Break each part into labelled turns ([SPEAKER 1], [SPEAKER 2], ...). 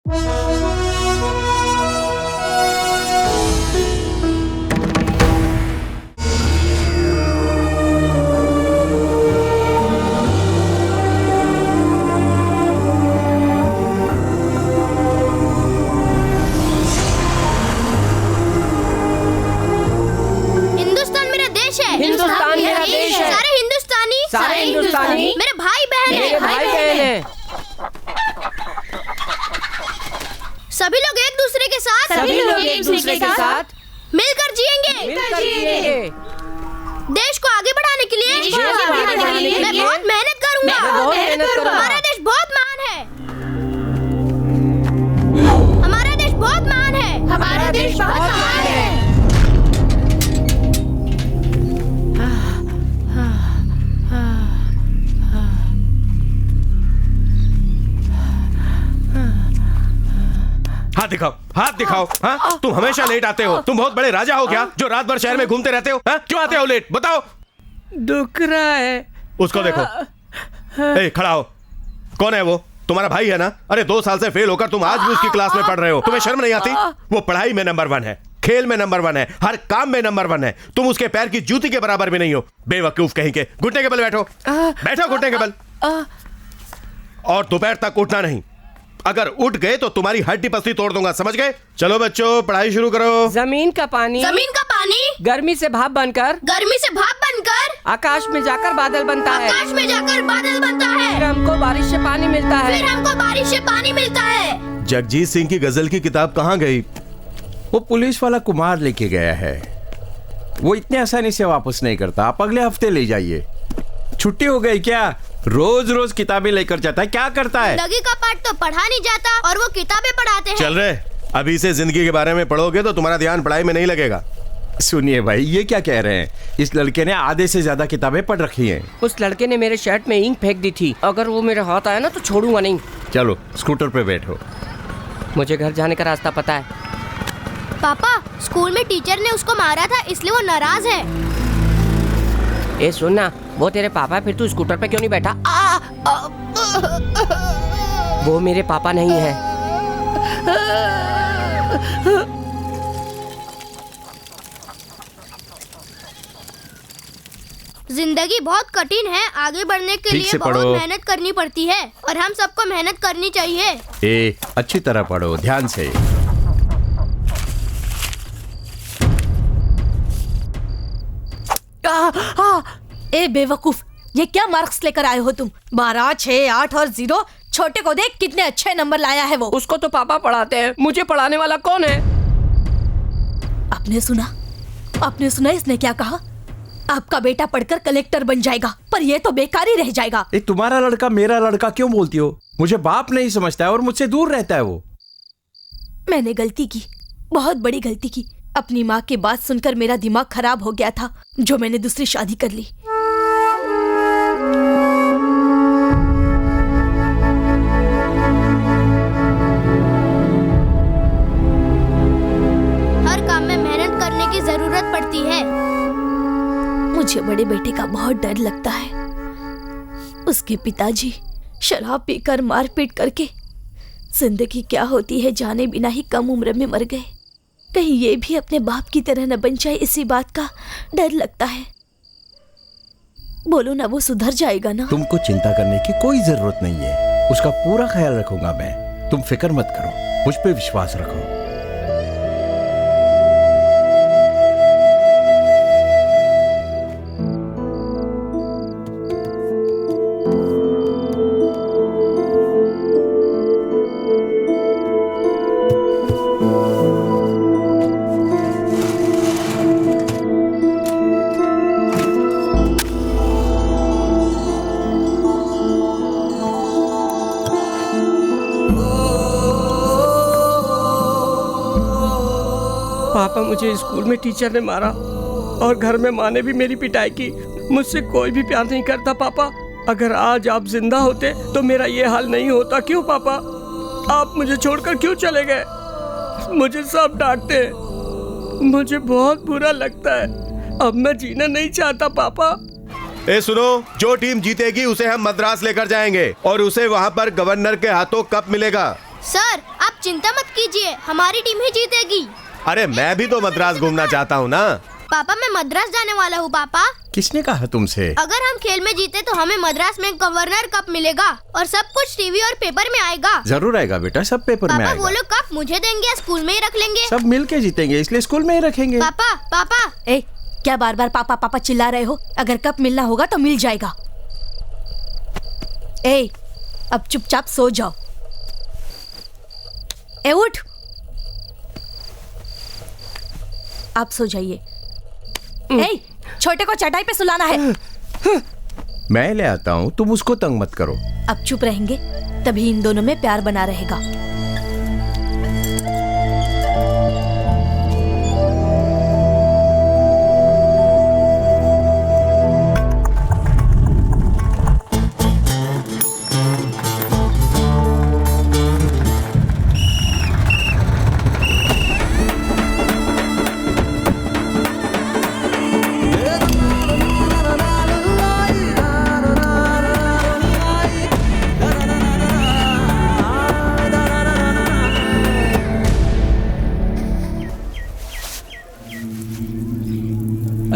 [SPEAKER 1] हिंदुस्तान मेरा देश है। सारे हिंदुस्तानी
[SPEAKER 2] मेरे भाई बहन
[SPEAKER 1] हैं।
[SPEAKER 2] सभी लोग एक दूसरे के साथ मिलकर जिएंगे। देश को आगे बढ़ाने के लिए मैं बहुत मेहनत करूंगा। हमारा देश बहुत महान है। हमारा देश बहुत महान है।
[SPEAKER 3] हाथ दिखाओ। हाँ, तुम हमेशा लेट आते हो। तुम बहुत बड़े राजा हो क्या, जो रात भर शहर में घूमते रहते हो? हाँ? क्यों आते हो लेट, बताओ।
[SPEAKER 1] दुख रहा है।
[SPEAKER 3] उसको देखो। ए, खड़ा हो। कौन है वो? तुम्हारा भाई है ना? अरे 2 साल से फेल होकर तुम आज भी उसकी क्लास में पढ़ रहे हो। तुम्हें शर्म नहीं आती? वो पढ़ाई में नंबर 1 है, खेल में नंबर 1 है, हर काम में नंबर 1 है। तुम उसके पैर की जूती के बराबर भी नहीं हो। बेवकूफ कहीं के। घुटने के बल बैठो। बैठो घुटने के बल। और दोपहर तक उठना नहीं। अगर उठ गए तो तुम्हारी हड्डी पसली तोड़ दूंगा, समझ गए? चलो बच्चों, पढ़ाई शुरू करो।
[SPEAKER 1] जमीन का पानी गर्मी से भाप बनकर आकाश में जाकर बादल बनता है। फिर हमको बारिश से पानी मिलता है।
[SPEAKER 3] जगजीत सिंह की गजल की किताब कहाँ गई?
[SPEAKER 4] वो पुलिस वाला कुमार लेके गया है। वो इतने आसानी से वापस नहीं करता। आप अगले हफ्ते ले जाइए। छुट्टी हो गई क्या? रोज रोज किताबें लेकर जाता है, क्या करता है?
[SPEAKER 2] जिंदगी का पाठ तो पढ़ा नहीं जाता और वो किताबें पढ़ाते हैं।
[SPEAKER 3] चल रहे, अभी से जिंदगी के बारे में पढ़ोगे तो तुम्हारा ध्यान पढ़ाई में नहीं लगेगा।
[SPEAKER 4] सुनिए भाई, ये क्या कह रहे हैं? इस लड़के ने आधे से ज्यादा किताबें पढ़ रखी हैं।
[SPEAKER 1] उस लड़के ने मेरे शर्ट में इंक फेंक दी थी। अगर वो मेरे हाथ आया ना तो छोड़ूंगा नहीं।
[SPEAKER 4] चलो स्कूटर पे बैठो।
[SPEAKER 1] मुझे घर जाने का रास्ता पता है।
[SPEAKER 2] पापा, स्कूल में टीचर ने उसको मारा था, इसलिए वो नाराज है।
[SPEAKER 1] ए सुनना, वो तेरे पापा, फिर तू स्कूटर पे क्यों नहीं बैठा? वो मेरे पापा नहीं है।
[SPEAKER 2] जिंदगी बहुत कठिन है। आगे बढ़ने के लिए बहुत मेहनत करनी पड़ती है और हम सबको मेहनत करनी चाहिए।
[SPEAKER 4] अच्छी तरह पढ़ो, ध्यान से।
[SPEAKER 5] ए बेवकूफ, ये क्या मार्क्स लेकर आए हो तुम? 12, 6, 8 और 0। छोटे को देख कितने अच्छे नंबर लाया है वो।
[SPEAKER 1] उसको तो पापा पढ़ाते हैं, मुझे पढ़ाने वाला कौन है?
[SPEAKER 5] आपने सुना इसने क्या कहा? आपका बेटा पढ़कर कलेक्टर बन जाएगा, पर ये तो बेकार ही रह जाएगा।
[SPEAKER 4] तुम्हारा लड़का मेरा लड़का क्यों बोलती हो? मुझे बाप नहीं समझता है और मुझसे दूर रहता है वो।
[SPEAKER 5] मैंने गलती की, बहुत बड़ी गलती की। अपनी माँ की बात सुनकर मेरा दिमाग खराब हो गया था, जो मैंने दूसरी शादी कर ली।
[SPEAKER 2] हर काम में मेहनत करने की जरूरत पड़ती है।
[SPEAKER 5] मुझे बड़े बेटे का बहुत डर लगता है। उसके पिताजी शराब पीकर मारपीट करके जिंदगी क्या होती है जाने बिना ही कम उम्र में मर गए। कहीं ये भी अपने बाप की तरह न बन जाए, इसी बात का डर लगता है। बोलो ना, वो सुधर जाएगा ना?
[SPEAKER 4] तुमको चिंता करने की कोई जरूरत नहीं है। उसका पूरा ख्याल रखूंगा मैं। तुम फिक्र मत करो, मुझ पे विश्वास रखो।
[SPEAKER 1] पापा, मुझे स्कूल में टीचर ने मारा और घर में माँ ने भी मेरी पिटाई की। मुझसे कोई भी प्यार नहीं करता पापा। अगर आज आप जिंदा होते तो मेरा ये हाल नहीं होता। क्यों पापा, आप मुझे छोड़कर क्यों चले गए? मुझे सब डांटते हैं, मुझे बहुत बुरा लगता है। अब मैं जीना नहीं चाहता पापा।
[SPEAKER 3] ए सुनो, जो टीम जीतेगी उसे हम मद्रास लेकर जाएंगे और उसे वहाँ पर गवर्नर के हाथों कप मिलेगा।
[SPEAKER 2] सर, आप चिंता मत कीजिए, हमारी टीम ही जीतेगी।
[SPEAKER 3] अरे मैं भी तो मद्रास घूमना चाहता हूँ ना।
[SPEAKER 2] पापा मैं मद्रास जाने वाला हूँ पापा।
[SPEAKER 4] किसने कहा तुमसे?
[SPEAKER 2] अगर हम खेल में जीते तो हमें मद्रास में गवर्नर कप मिलेगा और सब कुछ टीवी और पेपर में आएगा।
[SPEAKER 4] जरूर आएगा बेटा, सब पेपर में
[SPEAKER 2] पापा
[SPEAKER 4] आएगा।
[SPEAKER 2] वो लोग कप मुझे देंगे या स्कूल में ही रख लेंगे?
[SPEAKER 4] सब मिल के जीतेंगे, इसलिए स्कूल में ही रखेंगे।
[SPEAKER 2] पापा पापा
[SPEAKER 5] ए, क्या बार बार पापा पापा चिल्ला रहे हो? अगर कप मिलना होगा तो मिल जाएगा। ए, अब चुपचाप सो जाओ। ए उठ, आप सो जाइए। ए, छोटे को चटाई पे सुलाना है।
[SPEAKER 4] मैं ले आता हूँ, तुम उसको तंग मत करो।
[SPEAKER 5] अब चुप रहेंगे तभी इन दोनों में प्यार बना रहेगा।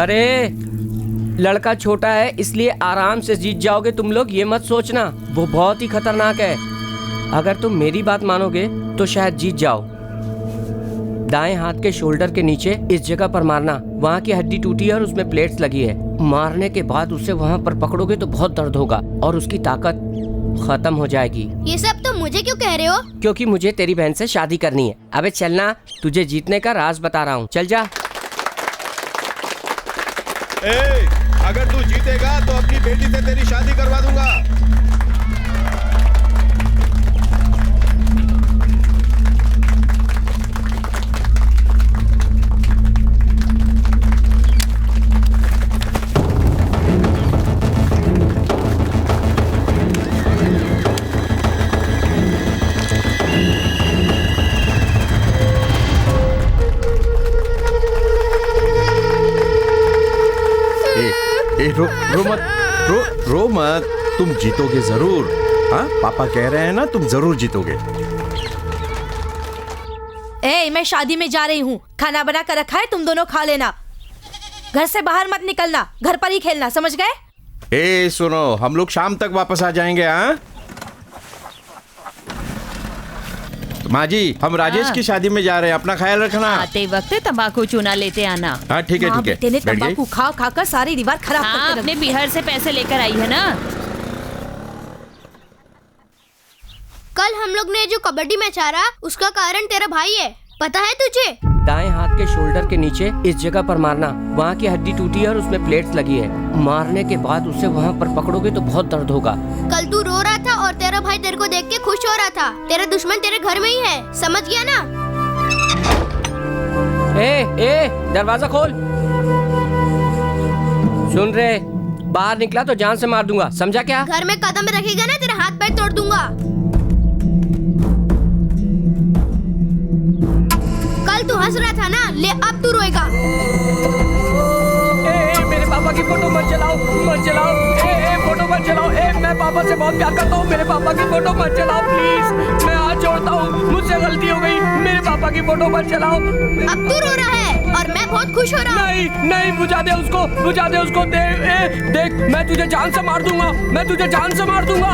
[SPEAKER 1] अरे लड़का छोटा है इसलिए आराम से जीत जाओगे तुम लोग, ये मत सोचना, वो बहुत ही खतरनाक है। अगर तुम मेरी बात मानोगे तो शायद जीत जाओ। दाएं हाथ के शोल्डर के नीचे इस जगह पर मारना, वहाँ की हड्डी टूटी है और उसमें प्लेट्स लगी है। मारने के बाद उसे वहाँ पर पकड़ोगे तो बहुत दर्द होगा और उसकी ताकत खत्म हो जाएगी।
[SPEAKER 2] ये सब तो मुझे क्यों कह रहे हो?
[SPEAKER 1] क्योंकि मुझे तेरी बहन से शादी करनी है। अबे चलना, तुझे जीतने का राज बता रहा हूँ, चल जा।
[SPEAKER 3] ए, अगर तू जीतेगा तो अपनी बेटी से तेरी शादी करवा दूंगा।
[SPEAKER 4] रो मत, तुम जीतोगे जरूर। हाँ, पापा कह रहे हैं ना, तुम जरूर जीतोगे।
[SPEAKER 5] ए, मैं शादी में जा रही हूँ, खाना बना कर रखा है, तुम दोनों खा लेना। घर से बाहर मत निकलना, घर पर ही खेलना, समझ गए?
[SPEAKER 4] ए सुनो, हम लोग शाम तक वापस आ जाएंगे। हाँ माँ जी, हम राजेश की शादी में जा रहे हैं, अपना ख्याल रखना।
[SPEAKER 6] आते वक्त तंबाकू चूना लेते आना।
[SPEAKER 4] हाँ ठीक है
[SPEAKER 5] माँ
[SPEAKER 4] ठीक है।
[SPEAKER 5] बेटे ने
[SPEAKER 4] बैठ गई?
[SPEAKER 5] तंबाकू खा खा कर सारी दीवार खराब
[SPEAKER 6] हाँ,
[SPEAKER 5] करके
[SPEAKER 6] अपने
[SPEAKER 5] रख दी।
[SPEAKER 6] बिहार से पैसे लेकर आई है ना।
[SPEAKER 2] कल हम लोग ने जो कबड्डी मैच हारा उसका कारण तेरा भाई है, पता है तुझे?
[SPEAKER 1] दाएं हाथ के शोल्डर के नीचे इस जगह पर मारना, वहाँ की हड्डी टूटी है और उसमें प्लेट्स लगी है। मारने के बाद उसे वहाँ पर पकड़ोगे तो बहुत दर्द होगा।
[SPEAKER 2] कल तू रो रहा था और तेरा भाई तेरे को देख के खुश हो रहा था। तेरा दुश्मन तेरे घर में ही है, समझ गया ना?
[SPEAKER 1] ए, दरवाजा खोल। सुन रहे, बाहर निकला तो जान से मार दूंगा, समझा क्या?
[SPEAKER 2] घर में कदम रखेगा ना, तेरा हाथ पैर तोड़ दूंगा। कल तू हंस रहा था ना, ले अब तू रोएगा।
[SPEAKER 1] मेरे पापा की फोटो मत जलाओ, मत जलाओ। फोटो मत जलाओ। मैं पापा से बहुत प्यार करता हूँ, मेरे पापा की फोटो मत जलाओ प्लीज, मैं हाथ जोड़ता हूँ, मुझसे गलती हो गई, मेरे पापा की फोटो मत जलाओ।
[SPEAKER 2] अब तू रो रहा है और मैं बहुत खुश हो रहा हूँ।
[SPEAKER 1] नहीं, बुझा दे उसको, बुझा दे उसको। देख, मैं तुझे जान से मार दूंगा, मैं तुझे जान से मार दूंगा,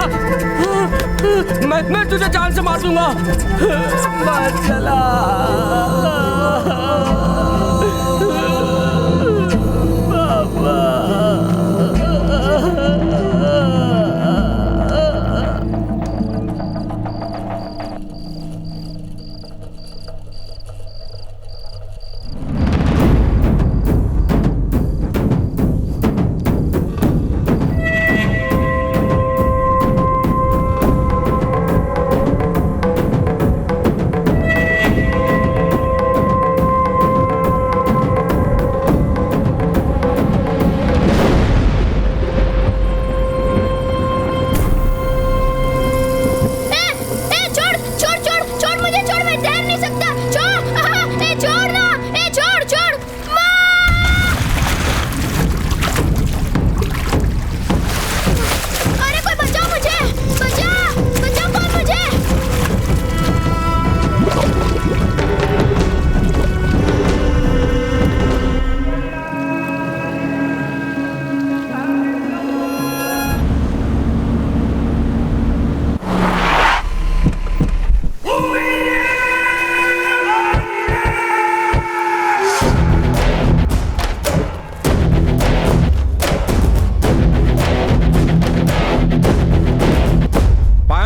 [SPEAKER 1] मैं तुझे जान से मार दूंगा। मत जला।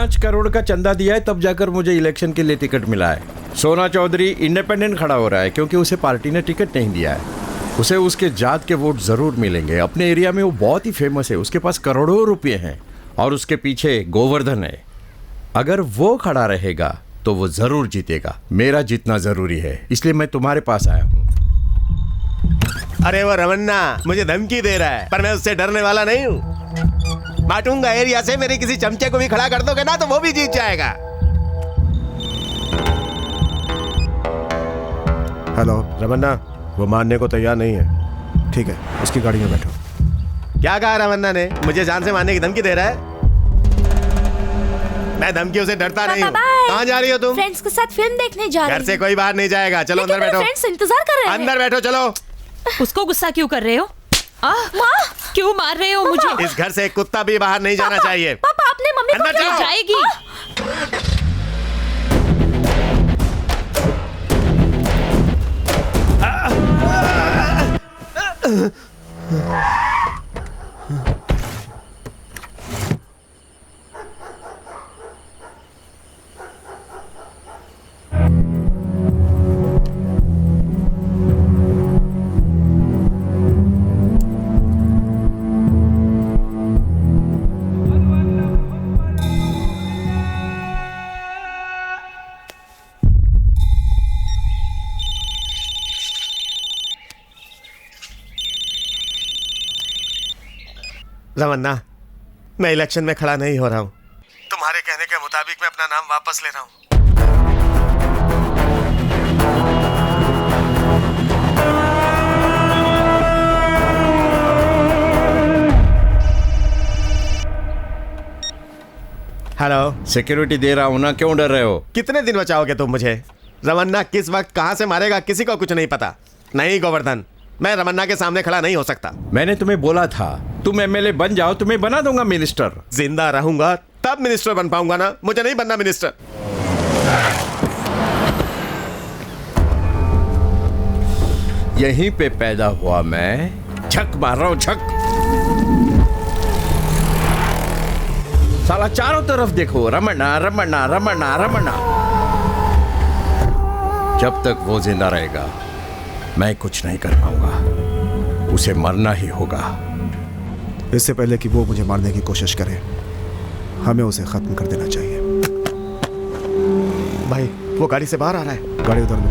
[SPEAKER 4] 5 करोड़ का चंदा दिया है, तब जाकर मुझे इलेक्शन के लिए टिकट मिला है। सोना चौधरी इंडिपेंडेंट खड़ा हो रहा है क्योंकि उसे पार्टी ने टिकट नहीं दिया है। उसे उसके जात के वोट जरूर मिलेंगे। अपने एरिया में वो बहुत ही फेमस है, उसके पास करोड़ों रुपए हैं और उसके पीछे गोवर्धन है। अगर वो खड़ा रहेगा तो वो जरूर जीतेगा। मेरा जीतना जरूरी है, इसलिए मैं तुम्हारे पास आया हूँ।
[SPEAKER 3] अरे वो रमन्ना मुझे धमकी दे रहा है, पर मैं उससे डरने वाला नहीं हूँ। बांटूंगा एरिया से, मेरे किसी चमचे को भी खड़ा कर दोगे ना तो वो भी जीत जाएगा।
[SPEAKER 7] हेलो।
[SPEAKER 3] रमन्ना वो मानने को तैयार नहीं है।
[SPEAKER 7] ठीक है, उसकी गाड़ी में बैठो।
[SPEAKER 3] क्या कहा रमन्ना ने? मुझे जान से मारने की धमकी दे रहा है? मैं धमकियों से डरता नहीं हूँ। कहाँ जा रही हो तुम?
[SPEAKER 5] फ्रेंड्स के साथ फिल्म देखने जा रही हूँ।
[SPEAKER 3] घर से कोई बाहर नहीं जाएगा। चलो अंदर बैठो।
[SPEAKER 5] फ्रेंड्स इंतजार कर रहे हैं।
[SPEAKER 3] अंदर बैठो चलो।
[SPEAKER 6] उसको गुस्सा क्यों कर रहे हो? क्यों मार रहे हो मुझे?
[SPEAKER 3] इस घर से एक कुत्ता भी बाहर नहीं जाना चाहिए।
[SPEAKER 5] पापा अपने मम्मी को
[SPEAKER 3] अंदर
[SPEAKER 5] क्या
[SPEAKER 3] जाओ।
[SPEAKER 6] जाएगी।
[SPEAKER 3] रमन्ना मैं इलेक्शन में खड़ा नहीं हो रहा हूँ। तुम्हारे कहने के मुताबिक मैं अपना नाम वापस ले रहा हूँ। हेलो।
[SPEAKER 4] सिक्योरिटी दे रहा हूँ ना, क्यों डर रहे हो?
[SPEAKER 3] कितने दिन बचाओगे तुम मुझे? रमन्ना किस वक्त कहां से मारेगा किसी को कुछ नहीं पता। नहीं गोवर्धन, मैं रमन्ना के सामने खड़ा नहीं हो सकता।
[SPEAKER 4] मैंने तुम्हें बोला था तुम एमएलए बन जाओ, तुम्हें बना दूंगा मिनिस्टर।
[SPEAKER 3] जिंदा रहूंगा तब मिनिस्टर बन पाऊंगा ना, मुझे नहीं बनना मिनिस्टर।
[SPEAKER 4] यहीं पे पैदा हुआ मैं, झक मार रहा हूं झक। साला चारों तरफ देखो, रमन्ना रमन्ना रमन्ना रमन्ना। जब तक वो जिंदा रहेगा मैं कुछ नहीं कर पाऊंगा, उसे मरना ही होगा।
[SPEAKER 7] इससे पहले कि वो मुझे मारने की कोशिश करे, हमें उसे खत्म कर देना चाहिए।
[SPEAKER 3] भाई वो गाड़ी से बाहर आ रहा है।
[SPEAKER 7] गाड़ी उधर लो।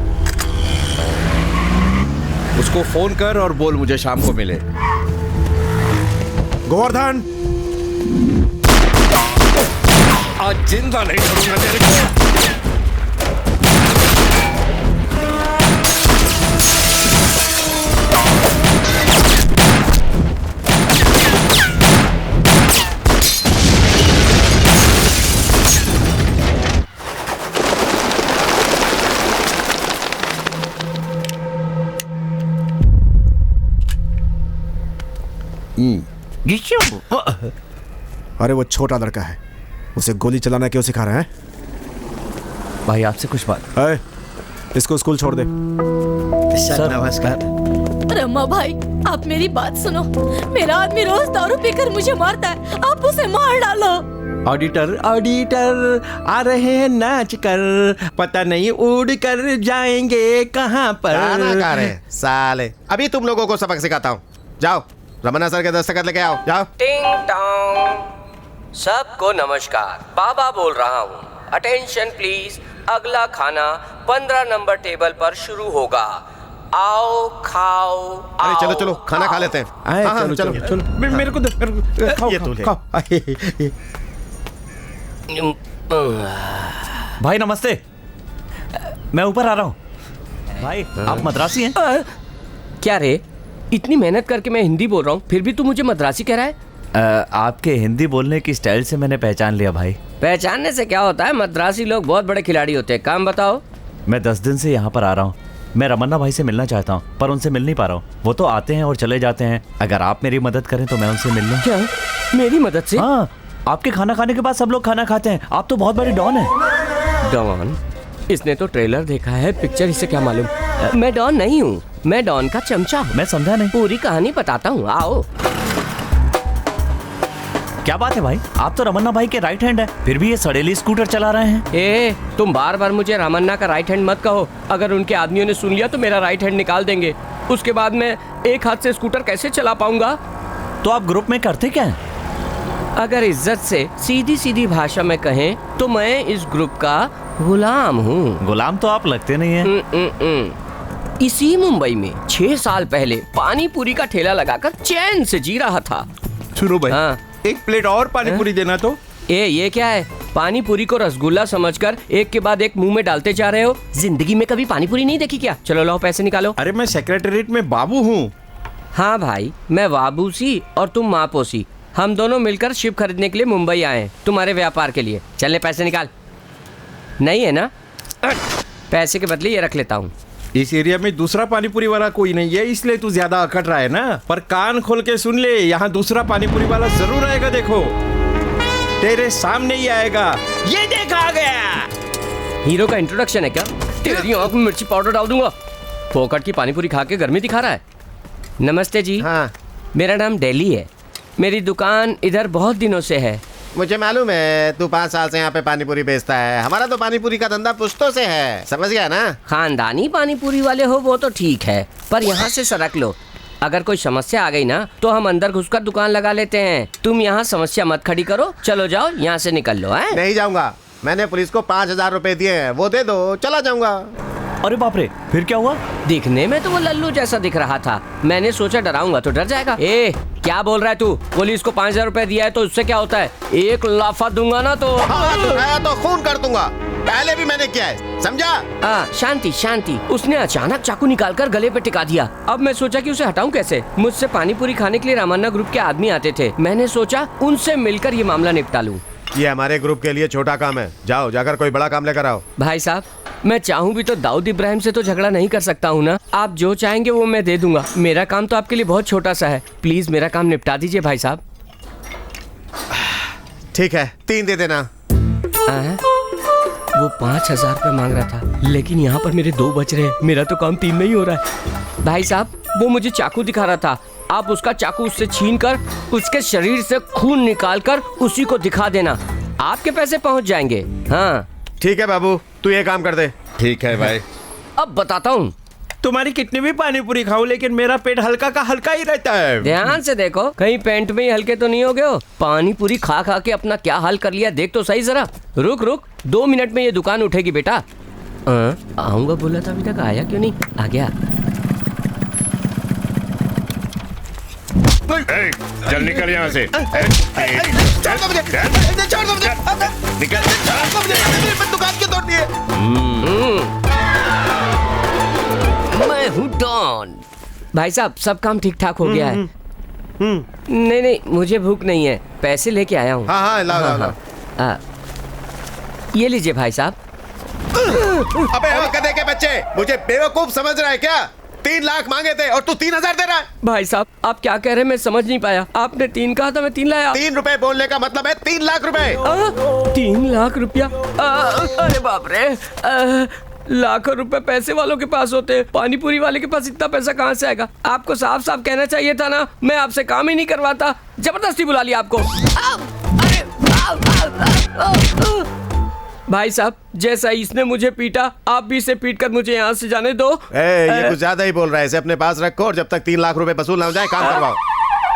[SPEAKER 4] उसको फोन कर और बोल मुझे शाम को मिले।
[SPEAKER 7] गोवर्धन,
[SPEAKER 4] आज जिंदा नहीं छोड़ूंगा तेरे को।
[SPEAKER 7] अरे वो छोटा लड़का है, उसे गोली चलाना क्यों सिखा रहा है?
[SPEAKER 8] भाई आपसे कुछ बात।
[SPEAKER 7] है, इसको स्कूल छोड़ दे।
[SPEAKER 8] सर नमस्कार।
[SPEAKER 5] रमा भाई आप मेरी बात सुनो। मेरा आदमी रोज दारू पीकर मुझे मारता है, आप उसे मार डालो।
[SPEAKER 4] ऑडिटर ऑडिटर आ रहे हैं नाच कर, पता नहीं उड़ कर जाएंगे कहाँ पर।
[SPEAKER 3] गाना गा रहे हैं साले। अभी तुम लोगों को सबक सिखाता हूँ। जाओ रमन्ना सर के दस्तखत लेके आओ। जाओ।
[SPEAKER 9] टिंग टोंग। सबको नमस्कार, बाबा बोल रहा हूँ। अटेंशन प्लीज, अगला खाना 15 नंबर टेबल पर शुरू होगा। आओ खाओ।
[SPEAKER 3] अरे चलो चलो खाना खा लेते हैं।
[SPEAKER 4] आए,
[SPEAKER 3] हाँ,
[SPEAKER 4] चलो,
[SPEAKER 3] चलो
[SPEAKER 4] चलो, चलो। मेरे को दो, खाओ,
[SPEAKER 3] ये तू ले।
[SPEAKER 4] खाओ।
[SPEAKER 8] भाई नमस्ते, मैं ऊपर आ रहा हूँ। भाई आप मद्रासी हैं?
[SPEAKER 9] क्या रे, इतनी मेहनत करके मैं हिंदी बोल रहा हूँ, फिर भी तू मुझे मद्रासी कह रहा है?
[SPEAKER 8] आपके हिंदी बोलने की स्टाइल से मैंने पहचान लिया भाई।
[SPEAKER 9] पहचानने से क्या होता है, मद्रासी लोग बहुत बड़े खिलाड़ी होते हैं। काम बताओ।
[SPEAKER 8] मैं 10 दिन से यहाँ पर आ रहा हूँ। मैं रमन्ना भाई से मिलना चाहता हूँ, पर उनसे मिल नहीं पा रहा हूँ। वो तो आते हैं और चले जाते हैं। अगर आप मेरी मदद करें तो मैं उनसे मिल लूँ।
[SPEAKER 9] क्या मेरी मदद से?
[SPEAKER 8] हाँ, आपके खाना खाने के बाद सब लोग खाना खाते हैं। आप तो बहुत बड़े डॉन हैं।
[SPEAKER 9] डॉन? इसने तो ट्रेलर देखा है, पिक्चर इसे क्या मालूम। मैं डॉन नहीं हूँ, मैं डॉन का चमचा हूँ।
[SPEAKER 8] मैं समझा नहीं।
[SPEAKER 9] पूरी कहानी बताता हूँ, आओ।
[SPEAKER 8] क्या बात है भाई, आप तो रमन्ना भाई के राइट हैंड है, फिर भी ये सड़ेली स्कूटर चला रहे हैं।
[SPEAKER 9] ए, तुम बार बार मुझे रमन्ना का राइट हैंड मत कहो। अगर उनके आदमियों ने सुन लिया तो मेरा राइट हैंड निकाल देंगे। उसके बाद मैं एक हाथ से स्कूटर कैसे चला पाऊंगा?
[SPEAKER 8] तो आप ग्रुप में करते क्या हैं?
[SPEAKER 9] अगर इज्जत से सीधी सीधी भाषा में कहें तो मैं इस ग्रुप का गुलाम हूँ।
[SPEAKER 8] गुलाम तो आप लगते नहीं हैं।
[SPEAKER 9] इसी मुंबई में 6 साल पहले पानी पूरी का ठेला लगाकर चैन से जी रहा था।
[SPEAKER 4] सुनो भाई,
[SPEAKER 9] हाँ।
[SPEAKER 4] एक प्लेट और पानी पूरी देना तो।
[SPEAKER 9] ये क्या है? पानी पूरी को रसगुल्ला समझकर एक के बाद एक मुंह में डालते जा रहे हो। जिंदगी में कभी पानी पूरी नहीं देखी क्या? चलो लाओ पैसे निकालो।
[SPEAKER 4] अरे मैं सेक्रेटेरिएट में बाबू हूँ।
[SPEAKER 9] हाँ भाई, मैं बाबूसी और तुम मापोसी। हम दोनों मिलकर शिप खरीदने के लिए मुंबई आए हैं, तुम्हारे व्यापार के लिए। चलने पैसे निकाल। नहीं है ना? पैसे के बदले ये रख लेता हूँ।
[SPEAKER 4] इस एरिया में दूसरा पानीपुरी वाला कोई नहीं है, इसलिए तू ज्यादा अकड़ रहा है ना। पर कान खोल के सुन ले, यहाँ दूसरा पानीपुरी वाला जरूर आएगा। देखो तेरे सामने ही आएगा। ये देख आ गया।
[SPEAKER 9] हीरो का इंट्रोडक्शन है क्या? तेरी आंख में मिर्ची पाउडर डाल दूंगा। फोकट की पानीपुरी खा के गर्मी दिखा रहा है। नमस्ते जी।
[SPEAKER 10] हाँ,
[SPEAKER 9] मेरा नाम डेली है। मेरी दुकान इधर बहुत दिनों से है।
[SPEAKER 10] मुझे मालूम है तू 5 साल से यहाँ पे पानीपुरी बेचता है। हमारा तो पानीपुरी का धंधा पुश्तों से है, समझ गया ना?
[SPEAKER 9] खानदानी पानीपुरी वाले हो वो तो ठीक है, पर यहाँ से सरक लो। अगर कोई समस्या आ गई ना तो हम अंदर घुसकर दुकान लगा लेते हैं। तुम यहाँ समस्या मत खड़ी करो। चलो जाओ, यहाँ से निकल लो। है?
[SPEAKER 10] नहीं जाऊंगा। मैंने पुलिस को 5,000 रुपए दिए हैं, वो दे दो, चला जाऊंगा।
[SPEAKER 8] अरे बाप रे, फिर क्या हुआ?
[SPEAKER 9] दिखने में तो वो लल्लू जैसा दिख रहा था। मैंने सोचा डराऊंगा तो डर जाएगा। क्या बोल रहा है तू? पुलिस को 5,000 रुपए दिया है तो उससे क्या होता है? एक लाफा दूंगा ना तो।
[SPEAKER 10] हाँ, तो खून कर दूंगा। पहले भी मैंने किया है, समझा?
[SPEAKER 9] शांति शांति। उसने अचानक चाकू निकालकर गले पे टिका दिया। अब मैं सोचा कि उसे हटाऊं कैसे। मुझसे पानीपुरी खाने के लिए रामन्ना ग्रुप के आदमी आते थे। मैंने सोचा उनसे मिलकर ये मामला निपटा लूं।
[SPEAKER 10] ये हमारे ग्रुप के लिए छोटा काम है। जाओ, जाकर कोई बड़ा काम लेकर आओ।
[SPEAKER 9] भाई साहब, मैं चाहूँ भी तो दाऊद इब्राहिम से तो झगड़ा नहीं कर सकता हूँ ना। आप जो चाहेंगे वो मैं दे दूंगा। मेरा काम तो आपके लिए बहुत छोटा सा है। प्लीज मेरा काम निपटा दीजिए भाई साहब।
[SPEAKER 10] ठीक है, 3 दे देना।
[SPEAKER 9] वो 5,000 रुपए मांग रहा था, लेकिन यहाँ पर मेरे 2 बच रहे हैं। मेरा तो काम 3 नहीं हो रहा है। भाई साहब, वो मुझे चाकू दिखा रहा था। आप उसका चाकू उससे छीनकर उसके शरीर से खून निकालकर उसी को दिखा देना। आपके पैसे पहुँच जाएंगे। हाँ
[SPEAKER 10] ठीक है बाबू, तू ये काम कर दे।
[SPEAKER 4] ठीक है भाई।
[SPEAKER 9] अब बताता हूँ।
[SPEAKER 4] तुम्हारी कितनी भी पानीपुरी खाओ, लेकिन मेरा पेट हल्का का हल्का ही रहता है।
[SPEAKER 9] ध्यान से देखो, कहीं पेंट में ही हल्के तो नहीं हो गए हो। पानी पूरी खा खा के अपना क्या हाल कर लिया, देख तो सही जरा। रुक 2 मिनट में ये दुकान उठेगी बेटा। आऊंगा बोला था, अभी तक आया क्यों नहीं? आ गया।
[SPEAKER 3] चल निकल यहाँ से।
[SPEAKER 10] दुकान क्यों तोड़नी है?
[SPEAKER 9] मैं हूँ डॉन। भाई साहब, सब काम ठीक ठाक हो गया है। नहीं, मुझे भूख नहीं है। पैसे लेके आया हूँ।
[SPEAKER 10] हाँ, लाओ।
[SPEAKER 9] ये लीजिए भाई साहब।
[SPEAKER 10] अबे गधे के बच्चे, मुझे बेवकूफ समझ रहा है क्या? 3 लाख मांगे थे और तू 3,000 दे रहा है।
[SPEAKER 9] भाई साहब, आप क्या कह रहे हैं मैं समझ नहीं पाया। आपने 3 कहा था, मैं 3 लाया।
[SPEAKER 10] 3 रुपए बोलने का मतलब है 3 लाख रुपए।
[SPEAKER 9] 3 लाख रुपया? अरे बाप रे, लाखों रुपए पैसे वालों के पास होते हैं। पानीपुरी वाले के पास इतना पैसा कहाँ से आएगा? आपको साफ साफ कहना चाहिए था ना, मैं आपसे काम ही नहीं करवाता। जबरदस्ती बुला लिया आपको। भाई साहब, जैसा इसने मुझे पीटा, आप भी इसे पीट कर मुझे यहाँ से जाने दो।
[SPEAKER 10] ये कुछ ज्यादा ही बोल रहा है। इसे अपने पास रखो और जब तक 3 लाख रुपए वसूल ना हो जाए काम करवाओ।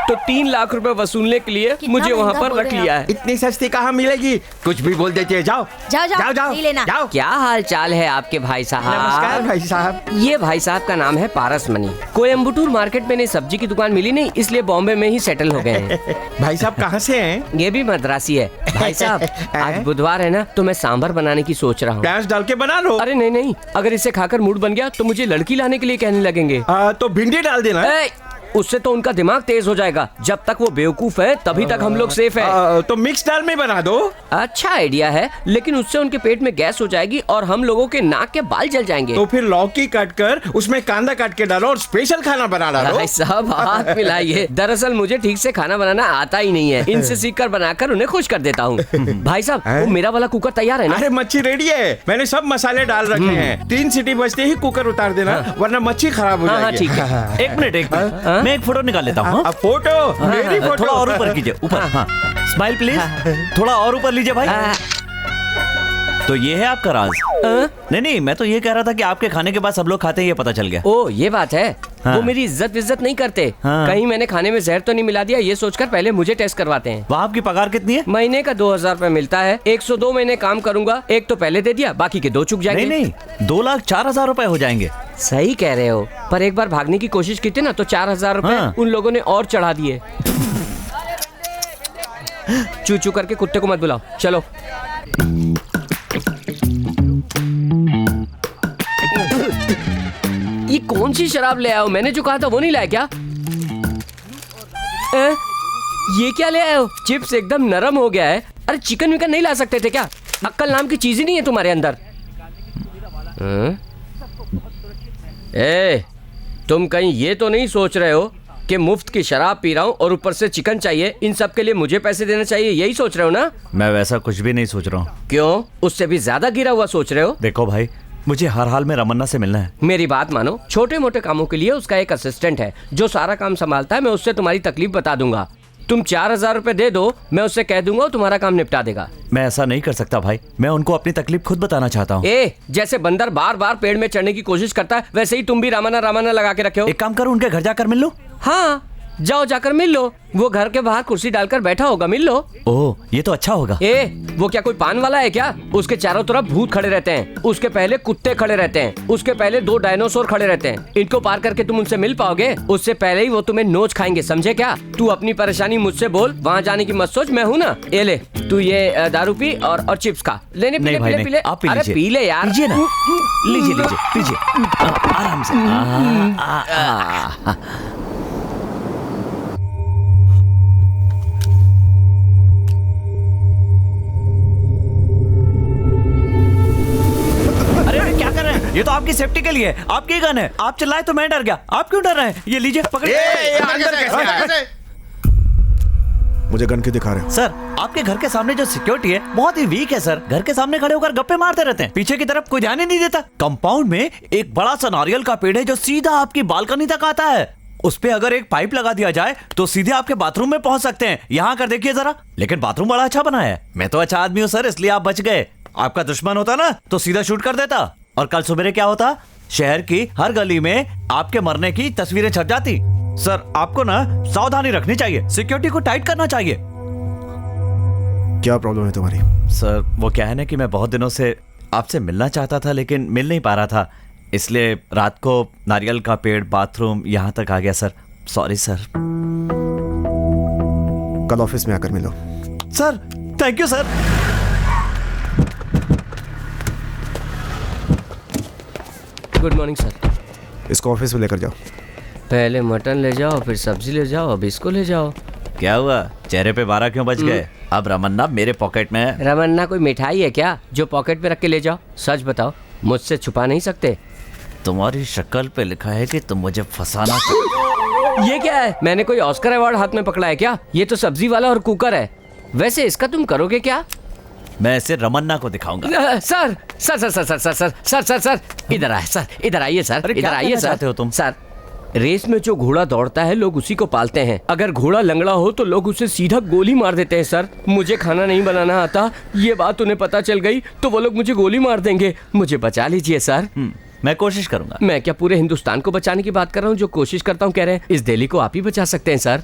[SPEAKER 9] तो 3 लाख रुपए वसूलने के लिए मुझे वहाँ पर रख लिया है।
[SPEAKER 4] इतनी सस्ती कहाँ मिलेगी? कुछ भी बोल देती है। जाओ
[SPEAKER 5] नहीं लेना।
[SPEAKER 4] जाओ।
[SPEAKER 9] क्या हाल चाल है आपके भाई साहब?
[SPEAKER 4] नमस्कार भाई साहब।
[SPEAKER 9] ये भाई साहब का नाम है पारस मनी। कोयम्बटूर मार्केट में नहीं सब्जी की दुकान मिली नहीं, इसलिए बॉम्बे में ही सेटल हो गए हैं।
[SPEAKER 4] भाई साहब कहाँ से हैं?
[SPEAKER 9] ये भी मद्रासी है। भाई साहब, आज बुधवार है ना, तो मैं सांभर बनाने की सोच रहा हूँ।
[SPEAKER 4] प्याज डाल के बना लो।
[SPEAKER 9] अरे नहीं, अगर इसे खाकर मूड बन गया तो मुझे लड़की लाने के लिए कहने लगेंगे।
[SPEAKER 4] तो भिंडी डाल देना।
[SPEAKER 9] उससे तो उनका दिमाग तेज हो जाएगा। जब तक वो बेवकूफ है तभी तक हम लोग सेफ है।
[SPEAKER 4] तो मिक्स दाल में बना दो।
[SPEAKER 9] अच्छा आइडिया है, लेकिन उससे उनके पेट में गैस हो जाएगी और हम लोगों के नाक के बाल जल जाएंगे।
[SPEAKER 4] तो फिर लौकी काट कर उसमें कांदा काट के डालो और स्पेशल खाना बना डालो।
[SPEAKER 9] भाई साहब, हाथ मिलाइए। दरअसल मुझे ठीक से खाना बनाना आता ही नहीं है। इनसे सीखकर बनाकर उन्हें खुश कर देता हूँ। भाई साहब, वो मेरा वाला कुकर तैयार है ना?
[SPEAKER 4] अरे मच्छी रेडी है, मैंने सब मसाले डाल रखे हैं। 3 सीटी बजते ही कुकर उतार देना, वरना मच्छी खराब हो जाएगी।
[SPEAKER 9] ठीक है।
[SPEAKER 8] एक मिनट, मैं एक फोटो निकाल लेता हूँ।
[SPEAKER 4] फोटो? मेरी फोटो?
[SPEAKER 8] थोड़ा और ऊपर कीजिए, ऊपर। हाँ, स्माइल प्लीज। थोड़ा और ऊपर लीजिए भाई। तो ये है आपका राज? नहीं नहीं, मैं तो ये कह रहा था कि आपके खाने के बाद सब लोग खाते हैं, ये पता चल गया।
[SPEAKER 9] ओ ये बात है।
[SPEAKER 8] हाँ।
[SPEAKER 9] वो मेरी इज्जत नहीं करते।
[SPEAKER 8] हाँ।
[SPEAKER 9] कहीं मैंने खाने में जहर तो नहीं मिला दिया, ये सोचकर पहले मुझे टेस्ट करवाते हैं।
[SPEAKER 8] वहाँ आपकी पगार कितनी है?
[SPEAKER 9] महीने का 2000 रुपए मिलता है। 102 महीने काम करूंगा, एक तो पहले दे दिया, बाकी के 2 चुक जाएंगे।
[SPEAKER 8] नहीं नहीं, 2,04,000 रुपए हो जाएंगे।
[SPEAKER 9] सही कह रहे हो, पर एक बार भागने की कोशिश की थी ना, तो 4000 रुपए
[SPEAKER 8] हाँ।
[SPEAKER 9] उन लोगों ने और चढ़ा दिए। चू चू करके कुत्ते को मत बुलाओ, चलो। ये कौन सी शराब ले आए हो? मैंने जो कहा था वो नहीं लाया क्या? ये क्या ले आए हो? चिप्स एकदम नरम हो गया है। अरे चिकन विकन नहीं ला सकते थे क्या? अक्कल नाम की चीज ही नहीं है तुम्हारे अंदर। तुम कहीं ये तो नहीं सोच रहे हो कि मुफ्त की शराब पी रहा हूँ और ऊपर से चिकन चाहिए, इन सब के लिए मुझे पैसे देना चाहिए, यही सोच रहे हो ना?
[SPEAKER 8] मैं वैसा कुछ भी नहीं सोच रहा हूँ।
[SPEAKER 9] क्यों? उससे भी ज्यादा गिरा हुआ सोच रहे हो?
[SPEAKER 8] देखो भाई, मुझे हर हाल में रमन्ना से मिलना है।
[SPEAKER 9] मेरी बात मानो, छोटे मोटे कामों के लिए उसका एक असिस्टेंट है जो सारा काम संभालता है। मैं उससे तुम्हारी तकलीफ बता दूंगा। तुम 4000 रुपए दे दो, मैं उससे कह दूंगा, तुम्हारा काम निपटा देगा।
[SPEAKER 8] मैं ऐसा नहीं कर सकता भाई, मैं उनको अपनी तकलीफ खुद बताना चाहता हूँ।
[SPEAKER 9] जैसे बंदर बार बार पेड़ में चढ़ने की कोशिश करता है, वैसे ही तुम भी रामाना रामाना लगा के रखे हो।
[SPEAKER 8] एक काम करो, उनके घर जाकर मिल लो।
[SPEAKER 9] हाँ, जाओ जाकर मिल लो। वो घर के बाहर कुर्सी डालकर बैठा होगा, मिल लो।
[SPEAKER 8] ओह, ये तो अच्छा होगा।
[SPEAKER 9] वो क्या कोई पान वाला है क्या? उसके चारों तरफ भूत खड़े रहते हैं, उसके पहले कुत्ते खड़े रहते हैं, उसके पहले 2 डायनासोर खड़े रहते हैं। इनको पार करके तुम उनसे मिल पाओगे? उससे पहले ही वो तुम्हें नोच खाएंगे, समझे क्या? तू अपनी परेशानी मुझसे बोल, वहाँ जाने की मत सोच, मैं हूँ ना। ये ले, तू ये दारू पी और चिप्स खा। लेने
[SPEAKER 8] नहीं भाई,
[SPEAKER 9] पीले।
[SPEAKER 8] आप पी लीजिए।
[SPEAKER 9] पी ले यार,
[SPEAKER 8] लीजिए ना, लीजिए पीजिए आराम से। क्या कर रहे हैं? ये तो आपकी सेफ्टी के लिए है, आपकी गन है। आप चिल्लाए तो मैं डर गया। आप क्यों डर रहे हैं? ये लीजिए, पकड़िए।
[SPEAKER 7] मुझे गन क्यों दिखा रहे हो?
[SPEAKER 8] सर, आपके घर के सामने जो सिक्योरिटी है बहुत ही वीक है सर। घर के सामने खड़े होकर गप्पे मारते रहते हैं, पीछे की तरफ कोई ध्यान ही नहीं देता। कंपाउंड में एक बड़ा सा नारियल का पेड़ है जो सीधा आपकी बालकनी तक आता है। उस पे अगर एक पाइप लगा दिया जाए तो सीधे आपके बाथरूम में पहुंच सकते हैं। यहाँ कर देखिए जरा। लेकिन बाथरूम बड़ा अच्छा बना है। मैं तो अच्छा आदमी हूँ सर, इसलिए आप बच गए। आपका दुश्मन होता ना तो सीधा शूट कर देता, और कल सुबह क्या होता? शहर की हर गली में आपके मरने की तस्वीरें छप जाती। सर, आपको ना सावधानी रखनी चाहिए, सिक्योरिटी को टाइट करना चाहिए।
[SPEAKER 7] क्या प्रॉब्लम है तुम्हारी?
[SPEAKER 8] सर, वो क्या है ना कि मैं बहुत दिनों से आपसे मिलना चाहता था लेकिन मिल नहीं पा रहा था, इसलिए रात को नारियल का पेड़, बाथरूम यहाँ तक आ गया सर। Sorry sir.
[SPEAKER 7] कल ऑफिस में आकर मिलो।
[SPEAKER 8] Sir, thank you sir.
[SPEAKER 9] Good morning sir.
[SPEAKER 7] इसको ऑफिस में लेकर जाओ।
[SPEAKER 9] पहले मटन ले जाओ, फिर सब्जी ले जाओ, अब इसको ले जाओ।
[SPEAKER 8] क्या हुआ? चेहरे पे 12 क्यों बज गए? अब रमन्ना मेरे पॉकेट में है।
[SPEAKER 9] रमन्ना कोई मिठाई है क्या जो पॉकेट पे रख के ले जाओ? सच बताओ, मुझसे छुपा नहीं सकते।
[SPEAKER 8] तुम्हारी शक्ल पे लिखा है कि तुम मुझे फंसाना चाहते।
[SPEAKER 9] ये क्या है? मैंने कोई ऑस्कर अवार्ड हाथ में पकड़ा है क्या? ये तो सब्जी वाला और कुकर है। वैसे इसका तुम करोगे क्या?
[SPEAKER 8] मैं इसे रमन्ना को दिखाऊंगा।
[SPEAKER 9] Sir sir sir sir sir sir sir sir sir sir इधर आए सर, इधर आइए सर, इधर आइए सर।
[SPEAKER 8] हो तुम?
[SPEAKER 9] सर, रेस में जो घोड़ा दौड़ता है लोग उसी को पालते हैं। अगर घोड़ा लंगड़ा हो तो लोग उसे सीधा गोली मार देते हैं सर। मुझे खाना नहीं बनाना आता, ये बात उन्हें पता चल गई तो वो लोग मुझे गोली मार देंगे। मुझे बचा लीजिए सर।
[SPEAKER 8] मैं कोशिश करूंगा।
[SPEAKER 9] मैं क्या पूरे हिंदुस्तान को बचाने की बात कर रहा हूँ? जो कोशिश करता हूँ कह रहे हैं इस दिल्ली को आप ही बचा सकते हैं सर।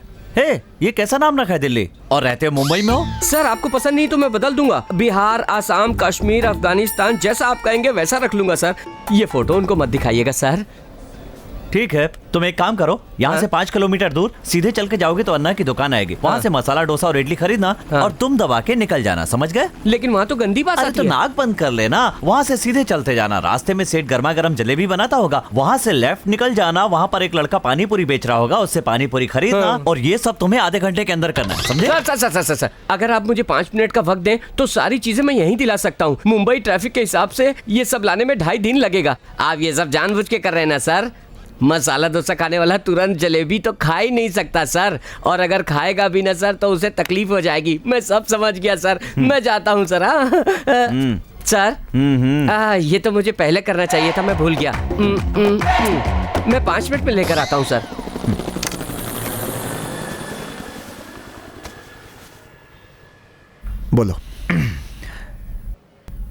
[SPEAKER 8] ये कैसा नाम रखा है दिल्ली? और रहते हो मुंबई में हो?
[SPEAKER 9] सर, आपको पसंद नहीं तो मैं बदल दूंगा। बिहार, आसाम, कश्मीर, अफगानिस्तान, जैसा आप कहेंगे वैसा रख लूंगा सर। ये फोटो उनको मत दिखाइएगा सर।
[SPEAKER 8] ठीक है, तुम एक काम करो, यहाँ से 5 किलोमीटर दूर सीधे चल के जाओगे तो अन्ना की दुकान आएगी। वहाँ से मसाला डोसा और इडली खरीदना और तुम दबा के निकल जाना, समझ गए?
[SPEAKER 9] लेकिन वहाँ तो गंदी बात आती
[SPEAKER 8] तो
[SPEAKER 9] है।
[SPEAKER 8] नाक बंद कर लेना, वहाँ से सीधे चलते जाना। रास्ते में सेठ गर्मा गर्म जलेबी बनाता होगा, वहाँ से लेफ्ट निकल जाना। वहाँ पर एक लड़का पानी पूरी बेच रहा होगा, उससे पानी पूरी खरीदना। और ये सब तुम्हें आधे घंटे के अंदर करना है, समझे?
[SPEAKER 9] सर, अगर आप मुझे 5 मिनट का वक्त दें तो सारी चीजें मैं यहीं दिला सकता हूँ। मुंबई ट्रैफिक के हिसाब से ये सब लाने में 2.5 दिन लगेगा। आप ये सब जानबूझ के कर रहे हैं ना सर? मसाला डोसा खाने वाला तुरंत जलेबी तो खा ही नहीं सकता सर, और अगर खाएगा भी ना सर तो उसे तकलीफ हो जाएगी। मैं सब समझ गया सर, मैं जाता हूँ सर। सर, ये तो मुझे पहले करना चाहिए था, मैं भूल गया। मैं 5 मिनट में लेकर आता हूँ सर।
[SPEAKER 7] बोलो।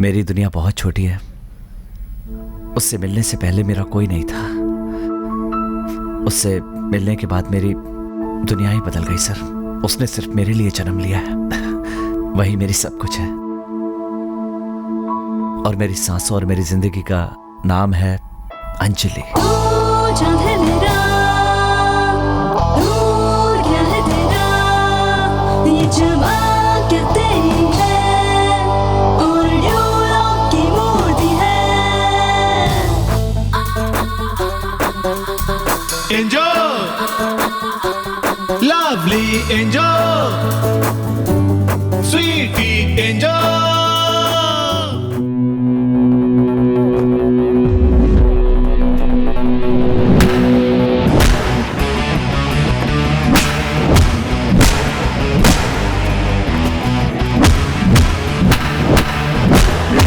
[SPEAKER 8] मेरी दुनिया बहुत छोटी है। उससे मिलने से पहले मेरा कोई नहीं था। उससे मिलने के बाद मेरी दुनिया ही बदल गई सर। उसने सिर्फ मेरे लिए जन्म लिया है। वही मेरी सब कुछ है। और मेरी सांसों और मेरी जिंदगी का नाम है Anjali.
[SPEAKER 11] Angel, lovely angel, sweetie angel.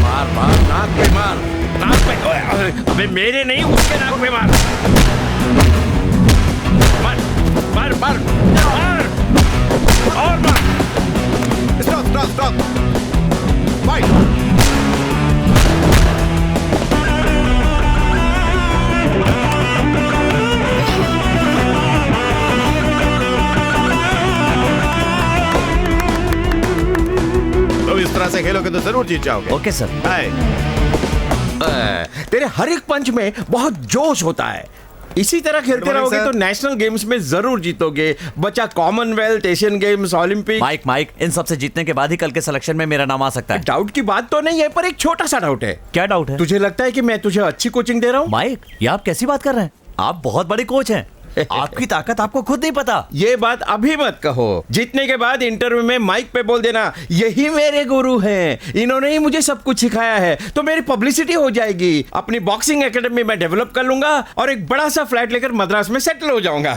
[SPEAKER 4] मार मार, नाक पे मार, नाक पे। अबे मेरे नहीं, उसके नाक पे मार। मार मार मार मार और मार।
[SPEAKER 10] Stop stop stop, fight. तो इस तरह से खेलोगे तो जरूर जीत जाओगे।
[SPEAKER 8] Okay sir.
[SPEAKER 4] तेरे हर एक पंच में बहुत जोश होता है। इसी तरह खेलते रहोगे तो नेशनल गेम्स में जरूर जीतोगे। बच्चा Commonwealth, Asian games, Olympic.
[SPEAKER 8] Mike इन सब से जीतने के बाद ही कल के सिलेक्शन में मेरा नाम आ सकता है।
[SPEAKER 4] डाउट की बात तो नहीं है, पर एक छोटा सा डाउट है।
[SPEAKER 8] क्या डाउट है?
[SPEAKER 4] तुझे लगता है कि मैं तुझे अच्छी कोचिंग दे रहा हूँ?
[SPEAKER 8] माइक, ये आप कैसी बात कर रहे हैं? आप बहुत बड़े कोच हैं। आपकी ताकत आपको खुद नहीं पता।
[SPEAKER 4] ये बात अभी मत कहो। जीतने के बाद इंटरव्यू में माइक पे बोल देना, यही मेरे गुरु हैं, इन्होंने ही मुझे सब कुछ सिखाया है। तो मेरी पब्लिसिटी हो जाएगी। अपनी बॉक्सिंग एकेडमी में डेवलप कर लूंगा और एक बड़ा सा फ्लैट लेकर मद्रास में सेटल हो जाऊंगा।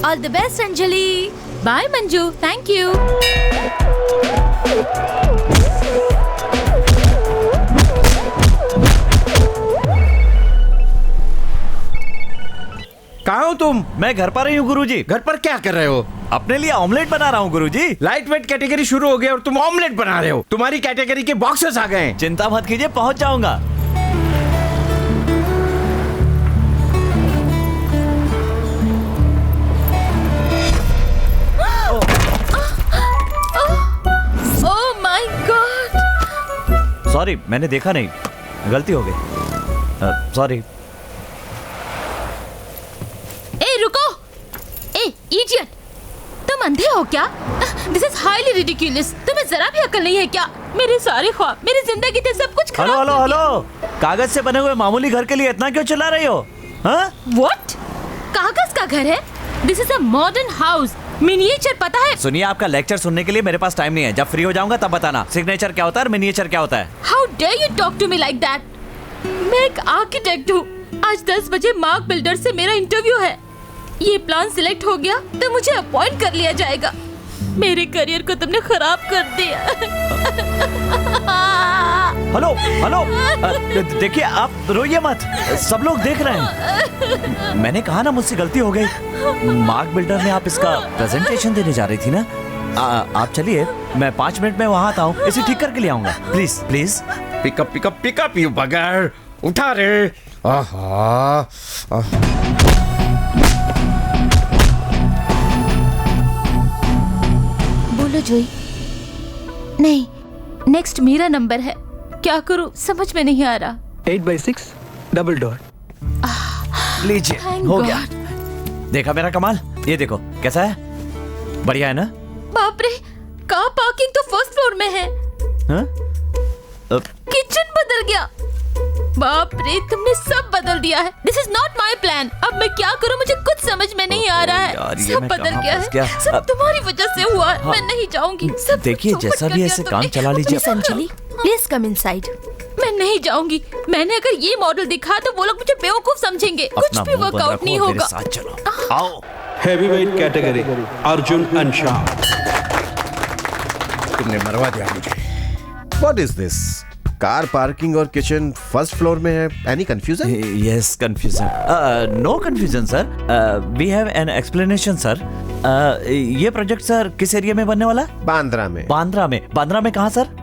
[SPEAKER 5] All the best Anjali.
[SPEAKER 6] Bye Manju, thank you.
[SPEAKER 4] कहाँ हो तुम?
[SPEAKER 8] मैं घर पर ही हूँ गुरुजी।
[SPEAKER 4] घर पर क्या कर रहे हो?
[SPEAKER 8] अपने लिए ऑमलेट बना रहा हूँ गुरुजी।
[SPEAKER 4] लाइट वेट कैटेगरी शुरू हो गया और तुम ऑमलेट बना रहे हो। तुम्हारी कैटेगरी के बॉक्सेस आ गए।
[SPEAKER 8] चिंता मत कीजिए, पहुंच जाऊंगा।
[SPEAKER 5] Oh my God.
[SPEAKER 8] सॉरी, मैंने देखा नहीं, गलती हो गई। सॉरी।
[SPEAKER 6] इडियट, तुम अंधे हो क्या? This is highly ridiculous. तुम्हें जरा भी अकल नहीं है क्या? मेरे सारे ख्वाब, मेरी जिंदगी थे, सब कुछ खराब।
[SPEAKER 8] हेलो हेलो हेलो, कागज से बने हुए मामूली घर के लिए इतना क्यों चिल्ला रही हो? हाँ?
[SPEAKER 6] What? कागज का घर है? This is a modern house, miniature, पता है?
[SPEAKER 8] सुनिए, आपका लेक्चर सुनने के लिए मेरे पास टाइम नहीं है। जब फ्री हो जाऊंगा तब बताना सिग्नेचर क्या होता है और मिनिएचर क्या होता है।
[SPEAKER 6] How dare you talk to me like that? मैं एक आर्किटेक्ट हूँ। आज 10 बजे मार्क बिल्डर से मेरा इंटरव्यू है। ये प्लान सिलेक्ट हो गया तो मुझे अपॉइंट कर लिया जाएगा। मेरे करियर को तुमने खराब कर दिया।
[SPEAKER 8] हेलो हेलो, देखिए आप रोइए मत, सब लोग देख रहे हैं। मैंने कहा ना मुझसे गलती हो गई। मार्क बिल्डर ने आप इसका प्रेजेंटेशन देने जा रही थी ना। आप चलिए, मैं 5 मिनट में वहां आता हूँ, इसे ठीक करके ले आऊंगा। Please please.
[SPEAKER 4] Pickup pickup pickup, you बगैर उठा रे।
[SPEAKER 6] बोलो जोई। नहीं, नेक्स्ट मेरा नंबर है। क्या करूं समझ में नहीं आ रहा।
[SPEAKER 1] 8/6 डबल डोर।
[SPEAKER 8] लीजिए, हो गया। देखा मेरा कमाल? ये देखो कैसा है, बढ़िया है ना?
[SPEAKER 6] बाप रे, कार पार्किंग तो फर्स्ट फ्लोर में है।
[SPEAKER 8] हाँ?
[SPEAKER 6] किचन बदल गया। बाप रे, तुमने सब बदल दिया है। This is not my plan. अब मैं क्या करूं, मुझे कुछ समझ में नहीं आ रहा है। सब बदल गया है, सब तुम्हारी वजह से हुआ है। मैं नहीं जाऊंगी। सब
[SPEAKER 8] देखिए, जैसा भी ऐसे काम चला लीजिए।
[SPEAKER 5] Anjali, please come inside.
[SPEAKER 6] मैं नहीं जाऊंगी। मैंने अगर ये मॉडल दिखा तो वो लोग मुझे बेवकूफ समझेंगे। कुछ भी वर्कआउट नहीं होगा।
[SPEAKER 8] साथ चलो, आओ।
[SPEAKER 11] हेवीवेट कैटेगरी अर्जुन अंशाम।
[SPEAKER 3] तुमने मरवा दिया मुझे। What is this?
[SPEAKER 10] Car parking और किचन फर्स्ट फ्लोर में है। Any confusion?
[SPEAKER 8] Yes, confusion. No confusion sir, we have an explanation sir. ये प्रोजेक्ट सर किस एरिया में बनने वाला?
[SPEAKER 10] बांद्रा में।
[SPEAKER 8] बांद्रा में कहाँ सर?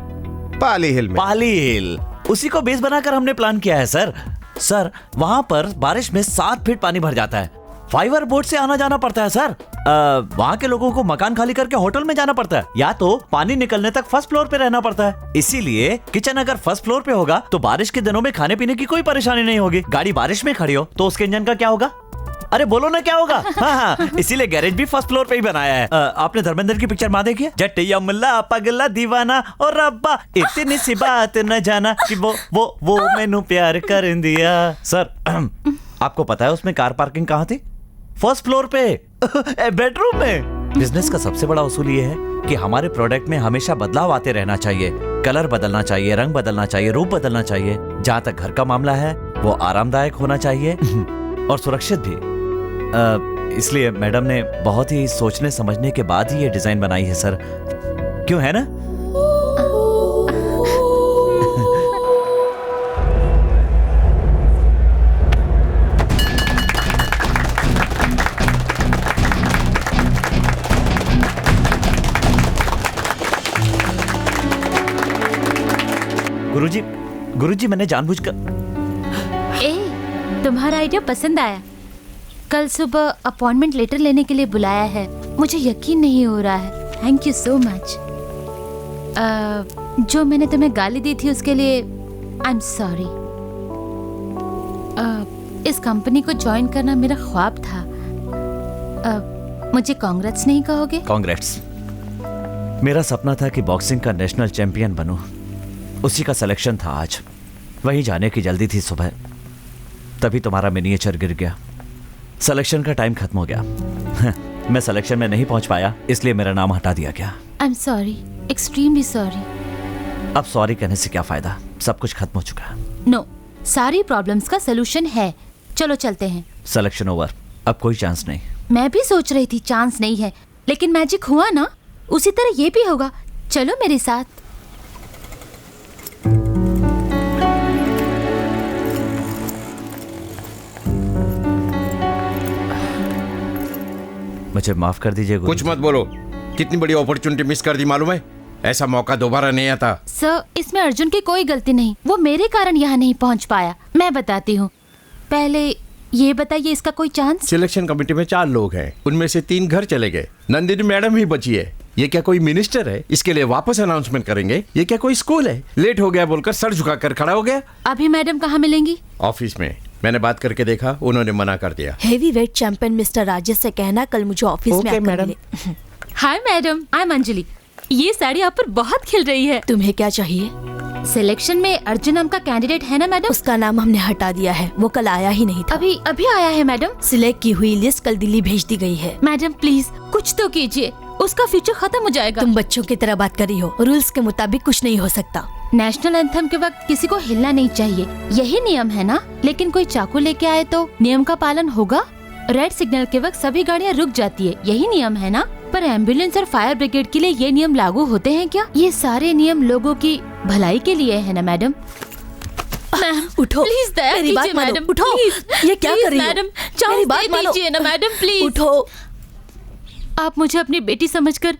[SPEAKER 10] पाली हिल में।
[SPEAKER 8] पाली हिल, उसी को बेस बनाकर हमने प्लान किया है सर। सर वहाँ पर बारिश में 7 फीट पानी भर जाता है, फाइबर बोट से आना जाना पड़ता है सर। वहाँ के लोगों को मकान खाली करके होटल में जाना पड़ता है, या तो पानी निकलने तक फर्स्ट फ्लोर पे रहना पड़ता है। इसीलिए किचन अगर फर्स्ट फ्लोर पे होगा तो बारिश के दिनों में खाने पीने की कोई परेशानी नहीं होगी। गाड़ी बारिश में खड़ी हो तो उसके इंजन का क्या होगा? अरे बोलो ना क्या होगा? हाँ, इसीलिए गैरेज भी फर्स्ट फ्लोर पे ही बनाया है। आपने धर्मेंद्र की पिक्चर माँ देखी है? जटिया मुल्ला पगला दीवाना और रब्बा इतनी सी बात न जाना कि वो मैनू प्यार कर दिया। सर आपको पता है उसमें कार पार्किंग कहाँ थी? फर्स्ट फ्लोर पे, बेडरूम में। बिजनेस का सबसे बड़ा उसूल ये है कि हमारे प्रोडक्ट में हमेशा बदलाव आते रहना चाहिए। कलर बदलना चाहिए, रंग बदलना चाहिए, रूप बदलना चाहिए। जहाँ तक घर का मामला है वो आरामदायक होना चाहिए और सुरक्षित भी। इसलिए मैडम ने बहुत ही सोचने समझने के बाद ही ये डिजाइन बनाई है सर, क्यों है ना? गुरुजी मैंने जानबूझकर
[SPEAKER 6] तुम्हारा आइडिया पसंद आया। कल सुबह अपॉइंटमेंट लेटर लेने के लिए बुलाया है, मुझे यकीन नहीं हो रहा है। Thank you so much. जो मैंने तुम्हें गाली दी थी उसके लिए आई एम सॉरी। इस कंपनी को ज्वाइन करना मेरा ख्वाब था। मुझे कांग्रेट्स नहीं कहोगे?
[SPEAKER 8] कांग्रेट्स। मेरा सपना था कि बॉक्सिंग का नेशनल चैंपियन बनूं, उसी का सिलेक्शन था आज। वहीं जाने की जल्दी थी सुबह, तभी तुम्हारा मिनिएचर गिर गया। सिलेक्शन का टाइम खत्म हो गया। मैं सिलेक्शन में नहीं पहुंच पाया, इसलिए मेरा नाम हटा दिया गया।
[SPEAKER 6] I am sorry, extremely sorry.
[SPEAKER 8] अब सॉरी कहने से क्या फायदा, सब कुछ खत्म हो चुका है।
[SPEAKER 6] नो, सारी प्रॉब्लम्स का सलूशन है। चलो चलते हैं।
[SPEAKER 8] सिलेक्शन ओवर, अब कोई चांस नहीं।
[SPEAKER 6] मैं भी सोच रही थी चांस नहीं है, लेकिन मैजिक हुआ ना, उसी तरह ये भी होगा। चलो मेरे साथ।
[SPEAKER 8] मुझे माफ कर दीजिए।
[SPEAKER 4] कुछ मत बोलो, कितनी बड़ी अपॉर्चुनिटी मिस कर दी मालूम है? ऐसा मौका दोबारा नहीं आता।
[SPEAKER 6] सर, इसमें अर्जुन की कोई गलती नहीं, वो मेरे कारण यहाँ नहीं पहुँच पाया। मैं बताती हूँ। पहले ये बताइए, इसका कोई चांस?
[SPEAKER 4] सिलेक्शन कमेटी में 4 लोग हैं, उनमें से 3 घर चले गए। नंदिनी मैडम ही बची है। ये क्या कोई मिनिस्टर है? इसके लिए वापस अनाउंसमेंट करेंगे। ये क्या कोई स्कूल है? लेट हो गया बोलकर सर झुकाकर खड़ा हो गया।
[SPEAKER 6] अभी मैडम कहाँ मिलेंगी?
[SPEAKER 4] ऑफिस में। मैंने बात करके देखा, उन्होंने मना कर दिया।
[SPEAKER 5] Heavy weight champion mister Rajesh से कहना कल मुझे ऑफिस में आकर
[SPEAKER 4] मैडम।
[SPEAKER 5] मिले।
[SPEAKER 6] Hi madam, I am Anjali. ये साड़ी आप पर बहुत खिल रही है।
[SPEAKER 5] तुम्हें क्या चाहिए?
[SPEAKER 6] सिलेक्शन में अर्जुन नाम का कैंडिडेट है ना मैडम?
[SPEAKER 5] उसका नाम हमने हटा दिया है, वो कल आया ही नहीं था।
[SPEAKER 6] अभी आया है मैडम।
[SPEAKER 5] सिलेक्ट की हुई लिस्ट कल दिल्ली भेज दी गई है।
[SPEAKER 6] मैडम प्लीज कुछ तो कीजिए, उसका फ्यूचर खत्म हो जाएगा।
[SPEAKER 5] तुम बच्चों की तरह बात कर रही हो, रूल्स के मुताबिक कुछ नहीं हो सकता।
[SPEAKER 6] नेशनल एंथम के वक्त किसी को हिलना नहीं चाहिए, यही नियम है ना? लेकिन कोई चाकू लेके आए तो नियम का पालन होगा? रेड सिग्नल के वक्त सभी गाड़ियाँ रुक जाती है, यही नियम है ना? पर एम्बुलेंस और फायर ब्रिगेड के लिए ये नियम लागू होते हैं क्या? ये सारे नियम लोगों की भलाई के लिए है ना मैडम? मैम
[SPEAKER 5] उठो,
[SPEAKER 6] प्लीज दया
[SPEAKER 5] मेरी बात
[SPEAKER 6] कीजिए
[SPEAKER 5] मानो,
[SPEAKER 6] मैडम।
[SPEAKER 5] उठो।
[SPEAKER 6] प्लीज,
[SPEAKER 5] ये क्या
[SPEAKER 6] प्लीज,
[SPEAKER 5] कर रही हो?
[SPEAKER 6] मैडम,
[SPEAKER 5] मेरी
[SPEAKER 6] चांस
[SPEAKER 5] बात
[SPEAKER 6] दे
[SPEAKER 5] मानो।
[SPEAKER 6] दीजिए ना मैडम, प्लीज।
[SPEAKER 5] उठो।
[SPEAKER 6] आप मुझे अपनी बेटी समझकर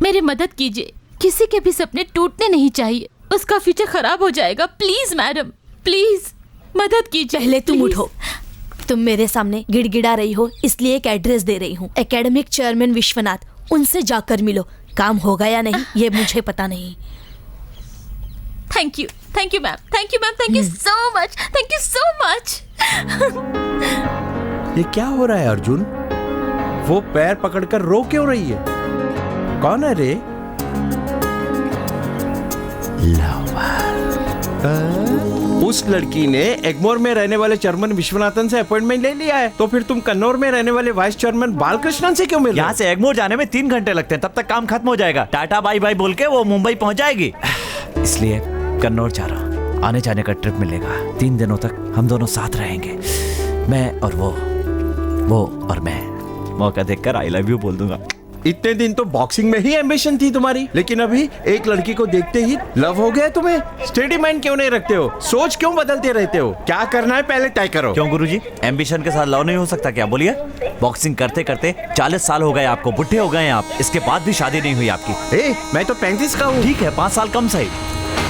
[SPEAKER 6] मेरी मदद कीजिए। किसी के भी सपने टूटने नहीं चाहिए, उसका फ्यूचर खराब हो जाएगा। प्लीज मैडम, प्लीज मदद कीजिए।
[SPEAKER 5] पहले तुम उठो। तुम मेरे सामने गिड़गिड़ा रही हो, इसलिए एक एड्रेस दे रही हूँ। एकेडमिक चेयरमैन विश्वनाथ, उनसे जाकर मिलो। काम होगा या नहीं ये मुझे पता नहीं।
[SPEAKER 6] Thank you ma'am, thank you so much, thank you so much.
[SPEAKER 4] ये क्या हो रहा है अर्जुन? वो पैर पकड़कर रो क्यों रही है? कौन है रे? उस लड़की ने एग्मोर में रहने वाले चेयरमैन विश्वनाथन से अपॉइंटमेंट ले लिया है, तो फिर तुम कन्नौर में रहने वाले वाइस चेयरमैन बालकृष्णन से क्यों मिल?
[SPEAKER 8] यहाँ से एग्मोर जाने में 3 घंटे लगते हैं, तब तक काम खत्म हो जाएगा। टाटा बाय बाय बोल के वो मुंबई पहुंच जाएगी। इसलिए कन्नौर जा रहा हूँ, आने जाने का ट्रिप मिलेगा। 3 दिनों तक हम दोनों साथ रहेंगे, मैं और वो और मैं। मौका देखकर आई लव यू बोल दूंगा।
[SPEAKER 4] इतने दिन तो बॉक्सिंग में ही एम्बिशन थी तुम्हारी, लेकिन अभी एक लड़की को देखते ही लव हो गया तुम्हें। स्टेडी माइंड क्यों नहीं रखते हो? सोच क्यों बदलते रहते हो? क्या करना है पहले तय करो।
[SPEAKER 8] क्यों गुरुजी, एम्बिशन के साथ लव नहीं हो सकता क्या? बोलिए। बॉक्सिंग करते करते 40 साल हो गए आपको, बुढ़े हो गए आप, इसके बाद भी शादी नहीं हुई आपकी।
[SPEAKER 4] मैं तो 35 का हूँ।
[SPEAKER 8] ठीक है, 5 साल कम सही।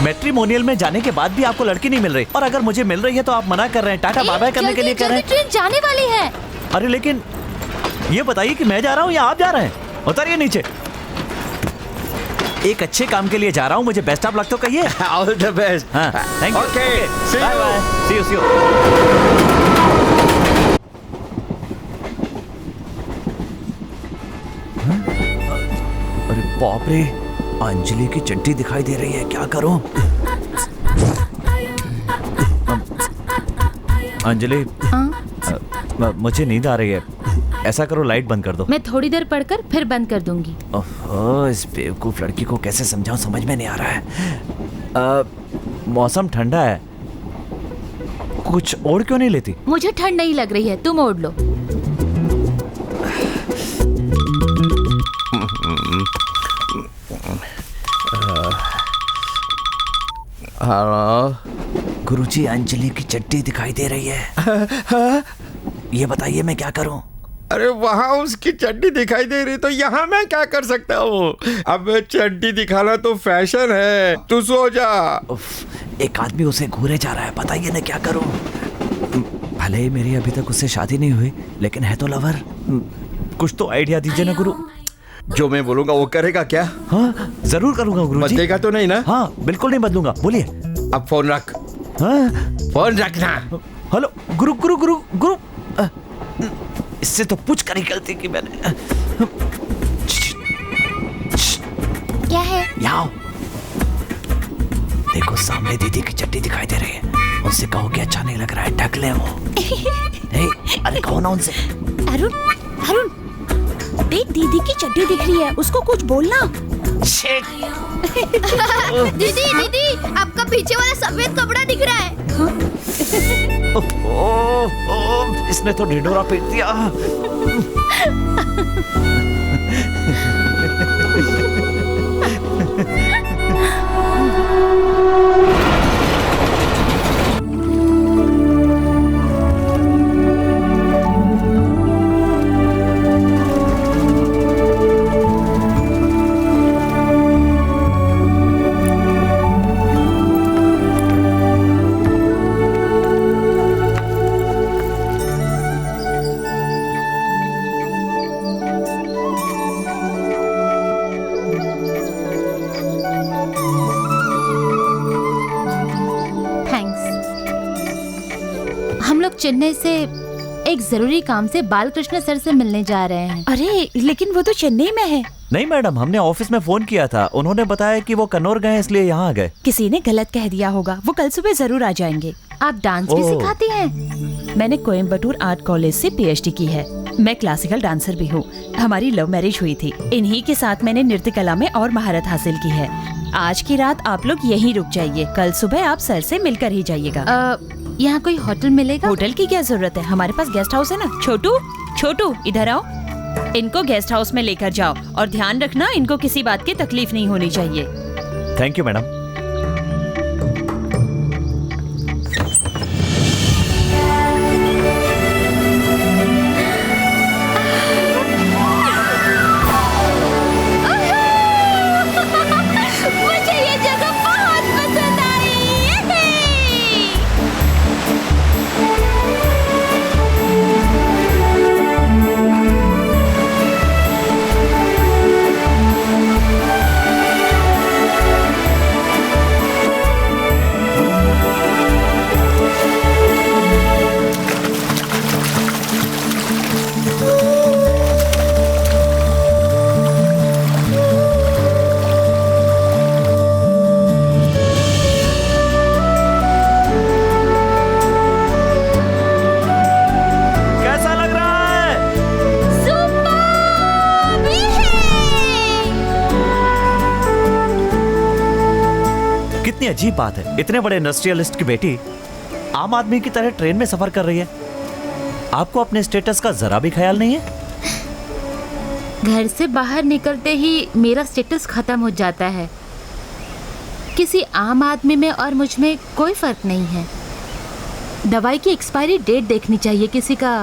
[SPEAKER 8] मैट्रिमोनियल में जाने के बाद भी आपको लड़की नहीं मिल रही, और अगर मुझे मिल रही है तो आप मना कर रहे हैं, टाटा बाय बाय करने के लिए कह रहे हैं।
[SPEAKER 6] ट्रेन जाने वाली है।
[SPEAKER 8] अरे लेकिन ये बताइए कि मैं जा रहा हूँ या आप जा रहे हैं? उतरिए नीचे। एक अच्छे काम के लिए जा रहा हूँ, मुझे बेस्ट ऑफ लक तो कहिए।
[SPEAKER 4] All the best.
[SPEAKER 8] हाँ, thank you.
[SPEAKER 4] Okay,
[SPEAKER 8] bye bye, see you. अरे बाप रे, अंजलि की चड्डी दिखाई दे रही है, क्या करूं? अंजलि, मुझे नींद आ रही है, ऐसा करो लाइट बंद कर दो।
[SPEAKER 6] मैं थोड़ी देर पढ़कर फिर बंद कर दूंगी।
[SPEAKER 8] ओह, इस बेवकूफ लड़की को कैसे समझाऊं, समझ में नहीं आ रहा है। मौसम ठंडा है, कुछ ओढ़ क्यों नहीं लेती?
[SPEAKER 6] मुझे ठंड नहीं लग रही है, तुम ओढ़ लो। गुरुजी, अंजलि की चड्डी दिखाई दे रही है। ये बताइए मैं क्या करूं?
[SPEAKER 4] अरे वहाँ उसकी चड्डी दिखाई दे रही तो यहाँ मैं क्या कर सकता हूँ? अब चड्डी दिखाना तो फैशन है, तू सो जा।
[SPEAKER 8] एक आदमी उसे घूरे जा रहा है, बताइए ना क्या करूं? भले ही मेरी अभी तक उससे शादी नहीं हुई, लेकिन है तो लवर। कुछ तो आइडिया दीजिए ना गुरु।
[SPEAKER 4] जो मैं बोलूंगा वो करेगा क्या?
[SPEAKER 8] हाँ, जरूर करूंगा गुरुजी।
[SPEAKER 4] बदलेगा तो नहीं ना?
[SPEAKER 8] हाँ, बिल्कुल नहीं बदलूंगा, बोलिए।
[SPEAKER 4] अब फोन रख।
[SPEAKER 8] हाँ?
[SPEAKER 4] फोन रखना।
[SPEAKER 8] हेलो गुरु गुरु गुरु गुरु, इससे तो पूछ कर ही गलती की मैंने।
[SPEAKER 2] क्या है?
[SPEAKER 8] यहाँ देखो, सामने दीदी की चड्डी दिखाई दे रही है, उनसे कहो कि अच्छा नहीं लग रहा है, ढक ले वो। अरे कहो ना उनसे।
[SPEAKER 5] अरुण, अरुण, देख दीदी की चड्डी दिख रही है, उसको कुछ बोलना।
[SPEAKER 2] दीदी दीदी, आपका पीछे वाला सफेद कपड़ा दिख रहा है।
[SPEAKER 8] इसने तो ढिंढोरा पीट दिया।
[SPEAKER 6] चेन्नई से एक जरूरी काम से बालकृष्ण सर से मिलने जा रहे हैं।
[SPEAKER 5] अरे लेकिन वो तो चेन्नई में है।
[SPEAKER 8] नहीं मैडम, हमने ऑफिस में फोन किया था, उन्होंने बताया कि वो कन्नौर गए इसलिए यहाँ आ गए।
[SPEAKER 5] किसी ने गलत कह दिया होगा, वो कल सुबह जरूर आ जाएंगे।
[SPEAKER 6] आप डांस भी सिखाती हैं?
[SPEAKER 5] मैंने कोयम्बटूर आर्ट कॉलेज से PhD की है। मैं क्लासिकल डांसर भी हूँ। हमारी लव मैरिज हुई थी, इन्हीं के साथ मैंने नृत्य कला में और महारत हासिल की है। आज की रात आप लोग यहीं रुक जाइए, कल सुबह आप सर से मिलकर ही जाइएगा।
[SPEAKER 6] यहाँ कोई होटल मिलेगा?
[SPEAKER 5] होटल की क्या जरूरत है, हमारे पास गेस्ट हाउस है ना। छोटू, छोटू इधर आओ, इनको गेस्ट हाउस में लेकर जाओ और ध्यान रखना इनको किसी बात की तकलीफ नहीं होनी चाहिए।
[SPEAKER 8] Thank you madam. अजीब बात है, इतने बड़े इंडस्ट्रियलिस्ट की बेटी आम आदमी की तरह ट्रेन में सफर कर रही है। आपको अपने स्टेटस का जरा भी ख्याल नहीं है?
[SPEAKER 6] घर से बाहर निकलते ही मेरा स्टेटस खत्म हो जाता है। किसी आम आदमी में और मुझ में कोई फर्क नहीं है। दवाई की एक्सपायरी डेट देखनी चाहिए, किसी का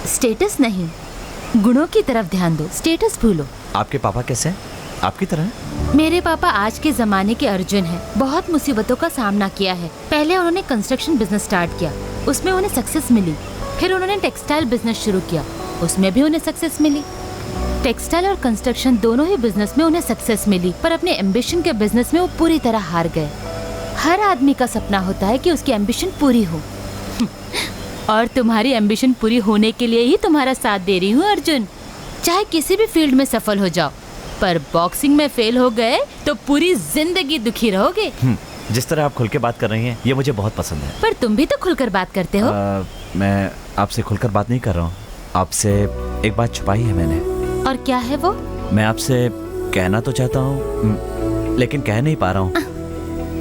[SPEAKER 6] स्टेटस नहीं। गुणों की तरफ ध्यान दो, स्टेटस भूलो।
[SPEAKER 8] आपके पापा कैसे हैं? आपकी तरह?
[SPEAKER 6] मेरे पापा आज के जमाने के अर्जुन हैं। बहुत मुसीबतों का सामना किया है। पहले उन्होंने कंस्ट्रक्शन बिजनेस स्टार्ट किया, उसमें उन्हें सक्सेस मिली। फिर उन्होंने टेक्सटाइल बिजनेस शुरू किया, उसमें भी उन्हें सक्सेस मिली। टेक्सटाइल और कंस्ट्रक्शन दोनों ही बिजनेस में उन्हें सक्सेस मिली, पर अपने एम्बिशन के बिजनेस में वो पूरी तरह हार गए। हर आदमी का सपना होता है कि उसकी एम्बिशन पूरी हो और तुम्हारी एम्बिशन पूरी होने के लिए ही तुम्हारा साथ दे रही हूँ अर्जुन। चाहे किसी भी फील्ड में सफल हो जाओ, पर बॉक्सिंग में फेल हो गए तो पूरी जिंदगी दुखी रहोगे।
[SPEAKER 8] जिस तरह आप खुल के बात कर रही हैं ये मुझे बहुत पसंद है।
[SPEAKER 6] पर तुम भी तो खुलकर बात करते हो।
[SPEAKER 8] मैं आपसे खुलकर बात नहीं कर रहा हूँ, आपसे एक बात छुपाई है मैंने।
[SPEAKER 6] और क्या है वो? मैं
[SPEAKER 8] आपसे कहना तो चाहता हूँ लेकिन कह नहीं पा रहा हूँ।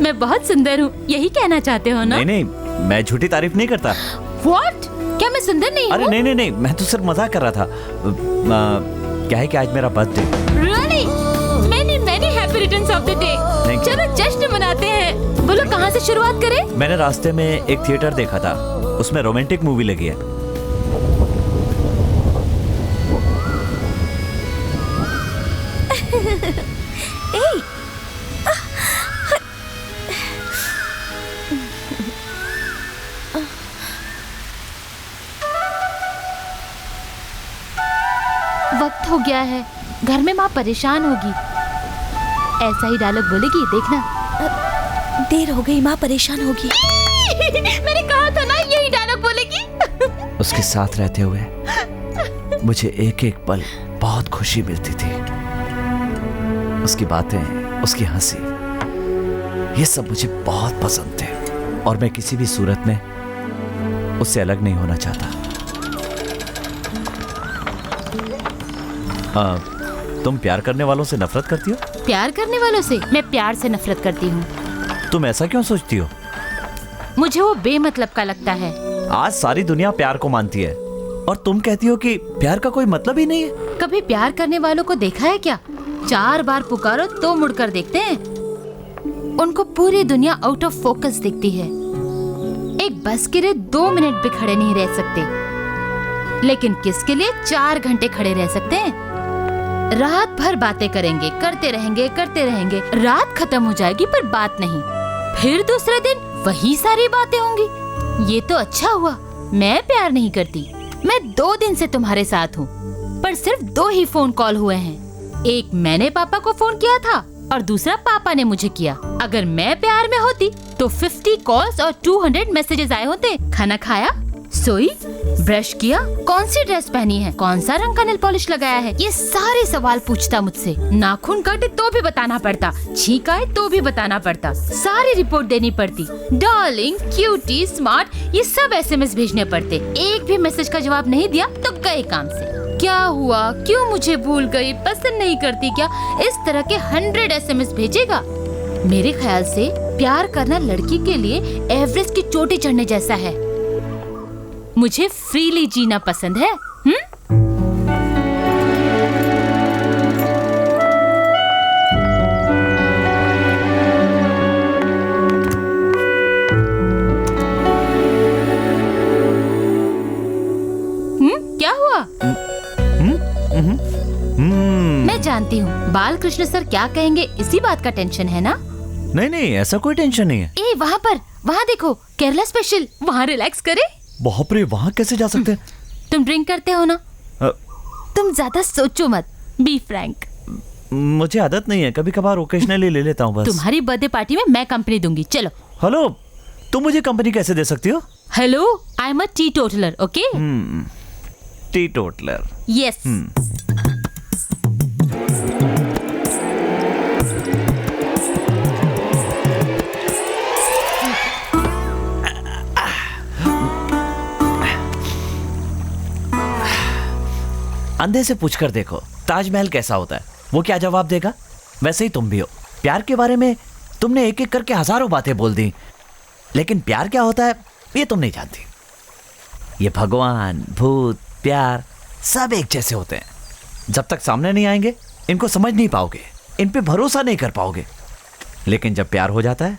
[SPEAKER 6] मैं बहुत सुंदर हूँ, यही कहना चाहते हो ना?
[SPEAKER 8] नहीं, मैं झूठी तारीफ नहीं करता।
[SPEAKER 6] What? क्या मैं सुंदर नहीं हूँ?
[SPEAKER 8] अरे नहीं, मैं तो सिर्फ मजाक कर रहा था। क्या है कि आज मेरा birthday.
[SPEAKER 6] Really? Many happy returns of the day. चलो जश्न मनाते हैं। बोलो कहाँ से शुरुआत करें?
[SPEAKER 8] मैंने रास्ते में एक थिएटर देखा था, उसमें रोमांटिक मूवी लगी है।
[SPEAKER 6] वक्त हो गया है, घर में माँ परेशान होगी। ऐसा ही डायलॉग बोलेगी, देखना।
[SPEAKER 5] देर हो गई, माँ परेशान होगी।
[SPEAKER 6] मैंने कहा था ना यही डायलॉग बोलेगी।
[SPEAKER 8] उसके साथ रहते हुए मुझे एक एक पल बहुत खुशी मिलती थी। उसकी बातें, उसकी हंसी, ये सब मुझे बहुत पसंद थे और मैं किसी भी सूरत में उससे अलग नहीं होना चाहता। तुम प्यार करने वालों से नफरत करती हो?
[SPEAKER 6] प्यार करने वालों से? मैं प्यार से नफरत करती हूँ।
[SPEAKER 8] तुम ऐसा क्यों सोचती हो?
[SPEAKER 6] मुझे वो बेमतलब का लगता है।
[SPEAKER 8] आज सारी दुनिया प्यार को मानती है और तुम कहती हो कि प्यार का कोई मतलब ही नहीं है।
[SPEAKER 6] कभी प्यार करने वालों को देखा है क्या? 4 बार पुकारो तो मुड़कर देखते हैं। उनको पूरी दुनिया आउट ऑफ फोकस दिखती है। एक बस के लिए 2 मिनट भी खड़े नहीं रह सकते, लेकिन किसके लिए 4 घंटे खड़े रह सकते हैं। रात भर बातें करेंगे, करते रहेंगे। रात खत्म हो जाएगी पर बात नहीं। फिर दूसरे दिन वही सारी बातें होंगी। ये तो अच्छा हुआ मैं प्यार नहीं करती। मैं 2 दिन से तुम्हारे साथ हूँ, पर सिर्फ 2 ही फोन कॉल हुए हैं। एक मैंने पापा को फोन किया था और दूसरा पापा ने मुझे किया। अगर मैं प्यार में होती तो 50 कॉल्स और 200 मैसेजेस आए होते। खाना खाया, सोई, ब्रश किया, कौन सी ड्रेस पहनी है, कौन सा रंग का नेल पॉलिश लगाया है, ये सारे सवाल पूछता मुझसे। नाखून काटे तो भी बताना पड़ता, छींक आए तो भी बताना पड़ता, सारी रिपोर्ट देनी पड़ती। डार्लिंग, क्यूटी, स्मार्ट, ये सब SMS भेजने पड़ते। एक भी मैसेज का जवाब नहीं दिया तो गए काम से। क्या हुआ, क्यों मुझे भूल गई, पसंद नहीं करती क्या, इस तरह के 100 SMS भेजेगा। मेरे ख्याल से प्यार करना लड़की के लिए एवरेस्ट की चोटी चढ़ने जैसा है। मुझे फ्रीली जीना पसंद है। क्या हुआ? मैं जानती हूँ बालकृष्ण सर क्या कहेंगे, इसी बात का टेंशन है ना?
[SPEAKER 8] नहीं, ऐसा कोई टेंशन नहीं है।
[SPEAKER 6] ए, वहाँ देखो, केरला स्पेशल, वहाँ रिलैक्स करे।
[SPEAKER 8] बाप रे, वहाँ कैसे जा सकते हैं?
[SPEAKER 6] तुम ड्रिंक करते हो ना? तुम ज्यादा सोचो मत, बी फ्रैंक।
[SPEAKER 8] मुझे आदत नहीं है, कभी कभार ओकेजनली ले लेता हूँ बस।
[SPEAKER 6] तुम्हारी बर्थडे पार्टी में मैं कंपनी दूंगी, चलो।
[SPEAKER 8] हेलो, तुम मुझे कंपनी कैसे दे सकती हो?
[SPEAKER 6] Hello, I am a T toddler, okay?
[SPEAKER 8] T toddler,
[SPEAKER 6] yes.
[SPEAKER 8] अंधे से पूछकर देखो ताजमहल कैसा होता है, वो क्या जवाब देगा। वैसे ही तुम भी हो। प्यार के बारे में तुमने एक एक करके हजारों बातें बोल दी, लेकिन प्यार क्या होता है ये तुम नहीं जानती। ये भगवान, भूत, प्यार सब एक जैसे होते हैं। जब तक सामने नहीं आएंगे इनको समझ नहीं पाओगे, इन पे भरोसा नहीं कर पाओगे। लेकिन जब प्यार हो जाता है,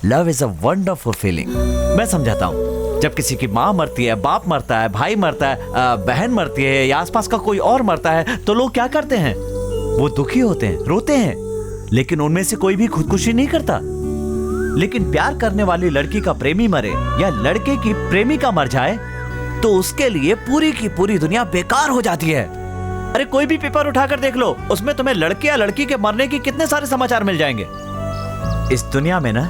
[SPEAKER 8] love is a wonderful feeling. मैं समझाता हूँ, जब किसी की माँ मरती है, बाप मरता है, भाई मरता है, बहन मरती है या आसपास का कोई और मरता है, तो लोग क्या करते हैं? वो दुखी होते हैं, रोते हैं, लेकिन उनमें से कोई भी खुदकुशी नहीं करता। लेकिन प्यार करने वाली लड़की का प्रेमी मरे या लड़के की प्रेमिका मर जाए तो उसके लिए पूरी की पूरी दुनिया बेकार हो जाती है। अरे कोई भी पेपर उठाकर देख लो, उसमें तुम्हें लड़के या लड़की के मरने की कितने सारे समाचार मिल जाएंगे। इस दुनिया में ना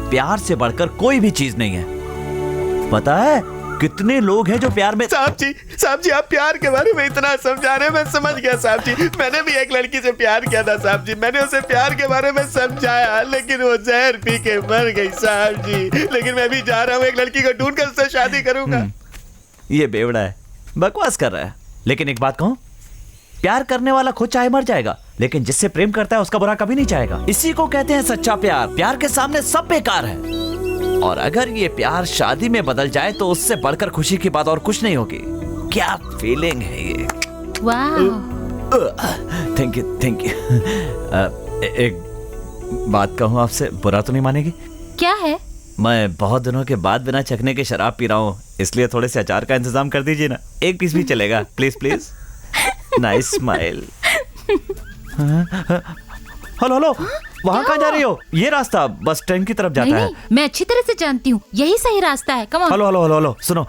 [SPEAKER 8] प्यार से बढ़कर कोई भी चीज नहीं है। पता है कितने लोग हैं जो प्यार में।
[SPEAKER 10] साहब जी आप प्यार के बारे में इतना समझा रहे हैं, मैं समझ गया साहब जी। मैंने भी एक लड़की से प्यार किया था साहब जी, मैंने उसे प्यार के बारे में समझाया, लेकिन वो जहर पी के मर गई साहब जी। लेकिन मैं भी जा रहा हूँ, एक लड़की को ढूंढ कर उससे शादी करूंगा।
[SPEAKER 8] ये बेवड़ा है, बकवास कर रहा है। लेकिन एक बात कहूं, प्यार करने वाला खुद चाहे मर जाएगा, लेकिन जिससे प्रेम करता है उसका बुरा कभी नहीं चाहेगा। इसी को कहते हैं सच्चा प्यार। प्यार के सामने सब बेकार है। और अगर ये प्यार शादी में बदल जाए तो उससे बढ़कर खुशी की बात और कुछ नहीं होगी। क्या फीलिंग है ये। Thank you. एक बात कहूं आपसे, बुरा तो नहीं मानेगी?
[SPEAKER 6] क्या है?
[SPEAKER 8] मैं बहुत दिनों के बाद बिना चखने के शराब पी रहा हूँ, इसलिए थोड़े से अचार का इंतजाम कर दीजिए ना। एक पीस भी चलेगा, please please. Nice smile. Hello, वहाँ कहाँ जा रही हो? ये रास्ता बस स्टैंड की तरफ जाता है।
[SPEAKER 6] मैं अच्छी तरह से जानती हूँ, यही सही रास्ता है। Come on.
[SPEAKER 8] हेलो, सुनो,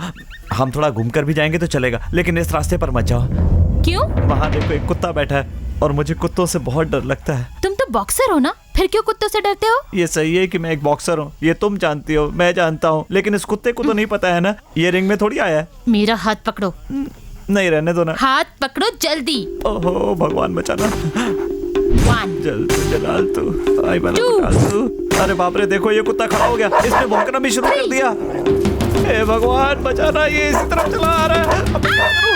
[SPEAKER 8] हम थोड़ा घूमकर भी जाएंगे तो चलेगा, लेकिन इस रास्ते पर मत जाओ।
[SPEAKER 6] क्यों?
[SPEAKER 8] वहाँ देखो एक कुत्ता बैठा है और मुझे कुत्तों से बहुत डर लगता है।
[SPEAKER 6] तुम तो बॉक्सर हो ना, फिर क्यों कुत्तों से डरते हो?
[SPEAKER 8] ये सही है कि मैं एक बॉक्सर हूँ, ये तुम जानती हो, मैं जानता हूँ, लेकिन इस कुत्ते को तो नहीं पता है ना, ये रिंग में थोड़ी आया है।
[SPEAKER 6] मेरा हाथ पकड़ो।
[SPEAKER 8] नहीं, रहने दो ना।
[SPEAKER 6] हाथ पकड़ो जल्दी।
[SPEAKER 8] ओहो भगवान बचाना। जलाल तू। अरे बाप रे, देखो ये कुत्ता खड़ा हो गया, इसने भौंकना भी शुरू कर दिया। हे भगवान बचाना, ये इसी तरफ चला आ रहा है। अब क्या करूं?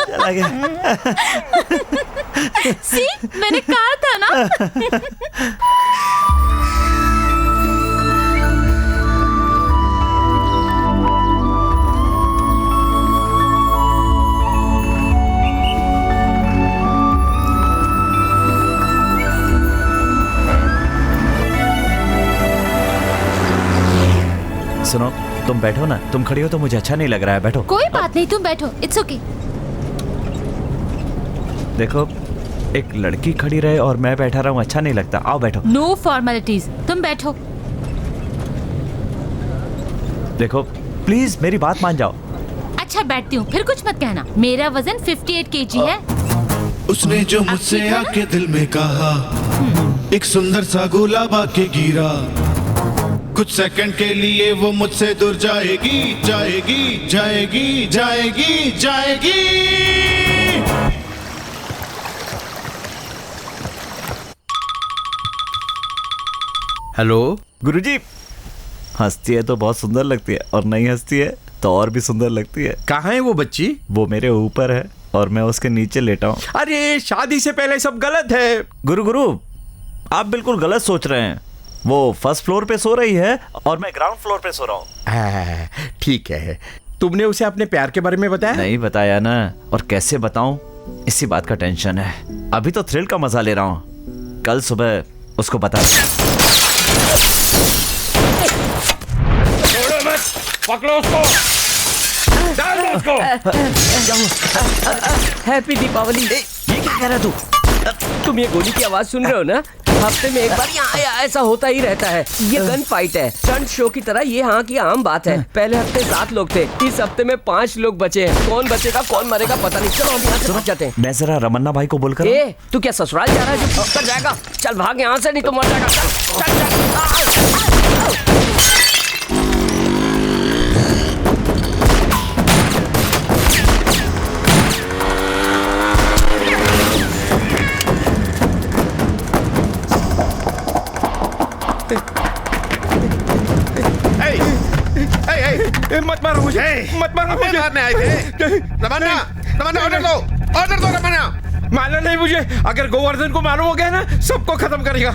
[SPEAKER 8] चला गया।
[SPEAKER 6] सी, मैंने कहा था ना।
[SPEAKER 8] सुनो, तुम बैठो ना, तुम खड़ी हो तो मुझे अच्छा नहीं लग रहा है। बैठो।
[SPEAKER 6] कोई बात नहीं, तुम बैठो, इट्स ओके।
[SPEAKER 8] देखो, एक लड़की खड़ी रहे और मैं बैठा रहा हूँ, अच्छा नहीं लगता। आओ बैठो।
[SPEAKER 6] नो फॉर्मेलिटीज, तुम बैठो।
[SPEAKER 8] देखो प्लीज मेरी बात मान जाओ।
[SPEAKER 6] अच्छा बैठती हूँ, फिर कुछ मत कहना। मेरा वजन 58 kg है।
[SPEAKER 11] उसने जो मुझसे आके दिल में कहा, एक सुंदर सा गुलाब आके गिरा। कुछ सेकंड के लिए वो मुझसे दूर जाएगी, जाएगी, जाएगी, जाएगी, जाएगी।
[SPEAKER 4] हेलो
[SPEAKER 8] गुरुजी, हंसती है तो बहुत सुंदर लगती है, और नहीं हंसती है तो और भी सुंदर लगती है।
[SPEAKER 4] कहाँ है वो बच्ची?
[SPEAKER 8] वो मेरे ऊपर है और मैं उसके नीचे लेटा हूँ।
[SPEAKER 4] अरे शादी से पहले सब गलत है।
[SPEAKER 8] गुरु, आप बिल्कुल गलत सोच रहे हैं। वो फर्स्ट फ्लोर पे सो रही है और मैं ग्राउंड फ्लोर पे सो रहा हूँ।
[SPEAKER 4] ठीक है, तुमने उसे अपने प्यार के बारे में बताया?
[SPEAKER 8] नहीं बताया ना, और कैसे बताऊं, इसी बात का टेंशन है। अभी तो थ्रिल का मजा ले रहा हूँ, कल सुबह उसको बता।
[SPEAKER 1] छोड़ो मत, पकड़ो उसको, डाल दो उसको। हैप्पी दीपावली।
[SPEAKER 8] ये क्या कह रहा तू?
[SPEAKER 1] तुम ये गोली की आवाज सुन रहे हो ना? हफ्ते में एक बार यहाँ ऐसा होता ही रहता है। ये गन फाइट है, स्टंट शो की तरह। ये यहाँ की आम बात है। पहले हफ्ते 7 लोग थे, इस हफ्ते में 5 लोग बचे हैं। कौन बचेगा कौन मरेगा पता नहीं। चलो हम यहाँ से भाग जाते हैं।
[SPEAKER 8] मैं जरा रमन्ना भाई को बोलकर।
[SPEAKER 1] ए, तू क्या ससुराल जा रहा है जो कर जाएगा? चल भाग यहाँ से, नहीं तो मर जाएगा। चल।
[SPEAKER 10] मत मारो मुझे, मत मारो मुझे। मारने आए थे रमन्ना,
[SPEAKER 3] रमन्ना ऑर्डर दो, ऑर्डर दो रमन्ना।
[SPEAKER 4] मारना नहीं मुझे, अगर गोवर्धन को मालूम हो गया ना सबको खत्म करेगा।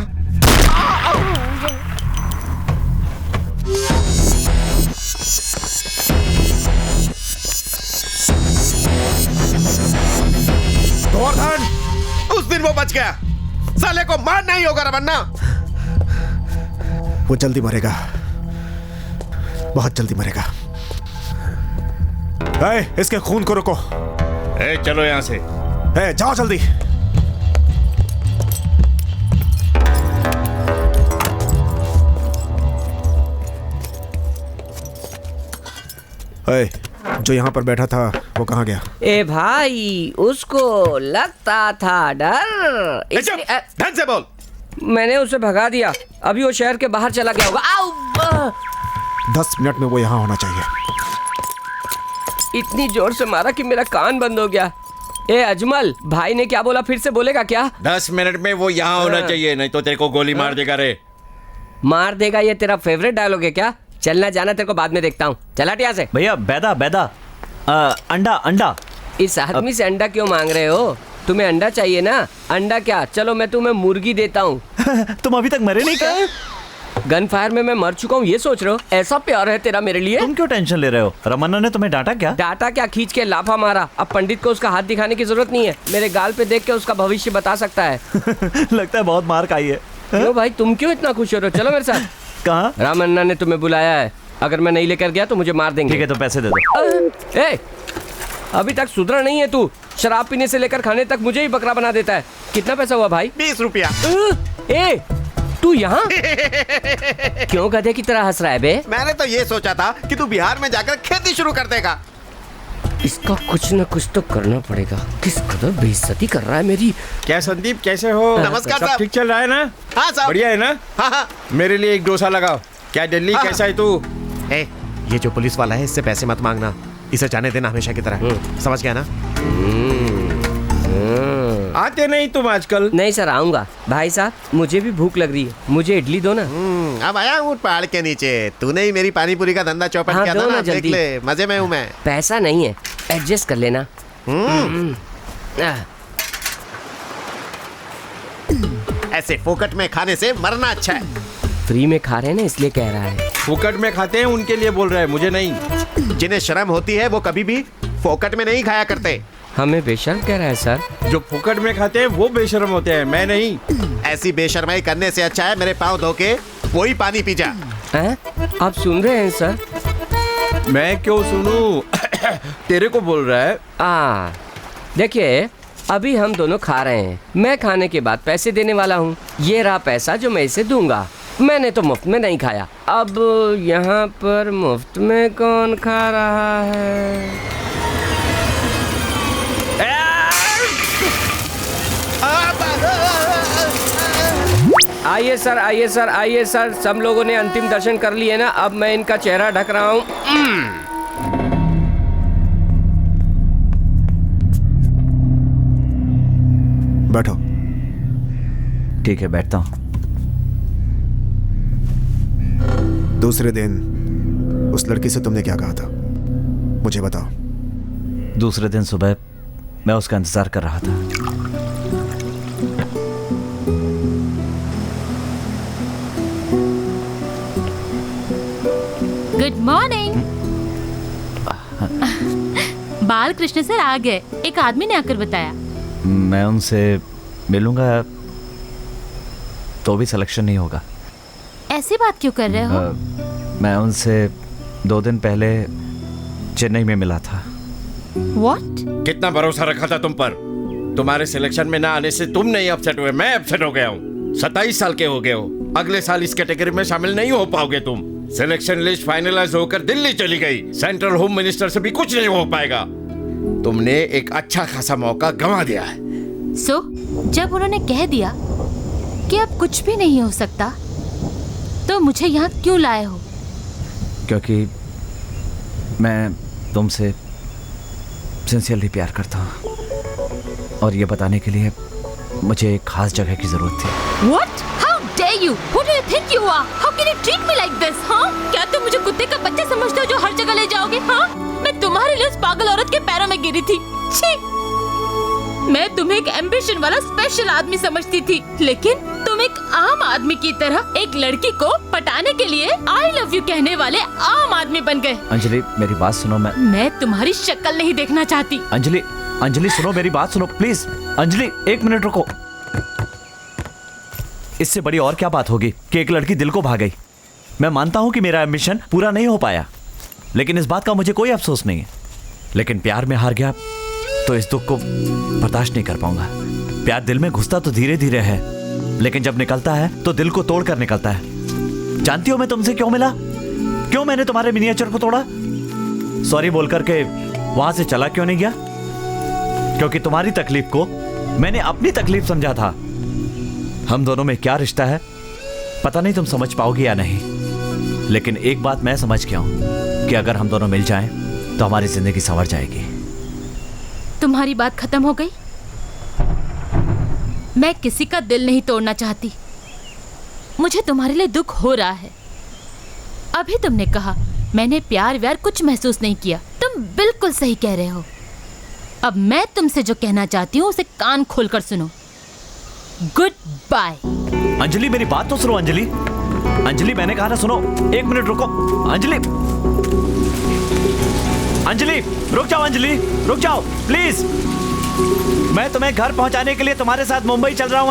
[SPEAKER 3] गोवर्धन, उस दिन वो बच गया, साले को मारना ही होगा रमन्ना।
[SPEAKER 7] वो जल्दी मरेगा, बहुत जल्दी मरेगा। इसके खून को रोको।
[SPEAKER 3] चलो यहां से।
[SPEAKER 7] जाओ जल्दी। जो यहाँ पर बैठा था वो कहाँ गया?
[SPEAKER 9] ए भाई, उसको लगता था डर,
[SPEAKER 3] ढंग से बोल।
[SPEAKER 9] मैंने उसे भगा दिया, अभी वो शहर के बाहर चला गया होगा।
[SPEAKER 7] 10 मिनट में वो यहाँ होना चाहिए।
[SPEAKER 9] इतनी जोर से मारा कि मेरा कान बंद हो गया। ए अजमल, भाई ने क्या बोला, फिर से बोलेगा क्या?
[SPEAKER 4] 10 मिनट में वो यहाँ होना चाहिए, नहीं तो तेरे को गोली मार देगा रे।
[SPEAKER 9] मार देगा, ये तेरा फेवरेट डायलॉग है क्या? चलना जाना तेरे को बाद में देखता हूँ, चला टिया से।
[SPEAKER 8] भैया बैदा बैदा, अंडा अंडा।
[SPEAKER 9] इस आदमी से अंडा क्यों मांग रहे हो? तुम्हें अंडा चाहिए ना? अंडा क्या, चलो मैं तुम्हें मुर्गी देता हूँ।
[SPEAKER 8] तुम अभी तक मरे नहीं क्या?
[SPEAKER 9] गन फायर में मैं मर चुका हूँ, ये सोच रहे हो? ऐसा प्यार है तेरा मेरे लिए?
[SPEAKER 8] तुम क्यों टेंशन ले रहे हो? रमन्ना ने तुम्हें डांटा क्या?
[SPEAKER 9] डांटा क्या, खींच के लाफा मारा। अब पंडित को उसका हाथ दिखाने की जरूरत नहीं है, मेरे गाल पे देख के उसका भविष्य बता सकता है।
[SPEAKER 8] लगता है बहुत मार खाई है।
[SPEAKER 9] क्यों भाई, तुम क्यों इतना खुश हो रहे हो? चलो मेरे साथ।
[SPEAKER 8] कहाँ?
[SPEAKER 9] रामन्ना ने तुम्हें बुलाया है, अगर मैं नहीं लेकर गया तो मुझे मार देंगे।
[SPEAKER 8] ठीक है, तो पैसे दे दो।
[SPEAKER 9] ए, अभी तक सुधरा नहीं है तू, शराब पीने से लेकर खाने तक मुझे ही बकरा बना देता है। कितना पैसा हुआ भाई?
[SPEAKER 3] 20 रुपया।
[SPEAKER 9] ए, तू यहाँ क्यों गधे की तरह हंस रहा है बे?
[SPEAKER 3] मैंने तो ये सोचा था कि तू बिहार में जाकर खेती शुरू कर देगा।
[SPEAKER 9] इसका कुछ न कुछ तो करना पड़ेगा। किस कदर बेइज्जती कर रहा है मेरी।
[SPEAKER 4] क्या संदीप, कैसे हो?
[SPEAKER 3] नमस्कार
[SPEAKER 4] सब
[SPEAKER 3] साहब।
[SPEAKER 4] ठीक चल रहा है ना?
[SPEAKER 3] हाँ साहब।
[SPEAKER 4] बढ़िया है ना?
[SPEAKER 3] हाँ।
[SPEAKER 4] मेरे लिए एक डोसा लगाओ। क्या दिल्ली,
[SPEAKER 3] हाँ।
[SPEAKER 4] कैसा है तू?
[SPEAKER 3] ये जो पुलिस वाला है, इससे पैसे मत मांगना, इसे जाने देना हमेशा की तरह। समझ गया ना?
[SPEAKER 4] आते नहीं तुम आजकल?
[SPEAKER 9] नहीं सर, आऊंगा। भाई साहब, मुझे भी भूख लग रही है, मुझे इडली दो ना।
[SPEAKER 3] अब आया हूँ पहाड़ के नीचे। तूने ही मेरी पानी पूरी का धंधा चौपट
[SPEAKER 9] हाँ,
[SPEAKER 3] किया था
[SPEAKER 9] दो
[SPEAKER 3] ना,
[SPEAKER 9] ना
[SPEAKER 3] देख
[SPEAKER 9] जल्दी।
[SPEAKER 3] ले, मजे में हूँ मैं।
[SPEAKER 9] पैसा नहीं है, एडजस्ट कर लेना।
[SPEAKER 3] ऐसे फोकट में खाने से मरना अच्छा है।
[SPEAKER 9] फ्री में खा रहे हैं ना, इसलिए कह रहा है।
[SPEAKER 4] फुकट में खाते हैं उनके लिए बोल रहा है, मुझे नहीं।
[SPEAKER 3] जिन्हें शर्म होती है वो कभी भी फोकट में नहीं खाया करते।
[SPEAKER 9] हमें बेशर्म कह रहा है सर?
[SPEAKER 4] जो फुकट में खाते हैं वो बेशर्म होते हैं, मैं नहीं।
[SPEAKER 3] ऐसी बेशर्माई करने से अच्छा है मेरे पाँव धो के वही पानी पी जा।
[SPEAKER 9] आप सुन रहे हैं सर?
[SPEAKER 4] मैं क्यों सुनूं? तेरे को बोल रहा है।
[SPEAKER 9] देखिए, अभी हम दोनों खा रहे हैं, मैं खाने के बाद पैसे देने वाला हूँ। ये रहा पैसा जो मैं इसे दूंगा। मैंने तो मुफ्त में नहीं खाया, अब यहाँ पर मुफ्त में कौन खा रहा है? आइए सर, आइए सर, आइए सर। सब लोगों ने अंतिम दर्शन कर लिए ना, अब मैं इनका चेहरा ढक रहा हूँ।
[SPEAKER 7] बैठो।
[SPEAKER 8] ठीक है, बैठता हूँ।
[SPEAKER 7] दूसरे दिन उस लड़की से तुमने क्या कहा था, मुझे बताओ।
[SPEAKER 8] दूसरे दिन सुबह मैं उसका इंतजार कर रहा था।
[SPEAKER 6] Good morning. बाल कृष्ण सर आ गए, एक आदमी ने आकर बताया।
[SPEAKER 8] मैं उनसे मिलूंगा तो भी सिलेक्शन नहीं होगा।
[SPEAKER 6] ऐसी बात क्यों कर रहे हो?
[SPEAKER 8] मैं उनसे 2 दिन पहले चेन्नई में मिला था।
[SPEAKER 6] What?
[SPEAKER 4] कितना भरोसा रखा था तुम पर। तुम्हारे सिलेक्शन में ना आने से तुम नहीं अपसेट हुए, मैं अपसेट हो गया हूँ। 27 साल के हो गए हो, अगले साल इस कैटेगरी में शामिल नहीं हो पाओगे तुम। सिलेक्शन लिस्ट फाइनलाइज होकर दिल्ली चली गई, सेंट्रल होम मिनिस्टर से भी कुछ नहीं हो पाएगा। तुमने एक अच्छा खासा मौका गंवा दिया है।
[SPEAKER 6] जब उन्होंने कह दिया कि अब कुछ भी नहीं हो सकता, तो मुझे यहाँ क्यों लाए हो?
[SPEAKER 8] क्योंकि मैं तुमसे सिंसियरली प्यार करता हूँ, और ये बताने के लिए मुझे एक खास जगह की जरूरत थी।
[SPEAKER 6] What? How dare you? Who do you think you are? How can you treat me like this? हाँ? क्या तुम मुझे कुत्ते का बच्चा समझते हो जो हर जगह ले जाओगे? हाँ? मैं तुम्हारे लिए उस पागल औरत के पैरों में गिरी थी। छी! मैं तुम्हें एक एम्बिशन वाला स्पेशल आदमी समझती थी, लेकिन तुम एक आम आदमी की तरह एक लड़की को पटाने के लिए आई लव यू कहने वाले आम आदमी बन गए।
[SPEAKER 8] अंजलि मेरी बात सुनो।
[SPEAKER 6] मैं तुम्हारी शक्ल नहीं देखना चाहती।
[SPEAKER 8] अंजलि सुनो, मेरी बात सुनो प्लीज। अंजलि 1 मिनट रुको। इससे बड़ी और क्या बात होगी कि एक लड़की दिल को भा गई। मैं मानता हूं कि मेरा एम्बिशन पूरा नहीं हो पाया, लेकिन इस बात का मुझे कोई अफसोस नहीं है। लेकिन प्यार में हार गया तो इस दुख को बर्दाश्त नहीं कर पाऊंगा। प्यार दिल में घुसता तो धीरे धीरे है, लेकिन जब निकलता है तो दिल को तोड़ कर निकलता है। जानती हो मैं तुमसे क्यों मिला? क्यों मैंने तुम्हारे मिनिएचर को तोड़ा? सॉरी बोल करके वहां से चला क्यों नहीं गया? क्योंकि तुम्हारी तकलीफ को मैंने अपनी तकलीफ समझा था। हम दोनों में क्या रिश्ता है पता नहीं तुम समझ पाओगे या नहीं, लेकिन एक बात मैं समझ गया हूं कि अगर हम दोनों मिल जाएं तो हमारी जिंदगी संवर जाएगी।
[SPEAKER 6] तुम्हारी बात खत्म हो गई? मैं किसी का दिल नहीं तोड़ना चाहती। मुझे तुम्हारे लिए दुख हो रहा है। अभी तुमने कहा मैंने प्यार व्यार कुछ महसूस नहीं किया। तुम बिल्कुल सही कह रहे हो। अब मैं तुमसे जो कहना चाहती हूँ उसे कान खोलकर सुनो। Good bye.
[SPEAKER 8] अंजलि मेरी बात तो सुनो। अंजलि मैंने कहा ना सुनो। 1 मिनट रुको। अंजलि रुक जाओ। अंजलि रुक जाओ प्लीज। मैं तुम्हें घर पहुंचाने के लिए तुम्हारे साथ मुंबई चल रहा हूं।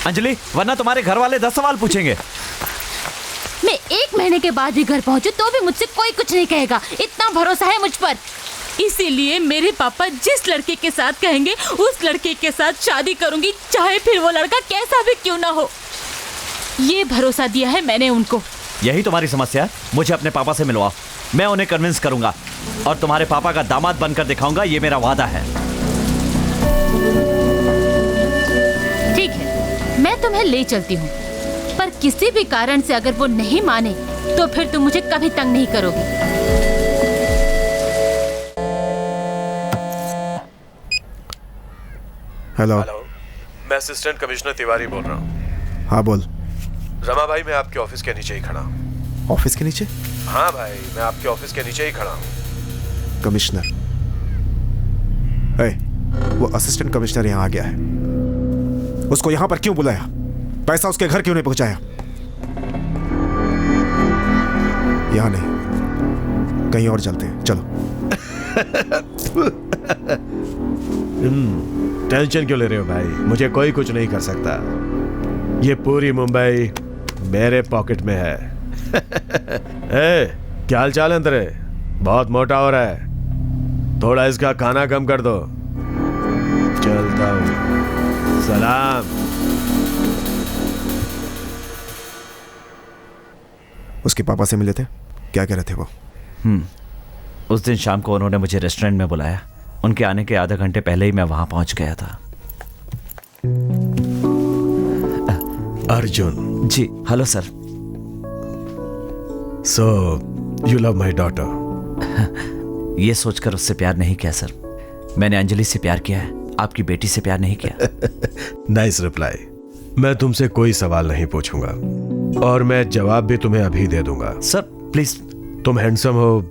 [SPEAKER 8] अंजलि वरना तुम्हारे घर वाले 10 सवाल पूछेंगे।
[SPEAKER 6] मैं 1 महीने के बाद भी घर पहुंचू तो भी मुझसे कोई कुछ नहीं कहेगा। इतना भरोसा है मुझ पर। इसीलिए मेरे पापा जिस लड़के के साथ कहेंगे उस लड़के के साथ शादी करूंगी, चाहे फिर वो लड़का कैसा भी क्यों ना हो। ये भरोसा दिया है मैंने उनको।
[SPEAKER 8] यही तुम्हारी समस्या है? मुझे अपने पापा से मिलवाओ। मैं उन्हें कन्विंस करूंगा और तुम्हारे पापा का दामाद बनकर दिखाऊंगा। ये मेरा वादा है।
[SPEAKER 6] ठीक है, मैं तुम्हें ले चलती हूँ, पर किसी भी कारण से अगर वो नहीं माने तो फिर तुम मुझे कभी तंग नहीं करोगी।
[SPEAKER 7] हेलो,
[SPEAKER 3] मैं असिस्टेंट कमिश्नर तिवारी बोल रहा हूँ।
[SPEAKER 7] हाँ बोल।
[SPEAKER 3] रमा भाई मैं आपके ऑफिस के नीचे ही खड़ा हूँ।
[SPEAKER 7] ऑफिस के नीचे?
[SPEAKER 3] हाँ भाई मैं आपके ऑफिस के नीचे ही खड़ा हूँ।
[SPEAKER 7] कमिश्नर? वो असिस्टेंट कमिश्नर यहाँ आ गया है। उसको यहाँ पर क्यों बुलाया? पैसा उसके घर क्यों नहीं पहुंचाया? यहाँ नहीं, कहीं और चलते हैं, चलो।
[SPEAKER 3] टेंशन क्यों ले रहे हो भाई? मुझे कोई कुछ नहीं कर सकता। ये पूरी मुंबई मेरे पॉकेट में है। क्या हाल चाल है तेरे? बहुत मोटा हो रहा है, थोड़ा इसका खाना कम कर दो। चलता हूँ, सलाम।
[SPEAKER 7] उसके पापा से मिले थे? क्या कह रहे थे वो?
[SPEAKER 8] उस दिन शाम को उन्होंने मुझे रेस्टोरेंट में बुलाया। उनके आने के आधे घंटे पहले ही मैं वहां पहुंच गया था।
[SPEAKER 3] Arjun
[SPEAKER 8] ji. Hello sir.
[SPEAKER 3] So you love my daughter?
[SPEAKER 8] ये सोचकर उससे प्यार नहीं किया सर। मैंने अंजलि से प्यार किया है, आपकी बेटी से प्यार नहीं किया।
[SPEAKER 3] Nice reply. मैं तुमसे कोई सवाल नहीं पूछूंगा और मैं जवाब भी तुम्हें अभी दे दूंगा।
[SPEAKER 8] Sir please.
[SPEAKER 3] तुम हैंडसम हो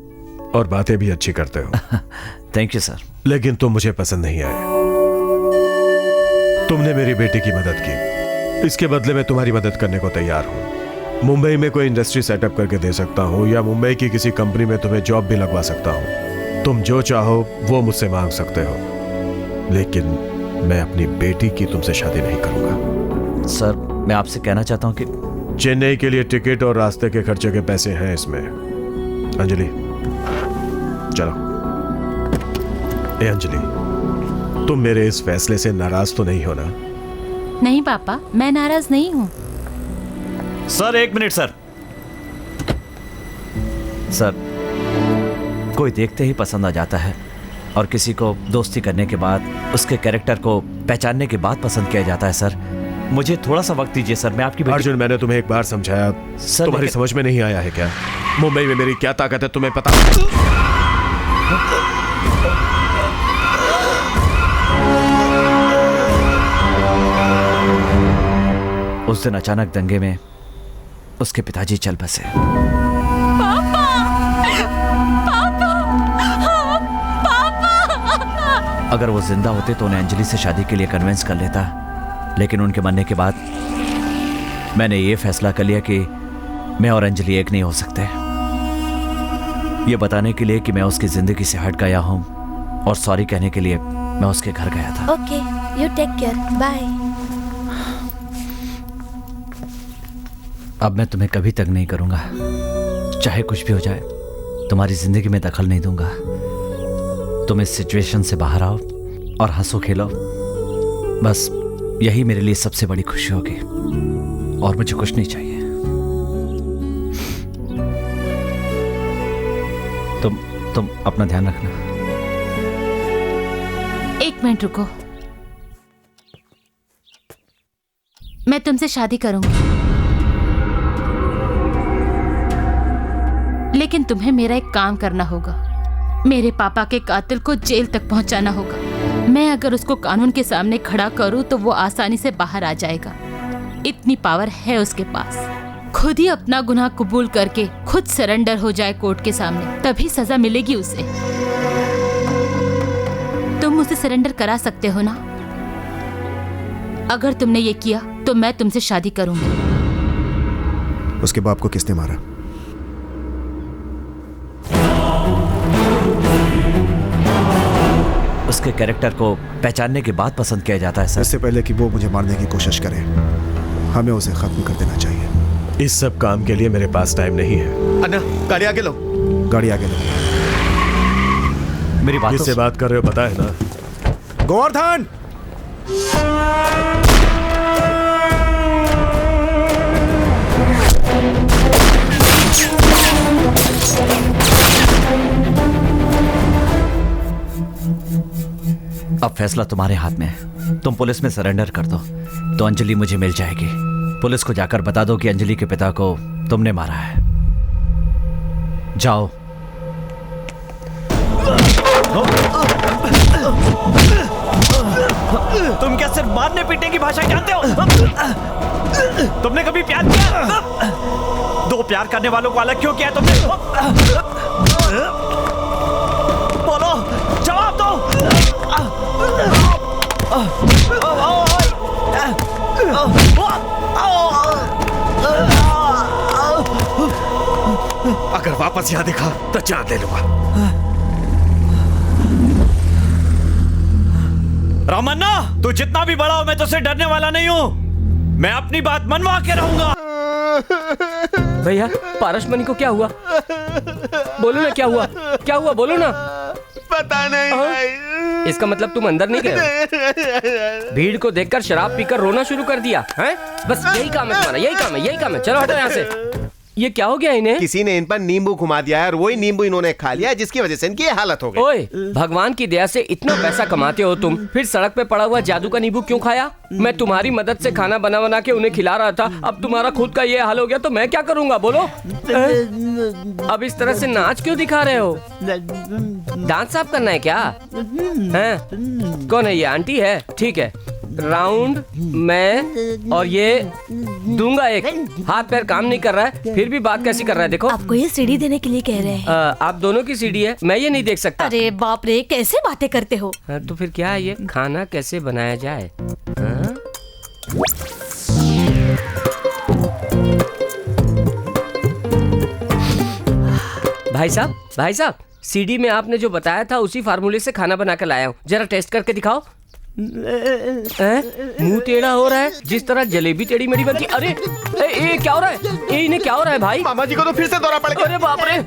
[SPEAKER 3] और बातें भी अच्छी करते हो।
[SPEAKER 8] Thank you sir.
[SPEAKER 3] लेकिन तुम मुझे पसंद नहीं आए। तुमने मेरी बेटी की मदद की, इसके बदले में तुम्हारी मदद करने को तैयार हूं। मुंबई में कोई इंडस्ट्री सेटअप करके दे सकता हूं या मुंबई की किसी कंपनी में तुम्हें जॉब भी लगवा सकता हूं। तुम जो चाहो वो मुझसे मांग सकते हो, लेकिन मैं अपनी बेटी की तुमसे शादी नहीं करूंगा।
[SPEAKER 8] सर मैं आपसे कहना चाहता हूं कि
[SPEAKER 3] चेन्नई के लिए टिकट और रास्ते के खर्चे के पैसे हैं इसमें। अंजलि चलो। ए अंजलि, तुम मेरे इस फैसले से नाराज तो नहीं हो ना?
[SPEAKER 6] नहीं पापा, मैं नाराज नहीं हूँ।
[SPEAKER 8] Sir 1 minute sir. सर कोई देखते ही पसंद आ जाता है और किसी को दोस्ती करने के बाद उसके कैरेक्टर को पहचानने के बाद पसंद किया जाता है। सर मुझे थोड़ा सा वक्त दीजिए सर। मैं आपकी
[SPEAKER 3] अर्जुन, मैंने तुम्हें एक बार समझाया,
[SPEAKER 8] सर
[SPEAKER 3] तुम्हारी समझ में नहीं आया है क्या? मुंबई में मेरी क्या ताकत है तुम्हें पता?
[SPEAKER 8] उस दिन अचानक दंगे में उसके पिताजी चल बसे।
[SPEAKER 6] पापा! पापा! पापा!
[SPEAKER 8] अगर वो जिंदा होते तो उन्हें अंजलि से शादी के लिए कन्विंस कर लेता, लेकिन उनके मरने के बाद मैंने ये फैसला कर लिया कि मैं और अंजलि एक नहीं हो सकते। ये बताने के लिए कि मैं उसकी जिंदगी से हट गया हूं और सॉरी कहने के लिए मैं उसके घर गया था।
[SPEAKER 5] Okay, you take care, bye.
[SPEAKER 8] अब मैं तुम्हें कभी तंग नहीं करूंगा, चाहे कुछ भी हो जाए। तुम्हारी जिंदगी में दखल नहीं दूंगा। तुम इस सिचुएशन से बाहर आओ और हंसो खेलो, बस यही मेरे लिए सबसे बड़ी खुशी होगी और मुझे कुछ नहीं चाहिए। तुम अपना ध्यान रखना।
[SPEAKER 6] एक मिनट रुको, मैं तुमसे शादी करूंगी, लेकिन तुम्हें मेरा एक काम करना होगा। मेरे पापा के कातिल को जेल तक पहुंचाना होगा। मैं अगर उसको कानून के सामने खड़ा करूं तो वो आसानी से बाहर आ जाएगा। इतनी पावर है उसके पास। खुद ही अपना गुनाह कबूल करके खुद सरेंडर हो जाए कोर्ट के सामने, तभी सजा मिलेगी उसे। तुम उसे सरेंडर करा सकते हो ना? अगर तुमने ये किया तो मैं तुमसे शादी करूंगी।
[SPEAKER 7] उसके बाप को किसने मारा?
[SPEAKER 8] उसके कैरेक्टर को पहचानने के बाद पसंद किया जाता है सर।
[SPEAKER 7] इससे पहले कि वो मुझे मारने की कोशिश करे, हमें उसे खत्म कर देना चाहिए।
[SPEAKER 3] इस सब काम के लिए मेरे पास टाइम नहीं है। अन्ना, गाड़ी आगे लो।
[SPEAKER 7] गाड़ी आगे लो।
[SPEAKER 8] मेरी बात
[SPEAKER 3] किससे बात कर रहे हो पता है ना?
[SPEAKER 7] गोवर्धन!
[SPEAKER 8] अब फैसला तुम्हारे हाथ में है। तुम पुलिस में सरेंडर कर दो तो अंजलि मुझे मिल जाएगी। पुलिस को जाकर बता दो कि अंजलि के पिता को तुमने मारा है। जाओ। तुम क्या सिर्फ मारने पीटने की भाषा जानते हो? तुमने कभी प्यार किया? दो प्यार करने वालों को अलग क्यों किया तुमने? बोलो, जवाब दो।
[SPEAKER 3] अगर वापस यहाँ दिखा तो जान ले लूंगा।
[SPEAKER 8] रामन्ना, तू जितना भी बड़ा हो मैं तुझसे डरने वाला नहीं हूँ। मैं अपनी बात मनवा के रहूंगा।
[SPEAKER 1] भैया, पारसमणि को क्या हुआ? बोलो ना, क्या हुआ? क्या हुआ, बोलो ना।
[SPEAKER 10] पता नहीं भाई।
[SPEAKER 1] इसका मतलब तुम अंदर नहीं गए? भीड़ को देखकर शराब पीकर रोना शुरू कर दिया है? बस यही काम है तुम्हारा, यही काम है, यही काम है। चलो हटो यहाँ से। ये क्या हो गया इन्हें?
[SPEAKER 10] किसी ने इन पर नींबू घुमा दिया है और वही नींबू इन्होंने खा लिया, जिसकी वजह से इनकी हालत हो गई।
[SPEAKER 1] ओए, भगवान की दया से इतना पैसा कमाते हो तुम, फिर सड़क पे पड़ा हुआ जादू का नींबू क्यों खाया? मैं तुम्हारी मदद से खाना बना बना के उन्हें खिला रहा था। अब तुम्हारा खुद का ये हाल हो गया तो मैं क्या करूंगा, बोलो? अब इस तरह से नाच क्यों दिखा रहे हो? दांत साफ करना है क्या? हैं? कौन है ये? आंटी है? ठीक है। राउंड मैं और ये दूंगा एक। हाथ पैर काम नहीं कर रहा है, फिर भी बात कैसी कर रहा है देखो।
[SPEAKER 5] आपको ये सीढ़ी देने के लिए कह रहे हैं।
[SPEAKER 1] आप दोनों की सीढ़ी है, मैं ये नहीं देख सकता।
[SPEAKER 5] अरे बाप रे, कैसे बातें करते हो?
[SPEAKER 1] तो फिर क्या है ये? खाना कैसे बनाया जाए? भाई साहब, सीढ़ी में आपने जो बताया था उसी फार्मूले से खाना बना कर लाया हूँ। जरा टेस्ट करके दिखाओ। मुंह टेढ़ा हो रहा है जिस तरह जलेबी टेढ़ी मेढ़ी बनती। अरे ये क्या हो रहा है? इन्हें क्या हो रहा है भाई?
[SPEAKER 10] मामा जी को तो फिर से दौरा पड़ गया।
[SPEAKER 1] अरे बाप रे।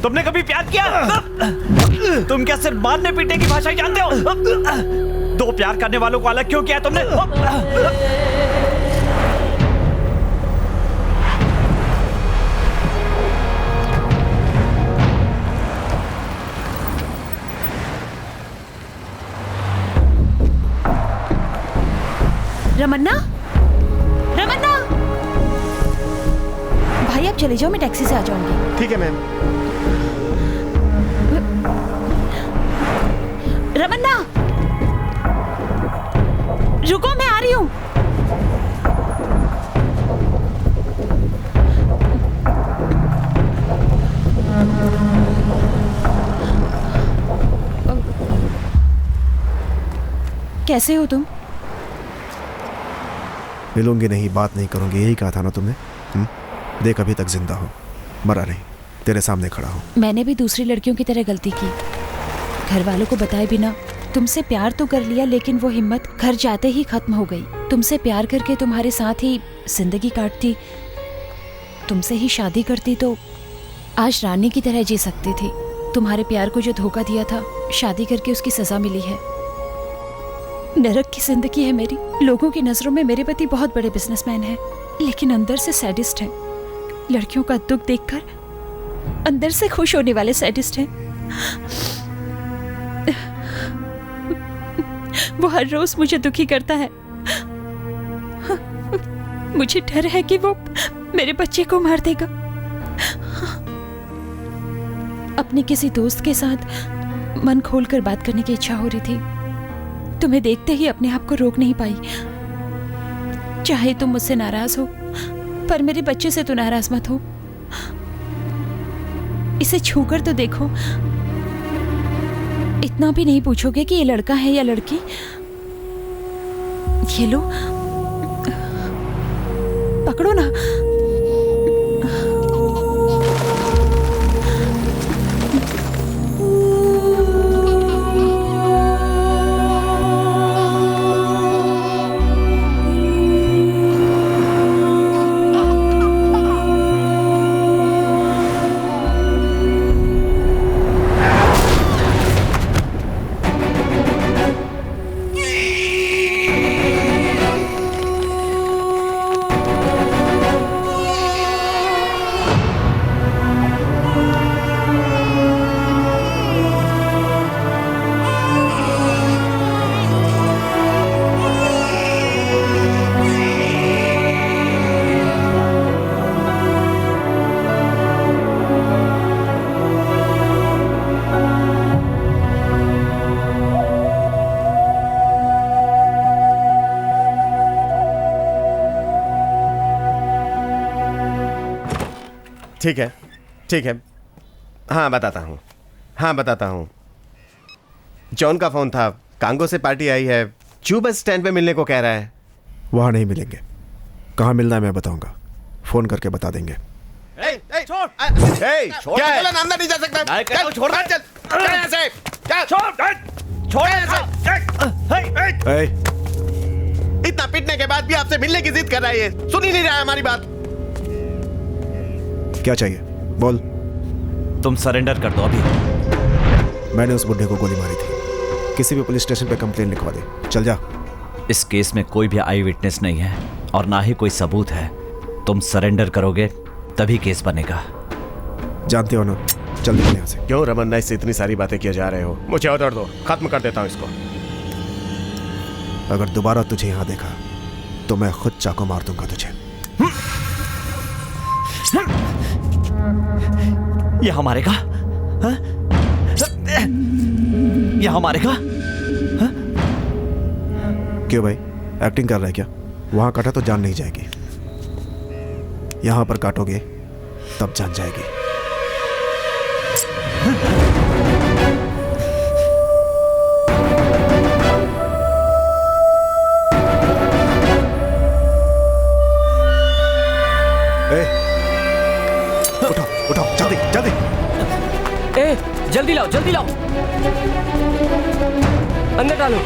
[SPEAKER 8] तुमने कभी प्यार किया? तुम क्या सिर्फ मारने पीटने की भाषा जानते हो? दो प्यार करने वालों को अलग क्यों किया तुमने?
[SPEAKER 6] रमन्ना, रमन्ना, भाई आप चले जाओ, मैं टैक्सी से आ जाऊंगी।
[SPEAKER 10] ठीक है मैम।
[SPEAKER 6] रमन्ना, रुको, मैं आ रही हूँ। कैसे हो तुम?
[SPEAKER 7] मिलूंगी नहीं, बात नहीं करूंगी, यही कहा था ना तुमने? देख अभी तक जिंदा हो, मरा नहीं, तेरे सामने खड़ा हूँ।
[SPEAKER 6] मैंने भी दूसरी लड़कियों की तरह गलती की, घर वालों को बताए बिना तुमसे प्यार तो कर लिया, लेकिन वो हिम्मत घर जाते ही खत्म हो गई। तुमसे प्यार करके तुम्हारे साथ ही जिंदगी काटती, तुमसे ही शादी करती तो आज रानी की तरह जी सकती थी। तुम्हारे प्यार को जो धोखा दिया था, शादी करके उसकी सजा मिली है। नरक की जिंदगी है मेरी। लोगों की नजरों में मेरे पति बहुत बड़े बिजनेसमैन हैं, लेकिन अंदर से सैडिस्ट हैं। लड़कियों का दुख देखकर अंदर से खुश होने वाले सैडिस्ट हैं। वो हर रोज मुझे दुखी करता है। मुझे डर है कि वो मेरे बच्चे को मार देगा। अपने किसी दोस्त के साथ मन खोलकर बात करने की इच्छा हो रही थी। तुम्हें देखते ही अपने आप को रोक नहीं पाई। चाहे तुम मुझसे नाराज हो, पर मेरे बच्चे से तो नाराज मत हो। इसे छूकर तो देखो। इतना भी नहीं पूछोगे कि ये लड़का है या लड़की? ये लो, पकड़ो ना।
[SPEAKER 3] ठीक है, हाँ बताता हूँ। जॉन का फोन था, कांगो से पार्टी आई है, चू बस स्टैंड पे मिलने को कह रहा है।
[SPEAKER 7] वहां नहीं मिलेंगे, कहाँ मिलना है मैं बताऊंगा, फोन करके बता देंगे।
[SPEAKER 3] क्या है? अंदर नहीं जा सकता। छोड़ इतना पीटने के बाद भी आपसे मिलने की जिद कर रहा है, सुन ही नहीं रहा है हमारी बात।
[SPEAKER 7] क्या चाहिए बोल।
[SPEAKER 8] तुम सरेंडर कर दो अभी।
[SPEAKER 7] मैंने उस बुढ़े को गोली मारी थी, किसी भी पुलिस स्टेशन पे कंप्लेन लिखवा दे, चल जा।
[SPEAKER 8] इस केस में कोई भी आई विटनेस नहीं है और ना ही कोई सबूत है। तुम सरेंडर करोगे तभी केस बनेगा।
[SPEAKER 7] जानते हो ना, चल निकल यहाँ से।
[SPEAKER 3] क्यों रमन नाइस से इतनी सारी बातें किए जा रहे हो? मुझे ऑर्डर दो, खत्म कर देता हूँ इसको।
[SPEAKER 7] अगर दोबारा तुझे यहाँ देखा तो मैं खुद चाकू मार दूंगा तुझे।
[SPEAKER 8] यहाँ मारेगा? यहाँ मारेगा?
[SPEAKER 7] क्यों भाई, एक्टिंग कर रहा है क्या? वहां काटा तो जान नहीं जाएगी, यहां पर काटोगे तब जान जाएगी। उठाओ जल्दी जल्दी।
[SPEAKER 1] जल्दी लाओ अंदर डालो।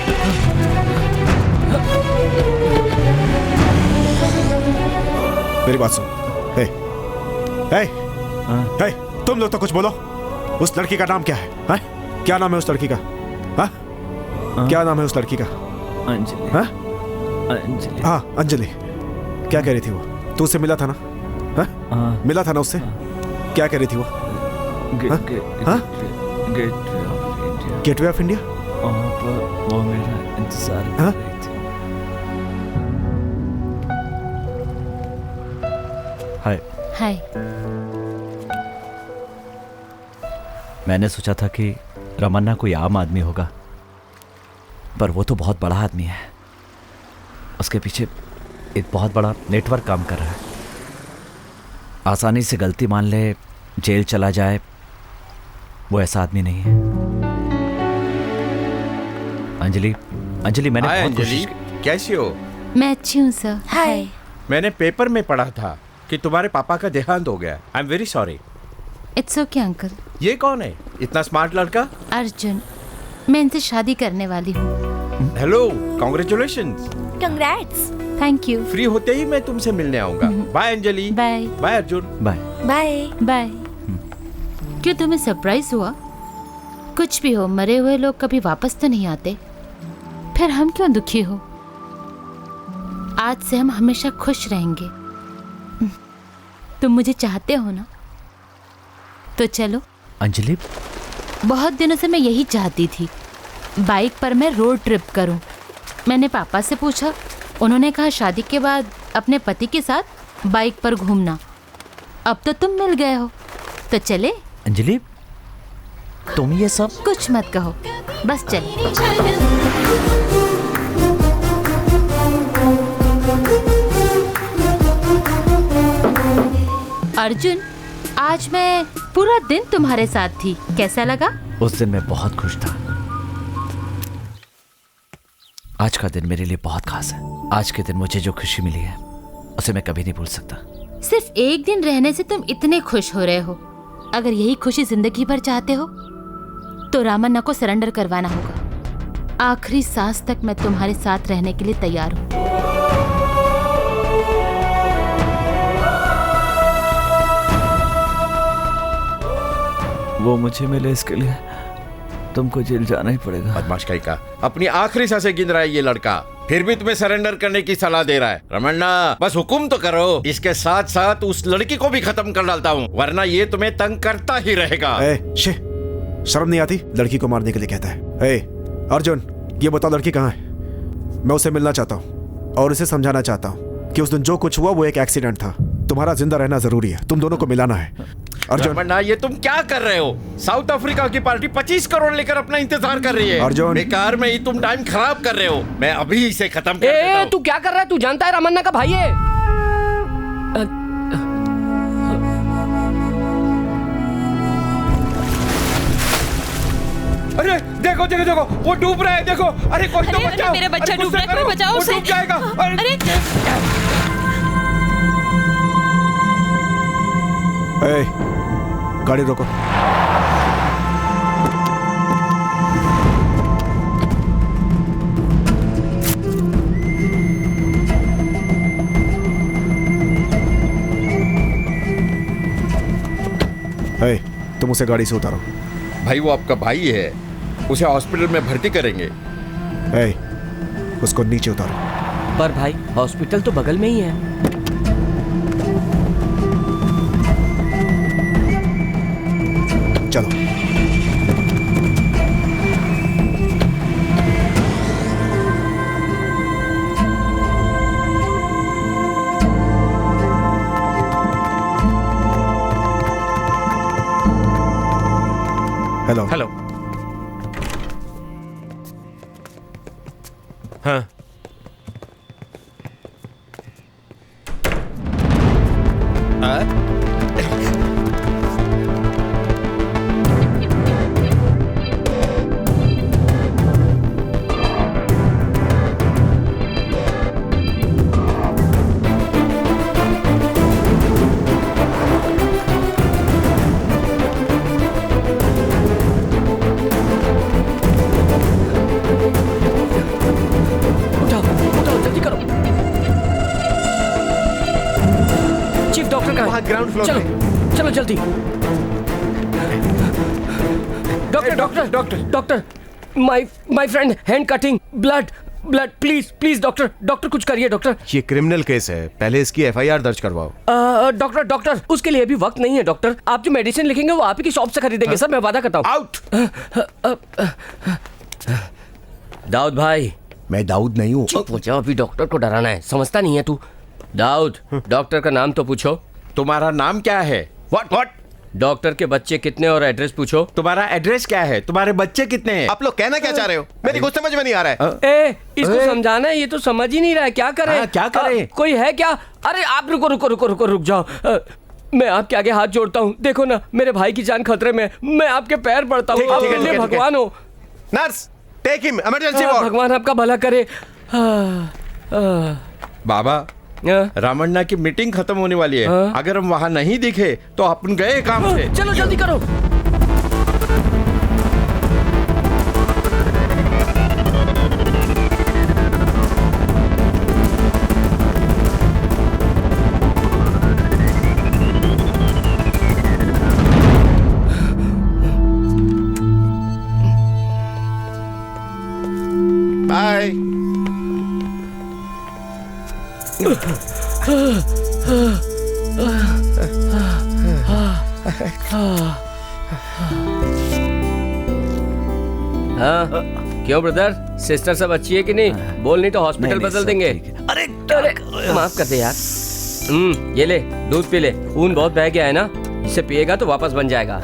[SPEAKER 7] मेरी बात सुन। तुम लोग तो कुछ बोलो। उस लड़की का नाम क्या है? क्या नाम है उस लड़की का? क्या नाम है उस लड़की का?
[SPEAKER 8] अंजलि।
[SPEAKER 7] हाँ अंजलि। क्या कह रही थी वो? तू उससे मिला था ना? मिला था ना उससे? क्या कह रही थी वो? Gateway of India.
[SPEAKER 8] वो मेरा इंतजार कर रही थी। हाय। मैंने सोचा था कि रमन्ना कोई आम आदमी होगा, पर वो तो बहुत बड़ा आदमी है। उसके पीछे एक बहुत बड़ा नेटवर्क काम कर रहा है। आसानी से गलती मान ले, जेल चला जाए, वो ऐसा आदमी नहीं है। अंजलि, अंजलि मैंने
[SPEAKER 4] हाय
[SPEAKER 8] बहुत
[SPEAKER 4] अंजलि,
[SPEAKER 8] कोशिश
[SPEAKER 4] कैसी हो?
[SPEAKER 6] मैं अच्छी हूँ सर।
[SPEAKER 2] हाय।
[SPEAKER 4] मैंने पेपर में पढ़ा था कि तुम्हारे पापा का देहांत हो गया। I am very sorry.
[SPEAKER 6] It's okay uncle.
[SPEAKER 4] ये कौन है इतना स्मार्ट लड़का?
[SPEAKER 6] अर्जुन, मैं इनसे शादी करने वाली हूँ।
[SPEAKER 4] Hello, congratulations.
[SPEAKER 2] Congrats.
[SPEAKER 6] Thank you.
[SPEAKER 4] Free होते ही मैं तुमसे मिलने आऊंगा। Bye Anjali.
[SPEAKER 6] Bye.
[SPEAKER 4] Bye Arjun.
[SPEAKER 8] Bye
[SPEAKER 2] bye
[SPEAKER 6] bye. क्यों, तुम्हें सरप्राइज हुआ? कुछ भी हो, मरे हुए लोग कभी वापस तो नहीं आते, फिर हम क्यों दुखी हो? आज से हम हमेशा खुश रहेंगे। तुम मुझे चाहते हो ना, तो चलो।
[SPEAKER 8] अंजलि,
[SPEAKER 6] बहुत दिनों से मैं यही चाहती थी, बाइक पर मैं रोड ट्रिप करूं। मैंने पापा से पूछा, उन्होंने कहा शादी के बाद अपने पति के साथ बाइक पर घूमना। अब तो तुम मिल गए हो, तो चले।
[SPEAKER 8] अंजलि, तुम ये सब
[SPEAKER 6] कुछ मत कहो, बस चले। अर्जुन, आज मैं पूरा दिन तुम्हारे साथ थी, कैसा लगा?
[SPEAKER 8] उस दिन मैं बहुत खुश था। आज का दिन मेरे लिए बहुत खास है। आज के दिन मुझे जो खुशी मिली है उसे मैं कभी नहीं भूल सकता।
[SPEAKER 6] सिर्फ एक दिन रहने से तुम इतने खुश हो रहे हो। अगर यही खुशी जिंदगी भर चाहते हो तो रामन्ना को सरेंडर करवाना होगा। आखिरी सांस तक मैं तुम्हारे साथ रहने के लिए तैयार हूँ।
[SPEAKER 8] वो मुझे मिले इसके लिए तुमको जेल जाना ही पड़ेगा।
[SPEAKER 4] बदमाश कहीं का, अपनी आखिरी सांसें गिन रहा है ये लड़का, फिर भी तुम्हें सरेंडर करने की सलाह दे रहा है। रमन्ना, बस हुक्म तो करो। इसके साथ साथ उस लड़की को भी खत्म कर डालता हूँ, वरना ये तुम्हें तंग करता ही रहेगा।
[SPEAKER 7] शर्म नहीं आती? लड़की को मारने के लिए कहता है। अर्जुन, ये बताओ लड़की कहाँ है? मैं उसे मिलना चाहता हूँ और उसे समझाना चाहता हूँ कि उस दिन जो कुछ हुआ वो एक एक्सीडेंट था। तुम्हारा जिंदा रहना जरूरी है, तुम दोनों को मिलाना है। अर्जुन,
[SPEAKER 4] रमन्ना, ये तुम क्या कर रहे हो? साउथ अफ्रीका की पार्टी 25 करोड़ लेकर अपना इंतजार कर रही है।
[SPEAKER 7] अर्जुन,
[SPEAKER 4] बेकार में ही तुम टाइम खराब कर रहे हो। मैं अभी इसे खत्म कर देता हूं।
[SPEAKER 1] तू क्या कर रहा है? तू जानता है रामन्ना का भाई है।
[SPEAKER 4] अरे देखो देखो देखो, वो डूब रहा है, देखो। अरे कोई तो बचाओ।
[SPEAKER 6] मेरा बच्चा डूब रहा है, कोई बचाओ उसे।
[SPEAKER 4] वो डूब जाएगा।
[SPEAKER 6] अरे
[SPEAKER 7] गाड़ी रोको। तुम उसे गाड़ी से उतारो।
[SPEAKER 4] भाई, वो आपका भाई है, उसे हॉस्पिटल में भर्ती करेंगे।
[SPEAKER 7] उसको नीचे उतारो।
[SPEAKER 1] पर भाई, हॉस्पिटल तो बगल में ही है।
[SPEAKER 7] चलो। हेलो।
[SPEAKER 3] हेलो। हाँ, ग्राउंड फ्लोर।
[SPEAKER 1] चलो चलो जल्दी। Doctor doctor doctor doctor, my friend, hand cutting, blood blood, please please doctor, doctor कुछ करिए डॉक्टर।
[SPEAKER 3] ये क्रिमिनल केस है, पहले इसकी एफआईआर दर्ज करवाओ।
[SPEAKER 1] डॉक्टर डॉक्टर, उसके लिए अभी वक्त नहीं है डॉक्टर। आप जो मेडिसिन लिखेंगे वो आप ही की शॉप से खरीदेंगे। सर मैं वादा करता हूँ।
[SPEAKER 3] आउट।
[SPEAKER 1] दाऊद भाई।
[SPEAKER 3] मैं दाऊद नहीं हूँ।
[SPEAKER 1] चुप हो जाओ, अभी डॉक्टर को डराना है, समझता नहीं है तू। दाऊद, डॉक्टर का नाम तो पूछो।
[SPEAKER 4] तुम्हारा नाम क्या है?
[SPEAKER 3] What what?
[SPEAKER 9] डॉक्टर के बच्चे कितने और एड्रेस पूछो।
[SPEAKER 4] तुम्हारा एड्रेस क्या है? तुम्हारे बच्चे कितने हैं?
[SPEAKER 3] आप लोग कहना क्या चाह रहे हो? मेरी कुछ समझ में नहीं आ रहा है।
[SPEAKER 1] ए, इसको समझाना है, ये तो समझ ही नहीं रहा है। क्या करें?
[SPEAKER 4] क्या करें?
[SPEAKER 1] कोई है क्या? अरे आप रुको रुको रुको रुको, रुक जाओ। मैं आपके आगे हाथ जोड़ता हूँ। देखो ना, मेरे भाई की जान खतरे में। मैं आपके पैर पड़ता हूँ। आप मेरे भगवान हो।
[SPEAKER 3] Nurse, take him, emergency ward.
[SPEAKER 1] भगवान आपका भला करे।
[SPEAKER 4] बाबा, रामन्ना की मीटिंग खत्म होने वाली है। अगर हम वहाँ नहीं दिखे तो अपन गए काम से।
[SPEAKER 1] चलो जल्दी करो।
[SPEAKER 3] बाय।
[SPEAKER 9] क्यों ब्रदर, सिस्टर सब अच्छी है कि नहीं? बोल नहीं तो हॉस्पिटल बदल देंगे।
[SPEAKER 8] अरे
[SPEAKER 9] माफ कर दे यार। ये ले, दूध पी ले। खून बहुत बह गया है ना, इसे पिएगा तो वापस बन जाएगा।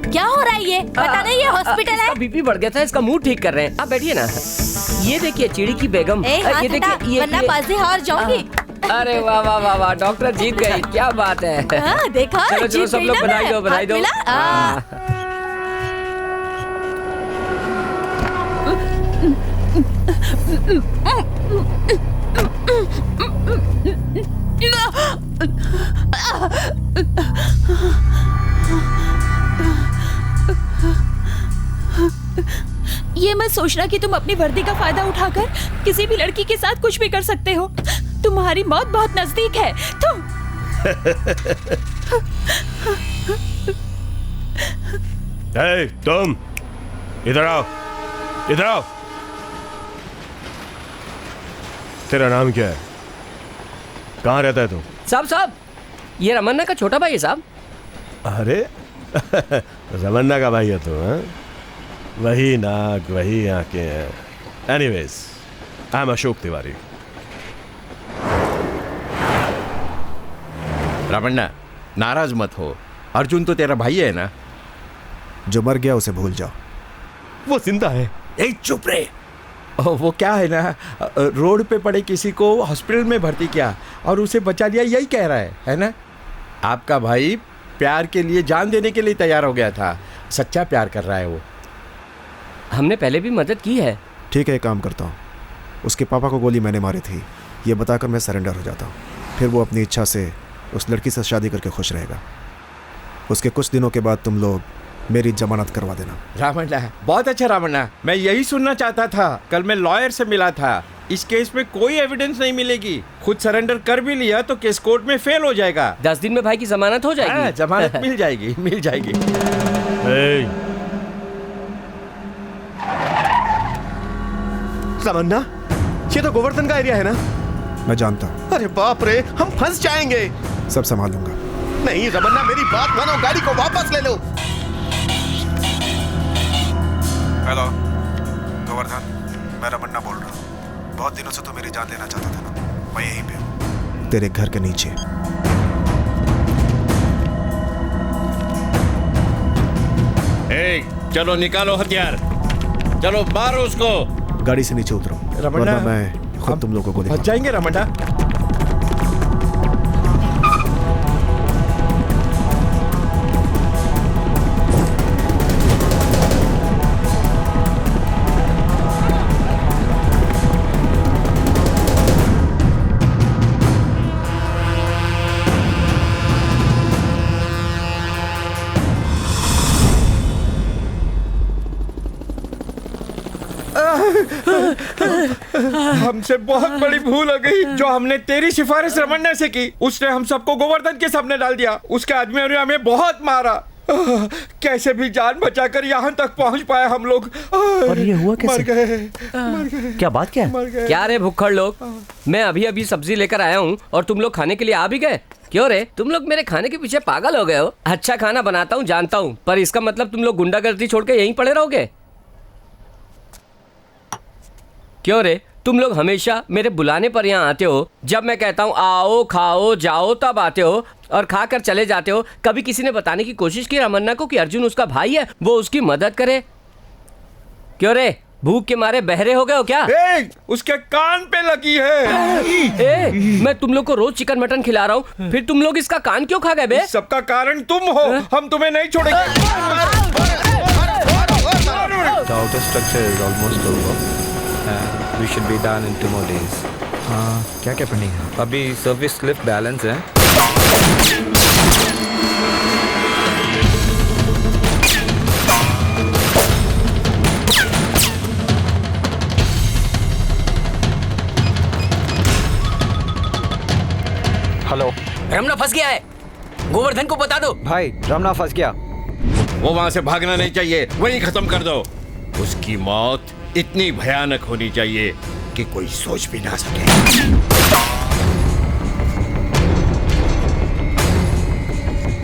[SPEAKER 5] क्या हो रहा है ये? पता नहीं, ये हॉस्पिटल है।
[SPEAKER 9] बीपी बढ़ गया था, इसका मूड ठीक कर रहे हैं। आप बैठिए ना। ये देखिए चिड़ी की बेगम।
[SPEAKER 5] ये देखिए, वरना बाजी हार जाऊंगी।
[SPEAKER 9] अरे वाह वाह वाह वाह, डॉक्टर जीत गई। क्या बात है।
[SPEAKER 5] देखा,
[SPEAKER 9] चलो चलो सब लोग बधाई दो, बधाई दो।
[SPEAKER 6] ये मत सोचना कि तुम अपनी वर्दी का फायदा उठाकर किसी भी लड़की के साथ कुछ भी कर सकते हो। तुम्हारी मौत बहुत नजदीक है।
[SPEAKER 3] तुम इधर आओ, इधर आओ। तेरा नाम क्या है? कहाँ रहता है तू?
[SPEAKER 9] साहब, ये रमन्ना का छोटा भाई है साहब।
[SPEAKER 3] अरे रमन्ना का भाई है तू? वही नाक, वही आंखें। Anyways, I am Ashok Tiwari.
[SPEAKER 4] Ramanna, नाराज मत हो। अर्जुन तो तेरा भाई है ना?
[SPEAKER 7] जो मर गया उसे भूल जाओ।
[SPEAKER 3] वो जिंदा है।
[SPEAKER 4] चुप रहे। वो क्या है ना, रोड पे पड़े किसी को हॉस्पिटल में भर्ती किया और उसे बचा लिया, यही कह रहा है ना? आपका भाई प्यार के लिए जान देने के लिए तैयार हो गया था। सच्चा प्यार कर रहा है वो।
[SPEAKER 9] हमने पहले भी मदद की है।
[SPEAKER 7] ठीक है, एक काम करता हूँ। उसके पापा को गोली मैंने मारी थी, ये बताकर मैं सरेंडर हो जाता हूँ। फिर वो अपनी इच्छा से उस लड़की से शादी करके खुश रहेगा। उसके कुछ दिनों के बाद तुम लोग मेरी जमानत करवा देना।
[SPEAKER 4] रामन्ना, बहुत अच्छा रामन्ना, मैं यही सुनना चाहता था। कल मैं लॉयर से मिला था। इस केस में कोई एविडेंस नहीं मिलेगी। खुद सरेंडर कर भी लिया तो केस कोर्ट में फेल हो जाएगा।
[SPEAKER 9] 10 दिन में भाई की जमानत हो जाएगी।
[SPEAKER 4] जमानत मिल जाएगी, मिल जाएगी।
[SPEAKER 3] रमन्ना, ये तो गोवर्धन का एरिया है ना?
[SPEAKER 7] मैं जानता हूँ।
[SPEAKER 3] अरे बाप रे, हम फंस जाएंगे।
[SPEAKER 7] सब संभाल लूंगा।
[SPEAKER 3] नहीं रमन्ना, मेरी बात मानो, गाड़ी को वापस ले लो।
[SPEAKER 7] हेलो गोवर्धन, मैं रमन्ना बोल रहा हूँ। बहुत दिनों से तो मेरी जान लेना चाहता था ना? मैं यहीं पे हूँ, तेरे घर के नीचे।
[SPEAKER 4] चलो निकालो हथियार, चलो मारो उसको।
[SPEAKER 7] गाड़ी से नीचे उतरो, वरना मैं खुद तुम लोगों को गोली
[SPEAKER 4] फंस जाएंगे। रमन्ना, हमसे बहुत बड़ी भूल हो गई जो हमने तेरी सिफारिश रमन्ना से की। उसने हम सबको गोवर्धन के सामने डाल दिया। उसके आदमियों ने हमें बहुत मारा। कैसे भी जान बचाकर यहाँ तक पहुँच पाए हम लोग।
[SPEAKER 8] और ये हुआ कैसे?
[SPEAKER 4] मर गए।
[SPEAKER 8] क्या बात क्या है?
[SPEAKER 9] क्या रे भुक्खड़ लोग, मैं अभी अभी सब्जी लेकर आया हूँ और तुम लोग खाने के लिए आ भी गए। क्यों रे, तुम लोग मेरे खाने के पीछे पागल हो गए हो? अच्छा खाना बनाता हूँ जानता हूँ, पर इसका मतलब तुम लोग गुंडागर्दी छोड़ के यहीं पड़े रहोगे? क्यों रे, तुम लोग हमेशा मेरे बुलाने पर यहाँ आते हो। जब मैं कहता हूँ आओ खाओ जाओ तब आते हो और खाकर चले जाते हो। कभी किसी ने बताने की कोशिश की रामन्ना को कि अर्जुन उसका भाई है, वो उसकी मदद करे? क्यों रे, भूख के मारे बहरे हो गए हो क्या?
[SPEAKER 4] उसके कान पे लगी है।
[SPEAKER 9] मैं तुम लोग को रोज चिकन मटन खिला रहा हूँ, फिर तुम लोग इसका कान क्यों खा गए बे?
[SPEAKER 4] सबका कारण तुम हो। हम तुम्हें नहीं छोड़ेंगे।
[SPEAKER 12] The outer structure is almost over and we should be done in 2 more days. हाँ, क्या क्या पेंडिंग है? अभी सर्विस लिफ्ट बैलेंस है। हेलो,
[SPEAKER 9] रमना फंस गया है, गोवर्धन को बता दो।
[SPEAKER 12] भाई रमना फंस गया।
[SPEAKER 4] वो वहां से भागना नहीं चाहिए, वहीं खत्म कर दो। उसकी मौत इतनी भयानक होनी चाहिए कि कोई सोच भी ना सके।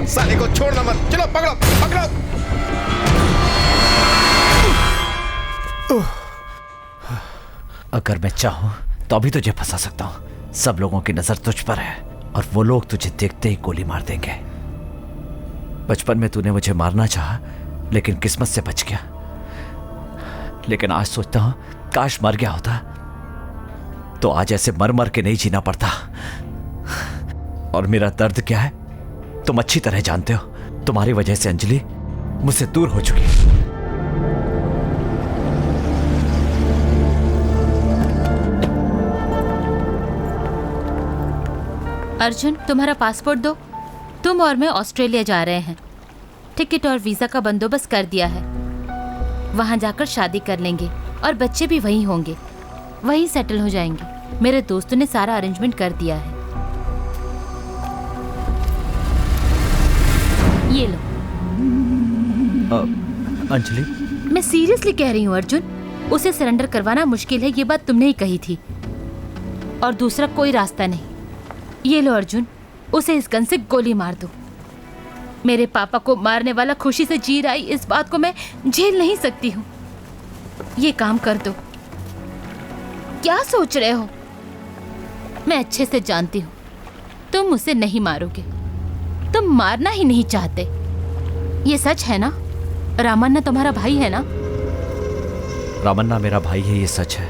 [SPEAKER 3] साले को छोड़ना मत, चलो पकड़ो पकड़ो।
[SPEAKER 8] अगर मैं चाहूं तो अभी तुझे फंसा सकता हूं। सब लोगों की नजर तुझ पर है और वो लोग तुझे देखते ही गोली मार देंगे। बचपन में तूने मुझे मारना चाहा लेकिन किस्मत से बच गया। लेकिन आज सोचता हूं काश मर गया होता तो आज ऐसे मर मर के नहीं जीना पड़ता। और मेरा दर्द क्या है तुम अच्छी तरह जानते हो। तुम्हारी वजह से अंजलि मुझसे दूर हो चुकी है।
[SPEAKER 6] अर्जुन, तुम्हारा पासपोर्ट दो। तुम और मैं ऑस्ट्रेलिया जा रहे हैं। टिकट और वीजा का बंदोबस्त कर दिया है। वहां जाकर शादी कर लेंगे और बच्चे भी वहीं होंगे, वहीं सेटल हो जाएंगे। मेरे दोस्तों ने सारा अरेंजमेंट कर दिया है। ये लो।
[SPEAKER 8] अंजलि,
[SPEAKER 6] मैं सीरियसली कह रही हूँ अर्जुन, उसे सरेंडर करवाना मुश्किल है, ये बात तुमने ही कही थी। और दूसरा कोई रास्ता नहीं। ये लो अर्जुन, उसे इस गन से गोली मार दो। मेरे पापा को मारने वाला खुशी से जी रहा है, इस बात को मैं झेल नहीं सकती हूँ। ये काम कर दो। क्या सोच रहे हो? मैं अच्छे से जानती हूँ तुम उसे नहीं मारोगे। तुम मारना ही नहीं चाहते। ये सच है ना? रामन्ना तुम्हारा भाई है ना?
[SPEAKER 8] रामन्ना मेरा भाई है, ये सच है,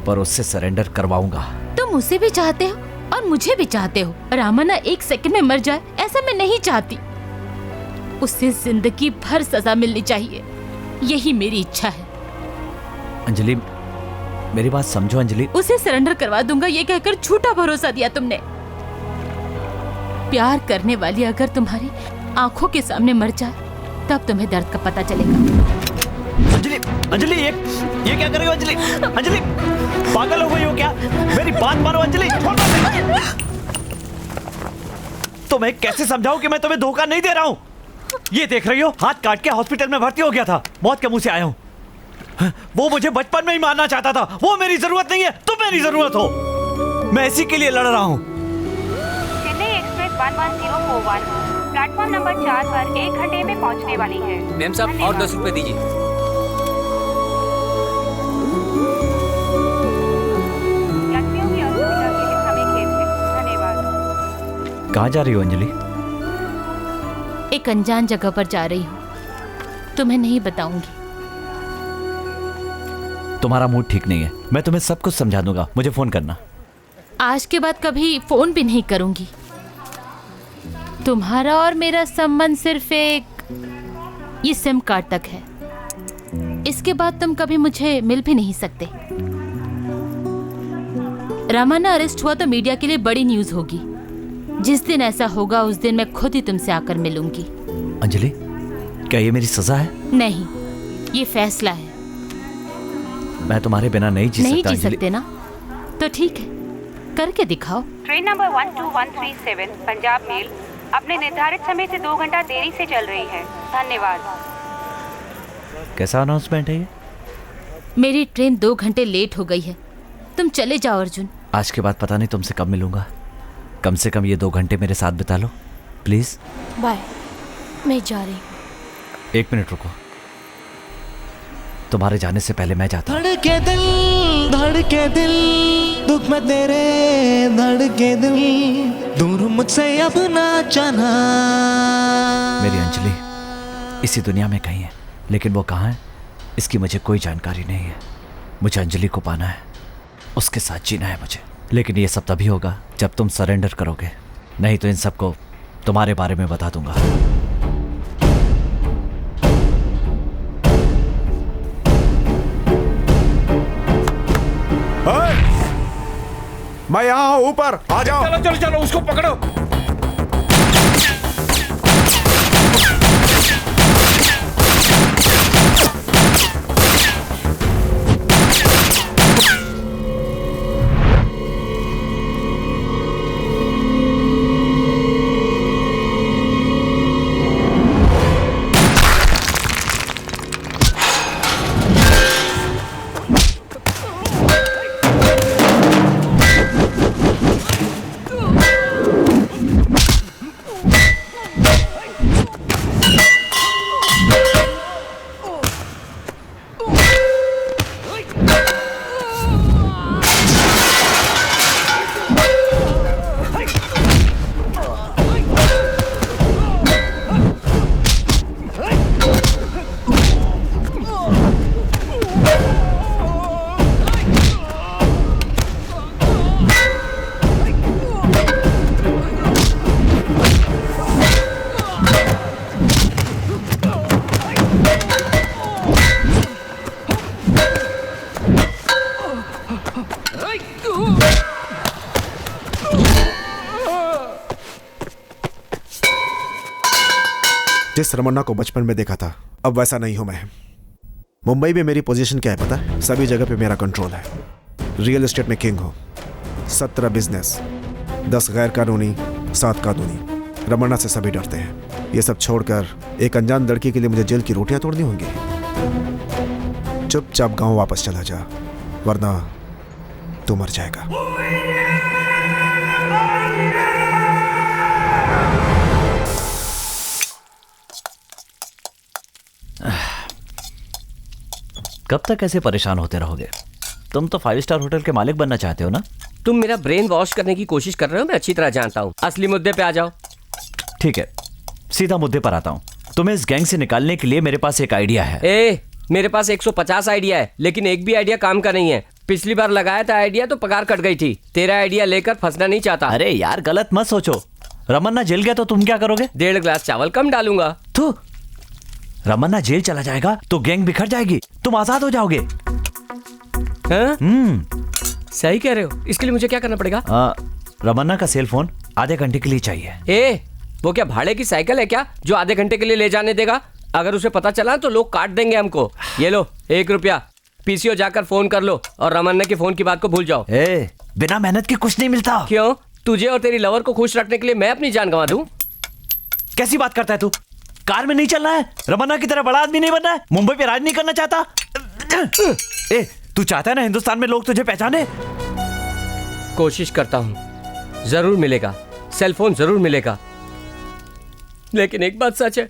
[SPEAKER 8] पर उससे सरेंडर करवाऊंगा।
[SPEAKER 6] तुम उसे भी चाहते हो और मुझे भी चाहते हो। रामन्ना 1 सेकंड में मर जाए ऐसा मैं नहीं चाहती। उसे जिंदगी भर सजा मिलनी चाहिए, यही मेरी इच्छा है।
[SPEAKER 8] अंजलि, मेरी बात समझो अंजलि।
[SPEAKER 6] उसे सरेंडर करवा दूंगा ये कहकर झूठा भरोसा दिया तुमने। प्यार करने वाली अगर तुम्हारी आंखों के सामने मर जाए तब तुम्हें दर्द का पता चलेगा।
[SPEAKER 8] अंजलि, अंजलि, ये क्या कर रही हो अंजलि? अंजलि, पागल हो गई हो क्या? मेरी बात मानो अंजलि। तो मैं कैसे समझाऊं कि मैं तुम्हें धोखा नहीं दे रहा हूं? ये देख रही हो, हाथ काट के हॉस्पिटल में भर्ती हो गया था। मौत के मुंह से आया हूं। वो मुझे बचपन में ही मारना चाहता था। वो मेरी जरूरत नहीं है, तुम मेरी जरूरत हो। मैं इसी के लिए लड़ रहा हूं।
[SPEAKER 13] चेन्नई एक्सप्रेस 11041 प्लेटफॉर्म नंबर 4 पर 1 घंटे में पहुंचने वाली है।
[SPEAKER 9] मैम साहब और 10 रुपए दीजिए।
[SPEAKER 13] यात्रियों की असुविधा के लिए हमें खेद है। धन्यवाद।
[SPEAKER 8] कहाँ जा रही हो अंजलि?
[SPEAKER 6] एक अनजान जगह पर जा रही हूँ, तुम्हें नहीं बताऊंगी।
[SPEAKER 8] तुम्हारा मूड ठीक नहीं है, मैं तुम्हें सब कुछ समझा दूंगा, मुझे फोन करना।
[SPEAKER 6] आज के बाद कभी फोन भी नहीं करूंगी। तुम्हारा और मेरा संबंध सिर्फ एक ये सिम कार्ड तक है। इसके बाद तुम कभी मुझे मिल भी नहीं सकते। रामन्ना अरेस्ट हुआ तो मीडिया के लिए बड़ी न्यूज होगी। जिस दिन ऐसा होगा उस दिन मैं खुद ही तुमसे आकर मिलूंगी।
[SPEAKER 8] अंजलि, क्या ये मेरी सजा है?
[SPEAKER 6] नहीं, ये फैसला है।
[SPEAKER 8] मैं तुम्हारे बिना नहीं जी सकता।
[SPEAKER 6] नहीं जी सकते ना? तो ठीक है, करके दिखाओ।
[SPEAKER 13] ट्रेन नंबर 12137 पंजाब मेल अपने निर्धारित समय से 2 घंटा देरी से चल रही है। धन्यवाद।
[SPEAKER 8] कैसा अनाउंसमेंट है ये?
[SPEAKER 6] मेरी ट्रेन 2 घंटे लेट हो गई है। तुम चले जाओ अर्जुन।
[SPEAKER 8] आज के बाद पता नहीं तुमसे कब मिलूंगा। कम से कम ये 2 घंटे मेरे साथ बिता लो प्लीज।
[SPEAKER 5] बाय, मैं जा रही हूँ।
[SPEAKER 8] 1 मिनट रुको। तुम्हारे जाने से पहले मैं जाता हूँ।
[SPEAKER 14] धड़के दिल दुख में तेरे धड़के दिल, दूर मुझसे अब ना जाना।
[SPEAKER 8] मेरी अंजलि इसी दुनिया में कहीं है, लेकिन वो कहाँ है इसकी मुझे कोई जानकारी नहीं है। मुझे अंजलि को पाना है, उसके साथ जीना है मुझे। लेकिन ये सब तभी होगा जब तुम सरेंडर करोगे, नहीं तो इन सबको तुम्हारे बारे में बता दूंगा।
[SPEAKER 7] मैं यहाँ हूँ, ऊपर आ जाओ।
[SPEAKER 4] चलो चलो चलो, उसको पकड़ो।
[SPEAKER 7] जिस रमन्ना को बचपन में देखा था, अब वैसा नहीं हूं मैं। मुंबई में मेरी पोजीशन क्या है पता है? सभी जगह पे मेरा कंट्रोल है। रियल एस्टेट में किंग हूं, 17 बिजनेस, 10 गैर कानूनी, 7 कानूनी। रमन्ना से सभी डरते हैं। ये सब छोड़कर एक अनजान लड़की के लिए मुझे जेल की रोटियां तोड़नी होंगी। चुपचाप गांव वापस चला जा, वरना तू मर जाएगा।
[SPEAKER 8] कब तक ऐसे परेशान होते रहोगे? तुम तो 5 स्टार होटल के मालिक बनना चाहते हो ना?
[SPEAKER 9] तुम मेरा ब्रेन वॉश करने की कोशिश कर रहे हो, मैं अच्छी तरह जानता हूँ। असली मुद्दे पे आ जाओ।
[SPEAKER 8] ठीक है, सीधा मुद्दे पर आता हूँ। तुम्हें इस गैंग से निकालने के लिए मेरे पास एक आइडिया है।
[SPEAKER 9] मेरे पास 150 आइडिया है, लेकिन एक भी आइडिया काम का नहीं है। पिछली बार लगाया था आइडिया तो पगार कट गई थी। तेरा आइडिया लेकर फंसना नहीं चाहता।
[SPEAKER 8] अरे यार गलत मत सोचो। रमन्ना जेल गया तो तुम क्या करोगे?
[SPEAKER 9] 1.5 ग्लास चावल कम डालूंगा।
[SPEAKER 8] तो रमन्ना जेल चला जाएगा तो गैंग बिखर जाएगी, तुम आजाद हो जाओगे।
[SPEAKER 9] सही कह रहे हो। इसके लिए मुझे क्या करना पड़ेगा?
[SPEAKER 8] रमन्ना का सेल फोन आधे घंटे के लिए चाहिए।
[SPEAKER 9] वो क्या भाड़े की साइकिल है क्या जो आधे घंटे के लिए ले जाने देगा? अगर उसे पता चला तो लोग काट देंगे हमको। ये लो 1 रुपया, पीसीओ जाकर फोन कर लो और रमन्ना के फोन की बात को भूल जाओ।
[SPEAKER 8] बिना मेहनत के कुछ नहीं मिलता।
[SPEAKER 9] क्यों? तुझे और तेरी लवर को खुश रखने के लिए मैं अपनी जान गंवा दूं?
[SPEAKER 8] कैसी बात करता है तू? कार में नहीं चलना है, रमन्ना की तरह बड़ा आदमी नहीं बनना है, मुंबई पे राज नहीं करना चाहता। तू चाहता है ना हिंदुस्तान में लोग तुझे पहचाने?
[SPEAKER 9] कोशिश करता हूं, जरूर मिलेगा, सेलफोन जरूर मिलेगा। लेकिन एक बात सच है,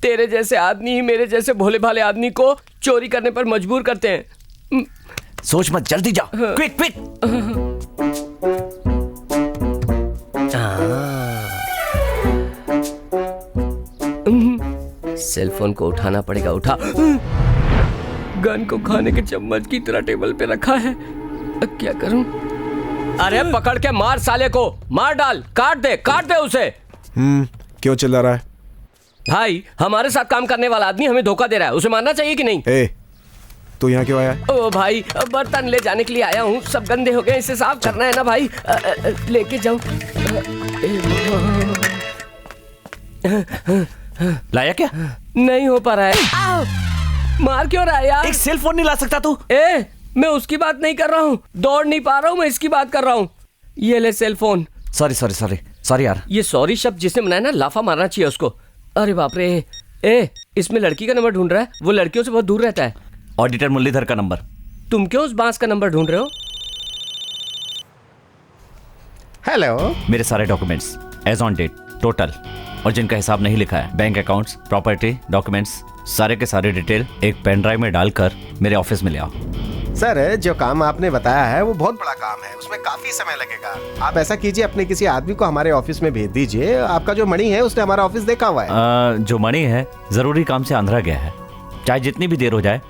[SPEAKER 9] तेरे जैसे आदमी ही मेरे जैसे भोले भाले आदमी को चोरी करने पर मजबूर करते हैं।
[SPEAKER 8] सोच मत, जल्दी जाओ। Quick quick.
[SPEAKER 9] सेलफोन को उठाना पड़ेगा। उठा। गन को खाने के चम्मच की तरह टेबल पे रखा है। अब क्या करूं? अरे पकड़ के मार साले को, मार डाल, काट दे उसे।
[SPEAKER 7] क्यों चिल्ला रहा है?
[SPEAKER 9] भाई हमारे साथ काम करने वाला आदमी हमें धोखा दे रहा है, उसे मारना चाहिए कि नहीं?
[SPEAKER 7] तू यहाँ क्यों आया?
[SPEAKER 9] ओ भाई बर्तन ले जाने के लिए आया हूँ, सब गंदे हो गए, इसे साफ करना है ना भाई। लेके जाऊं?
[SPEAKER 8] लाया क्या?
[SPEAKER 9] नहीं हो पा रहा है। मार क्यों रहा है यार?
[SPEAKER 8] एक सेल फोन नहीं ला सकता तू?
[SPEAKER 9] मैं उसकी बात नहीं कर रहा हूँ, दौड़ नहीं पा रहा हूँ, मैं इसकी बात कर रहा हूँ। ये ले सेल फोन।
[SPEAKER 8] सॉरी यार।
[SPEAKER 9] ये सॉरी शब्द जिसने बनाया ना, लाफा मारना चाहिए उसको। अरे बाप रे। इसमें लड़की का नंबर ढूंढ रहा है, वो लड़कियों से बहुत दूर रहता है।
[SPEAKER 8] ऑडिटर मुरलीधर का नंबर।
[SPEAKER 9] तुम क्यों उस बांस का नंबर ढूंढ रहे हो?
[SPEAKER 8] हेलो। मेरे सारे documents as on date total, और जिनका हिसाब नहीं लिखा है, बैंक अकाउंट्स, प्रॉपर्टी, डॉक्यूमेंट्स सारे के सारे डिटेल एक पेन ड्राइव में डालकर मेरे ऑफिस में ले आओ।
[SPEAKER 10] सर, जो काम आपने बताया है वो बहुत बड़ा काम है, उसमें काफी समय लगेगा। आप ऐसा कीजिए, अपने किसी आदमी को हमारे ऑफिस में भेज दीजिए। आपका जो मणि है उसने हमारा ऑफिस देखा हुआ है।
[SPEAKER 8] जो मणि है जरूरी काम से आंध्रा गया है, चाहे जितनी भी देर हो जाए,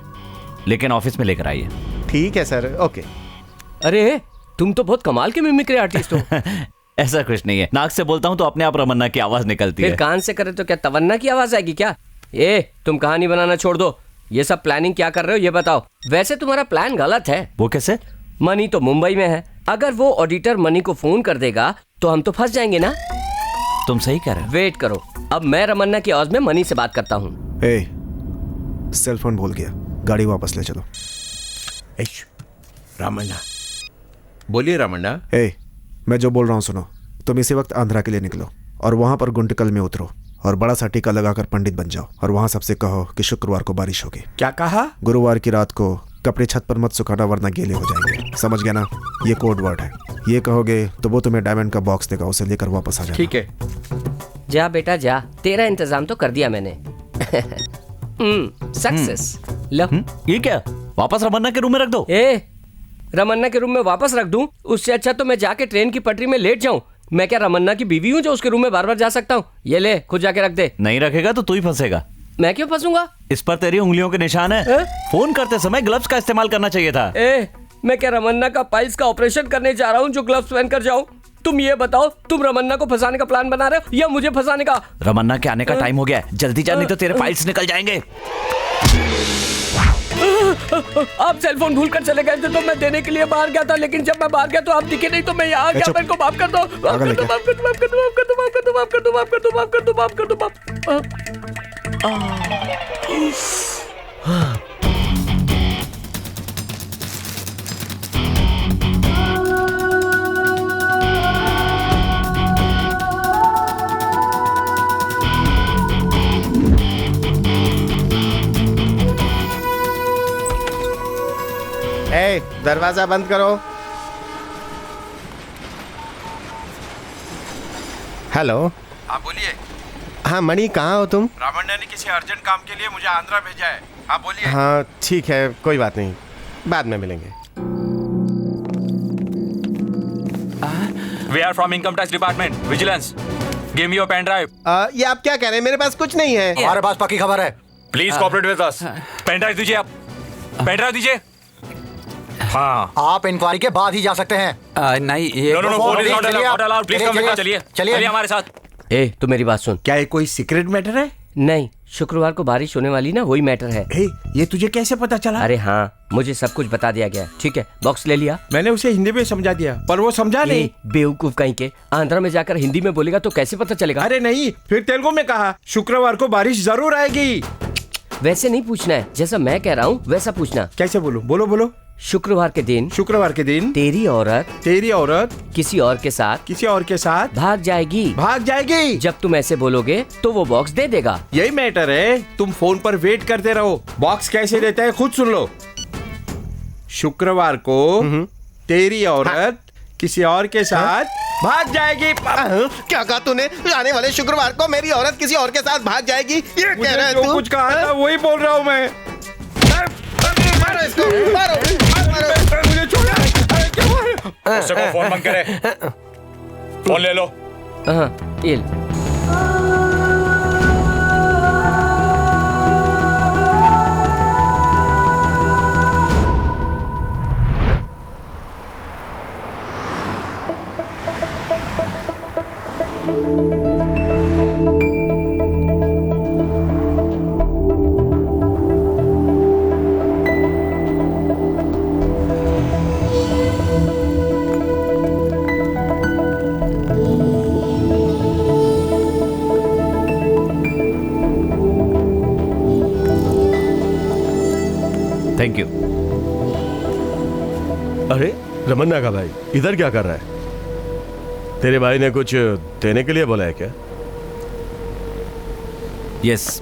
[SPEAKER 8] लेकिन ऑफिस में लेकर आइए।
[SPEAKER 10] ठीक है सर, ओके।
[SPEAKER 9] अरे तुम तो बहुत कमाल के मिमिक्री आर्टिस्ट हो।
[SPEAKER 8] ऐसा कुछ नहीं है, नाक से बोलता हूँ तो अपने आप रमन्ना की आवाज निकलती है।
[SPEAKER 9] फिर कान से करे तो क्या तवन्ना की आवाज आएगी क्या? तुम कहानी बनाना छोड़ दो, ये सब प्लानिंग क्या कर रहे हो ये बताओ। वैसे तुम्हारा प्लान गलत है।
[SPEAKER 8] वो कैसे?
[SPEAKER 9] मनी तो मुंबई में है, अगर वो ऑडिटर मनी को फोन कर देगा तो हम तो फंस जाएंगे ना।
[SPEAKER 8] तुम सही कह रहे हो।
[SPEAKER 9] वेट करो, अब मैं रमन्ना की आवाज में मनी से बात करता हूँ।
[SPEAKER 7] सेल फोन भूल गया, गाड़ी वापस ले चलो।
[SPEAKER 4] रामन्ना, बोलिए रामन्ना।
[SPEAKER 7] मैं जो बोल रहा हूँ सुनो। तुम इसी वक्त आंध्रा के लिए निकलो और वहां पर गुंटकल में उतरो और बड़ा सा टीका लगाकर पंडित बन जाओ और वहां सबसे कहो कि शुक्रवार को बारिश होगी।
[SPEAKER 4] क्या कहा?
[SPEAKER 7] गुरुवार की रात को कपड़े छत पर मत सुखाना वरना गीले हो जाएंगे। समझ गया ना? ये कोड वर्ड है। ये कहोगे तो वो तुम्हें डायमंड का बॉक्स देगा, उसे लेकर वापस आ जाना।
[SPEAKER 4] ठीक है।
[SPEAKER 9] जा बेटा जा, तेरा इंतजाम तो कर दिया मैंने। सक्सेस। लो।
[SPEAKER 8] ये क्या? वापस रमन्ना के रूम में रख दो।
[SPEAKER 9] रमन्ना के रूम में वापस रख दूं? उससे अच्छा तो मैं जाके ट्रेन की पटरी में लेट जाऊं। मैं क्या रमन्ना की बीवी हूं जो उसके रूम में बार बार जा सकता हूं? ये ले, खुद जाके रख दे।
[SPEAKER 8] नहीं रखेगा तो तू ही फंसेगा।
[SPEAKER 9] मैं क्यों फंसूंगा?
[SPEAKER 8] इस पर तेरी उंगलियों के निशान है। फोन करते समय ग्लव्स का इस्तेमाल करना चाहिए था।
[SPEAKER 9] मैं क्या रमन्ना का पाइल्स का ऑपरेशन करने जा रहा हूँ जो ग्लव्स पहनकर जाऊं? तुम ये बताओ, तुम रमन्ना को फंसाने का प्लान बना रहे हो या मुझे फंसाने का?
[SPEAKER 8] रमन्ना के आने का टाइम हो गया है, जल्दी जा नहीं तो तेरे फाइल्स निकल जाएंगे।
[SPEAKER 9] आप सेल फोन भूल कर चले गए थे तो मैं देने के लिए बाहर गया था, लेकिन जब मैं बाहर गया तो आप दिखे नहीं तो मैं यहाँ आ गया। मेरे को माफ कर दो, माफ कर दो, माफ कर दो, माफ कर दो, माफ कर दो, माफ कर दो, माफ कर दो, माफ कर दो, माफ कर दो, माफ कर दो, माफ कर दो।
[SPEAKER 10] दरवाजा बंद करो। हेलो।
[SPEAKER 4] हाँ बोलिए।
[SPEAKER 10] हाँ मणि, कहाँ हो तुम?
[SPEAKER 4] रामन्ना ने किसी अर्जेंट काम के लिए मुझे आंध्रा भेजा है। हाँ बोलिए।
[SPEAKER 10] हाँ ठीक है, कोई बात नहीं, बाद में मिलेंगे।
[SPEAKER 15] We are from Income Tax Department, Vigilance. Give me your pen drive.
[SPEAKER 10] ये आप क्या कह रहे हैं? मेरे पास कुछ नहीं है।
[SPEAKER 15] हमारे पास पक्की खबर है। Please cooperate with us. Pen drive दीजिए आप। पेन ड्राइव दीजिए। हाँ।
[SPEAKER 16] आप इंक्वायरी के बाद ही जा सकते हैं।
[SPEAKER 15] नहीं ये no, phone is not allowed. Please come with us. चलिए हमारे साथ।
[SPEAKER 9] तो मेरी बात सुन।
[SPEAKER 4] क्या ये कोई सीक्रेट मैटर है?
[SPEAKER 9] नहीं, शुक्रवार को बारिश होने वाली ना, वही मैटर है।
[SPEAKER 4] ये तुझे कैसे पता चला?
[SPEAKER 9] अरे हाँ, मुझे सब कुछ बता दिया गया। ठीक है, बॉक्स ले लिया।
[SPEAKER 4] मैंने उसे हिंदी में समझा दिया पर वो समझा नहीं।
[SPEAKER 9] बेवकूफ कहीं के, आंध्रा में जाकर हिंदी में बोलेगा तो कैसे पता चलेगा?
[SPEAKER 4] अरे नहीं, फिर तेलुगु में कहा शुक्रवार को बारिश जरूर आएगी।
[SPEAKER 9] वैसे नहीं पूछना है, जैसा मैं कह रहा हूँ वैसा पूछना।
[SPEAKER 4] कैसे बोलूं? बोलो बोलो।
[SPEAKER 9] शुक्रवार के दिन तेरी औरत किसी और के साथ भाग जाएगी। जब तुम ऐसे बोलोगे तो वो बॉक्स दे देगा।
[SPEAKER 4] यही मैटर है, तुम फोन पर वेट करते रहो। बॉक्स कैसे देता है खुद सुन लो। शुक्रवार को तेरी औरत किसी और के साथ भाग जाएगी।
[SPEAKER 10] क्या कहा तूने? आने वाले शुक्रवार को मेरी औरत किसी और के साथ भाग जाएगी, ये कह रहा है तू?
[SPEAKER 4] कुछ कहा था वही बोल रहा हूँ मैं।
[SPEAKER 10] मारो इसको, मारो।
[SPEAKER 4] मुझे छोड़ो।
[SPEAKER 15] उससे को फोन बंद करे। फोन ले लो।
[SPEAKER 9] ये लो।
[SPEAKER 8] Thank you.
[SPEAKER 3] अरे रमन्ना का भाई इधर क्या कर रहा है? तेरे भाई ने कुछ देने के लिए बोला है क्या?
[SPEAKER 8] यस।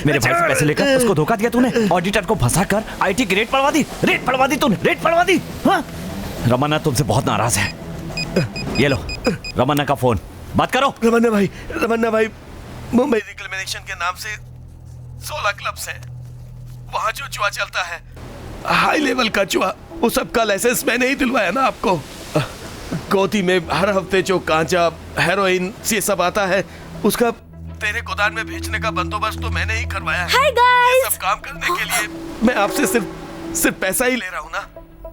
[SPEAKER 8] मेरे भाई से पैसे लेकर उसको धोखा दिया तूने, ऑडिटर को फंसाकर आईटी की रेट पड़वा दी तूने, रेट पड़वा दी। हाँ? रमन्ना तुमसे बहुत नाराज है। ये लो रमन्ना का फोन, बात करो।
[SPEAKER 3] रमन्ना भाई मुंबई रिकमेंडेशन के नाम से 16 क्लब्स हैं। वहाँ जो जुआ चलता है, हाई लेवल का जुआ, वो सबका लाइसेंस मैंने ही दिलवाया ना आपको। गोदी में हर हफ्ते जो गांजा, हेरोइन ये सब आता है, उसका तेरे गोदान में भेजने का बंदोबस्त तो मैंने ही करवाया है।
[SPEAKER 5] Hi guys!
[SPEAKER 3] ये सब काम करने के लिए मैं आपसे सिर्फ पैसा ही ले रहा हूँ ना,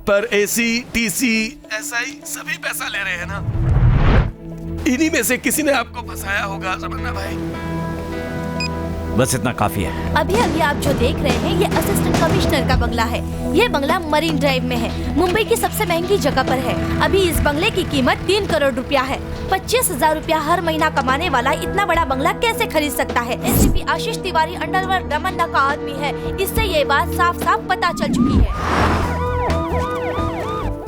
[SPEAKER 3] पर एसी, टीसी, एसआई सभी पैसा ले रहे हैं ना। इन्हीं में से किसी ने आपको फंसाया होगा रमन्ना भाई।
[SPEAKER 8] बस इतना काफी है।
[SPEAKER 5] अभी आप जो देख रहे हैं ये असिस्टेंट कमिश्नर का बंगला है। ये बंगला मरीन ड्राइव में है, मुंबई की सबसे महंगी जगह पर है। अभी इस बंगले की कीमत 3 करोड़ रुपया है। 25,000 रुपया हर महीना कमाने वाला इतना बड़ा बंगला कैसे खरीद सकता है? एसीपी आशीष तिवारी अंडरवर्ल्ड रमन्ना का आदमी है। इससे ये बात साफ साफ पता चल चुकी है।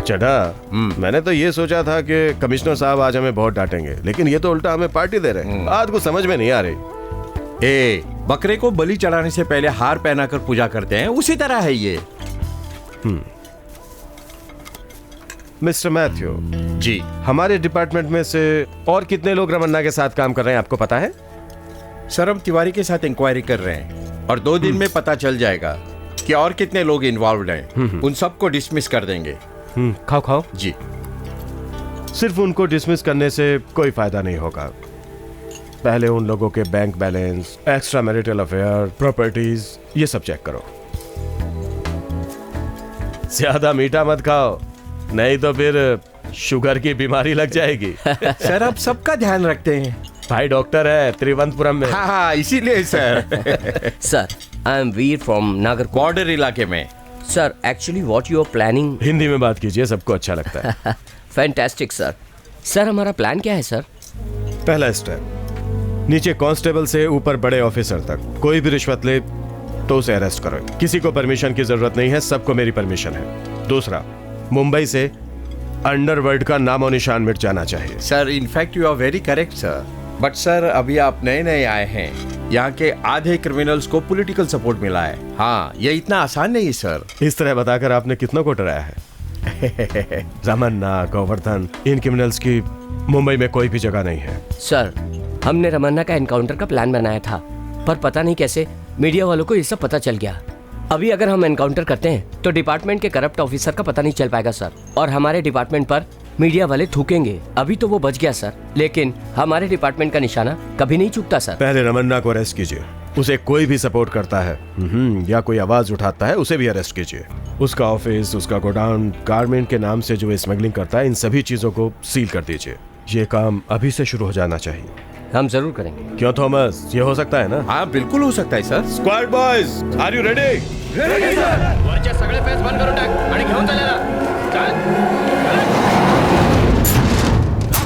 [SPEAKER 3] चढ़ा, मैंने तो ये सोचा था कि कमिश्नर साहब आज हमें बहुत डांटेंगे, लेकिन ये तो उल्टा हमें पार्टी दे रहे हैं। आज को समझ में नहीं आ रही।
[SPEAKER 4] बकरे को बलि चढ़ाने से पहले हार पहनाकर पूजा करते हैं, उसी तरह है ये।
[SPEAKER 3] मिस्टर मैथ्यू
[SPEAKER 4] जी,
[SPEAKER 3] हमारे डिपार्टमेंट में से और कितने लोग रमन्ना के साथ काम कर रहे हैं आपको पता है?
[SPEAKER 4] सर हम तिवारी के साथ इंक्वायरी कर रहे हैं और 2 दिन में पता चल जाएगा कि और कितने लोग इन्वॉल्व हैं। उन सबको डिसमिस कर देंगे।
[SPEAKER 3] खाओ
[SPEAKER 4] जी।
[SPEAKER 3] सिर्फ उनको डिसमिस करने से कोई फायदा नहीं होगा। पहले उन लोगों के bank balance, extra marital affair, properties, ये सब चेक करो। ज्यादा मीठा मत खाओ, नहीं तो फिर शुगर की बीमारी लग जाएगी।
[SPEAKER 4] सर आप सबका ध्यान रखते हैं।
[SPEAKER 3] भाई डॉक्टर है त्रिवंतपुरम में।
[SPEAKER 4] हाँ इसीलिए sir.
[SPEAKER 9] Sir I am Veer from Nagar
[SPEAKER 4] border इलाके में।
[SPEAKER 9] Sir actually what you are planning.
[SPEAKER 3] Hindi में बात कीजिए, सबको अच्छा लगता है।
[SPEAKER 9] Fantastic sir. सर हमारा प्लान क्या है सर?
[SPEAKER 3] पहला स्टेप, नीचे कांस्टेबल से ऊपर बड़े ऑफिसर तक कोई भी रिश्वत ले तो उसे अरेस्ट करो। किसी को परमिशन की जरूरत नहीं है, सबको मेरी परमिशन है। दूसरा, मुंबई से अंडरवर्ल्ड का नामो निशान मिट जाना चाहिए।
[SPEAKER 4] Sir in fact you are very correct sir, but sir अभी आप नए आए हैं, यहाँ के आधे क्रिमिनल्स को पॉलिटिकल सपोर्ट मिला है। हाँ ये इतना आसान नहीं है सर।
[SPEAKER 3] इस तरह बताकर आपने कितनों को डराया है। रमन्ना, गोवर्धन, इन क्रिमिनल्स की मुंबई में कोई भी जगह नहीं है।
[SPEAKER 9] सर हमने रमन्ना का एनकाउंटर का प्लान बनाया था, पर पता नहीं कैसे मीडिया वालों को ये सब पता चल गया। अभी अगर हम एनकाउंटर करते हैं तो डिपार्टमेंट के करप्ट ऑफिसर का पता नहीं चल पाएगा सर, और हमारे डिपार्टमेंट पर मीडिया वाले थूकेंगे। अभी तो वो बच गया सर, लेकिन हमारे डिपार्टमेंट का निशाना कभी नहीं चूकता सर।
[SPEAKER 3] पहले रमन्ना को अरेस्ट कीजिए। उसे कोई भी सपोर्ट करता है या कोई आवाज उठाता है, उसे भी अरेस्ट कीजिए। उसका ऑफिस, उसका गोडाउन, गारमेंट के नाम से जो स्मगलिंग करता है, इन सभी चीजों को सील कर दीजिए। ये काम अभी से शुरू हो जाना चाहिए।
[SPEAKER 9] हम जरूर करेंगे।
[SPEAKER 3] क्यों थॉमस, ये हो सकता है ना?
[SPEAKER 4] हाँ बिल्कुल हो सकता है sir.
[SPEAKER 3] Squad boys, are you ready?
[SPEAKER 17] Ready sir. वरचे सगळे फेस बंद करून टाक आणि घेऊन चालेला। चल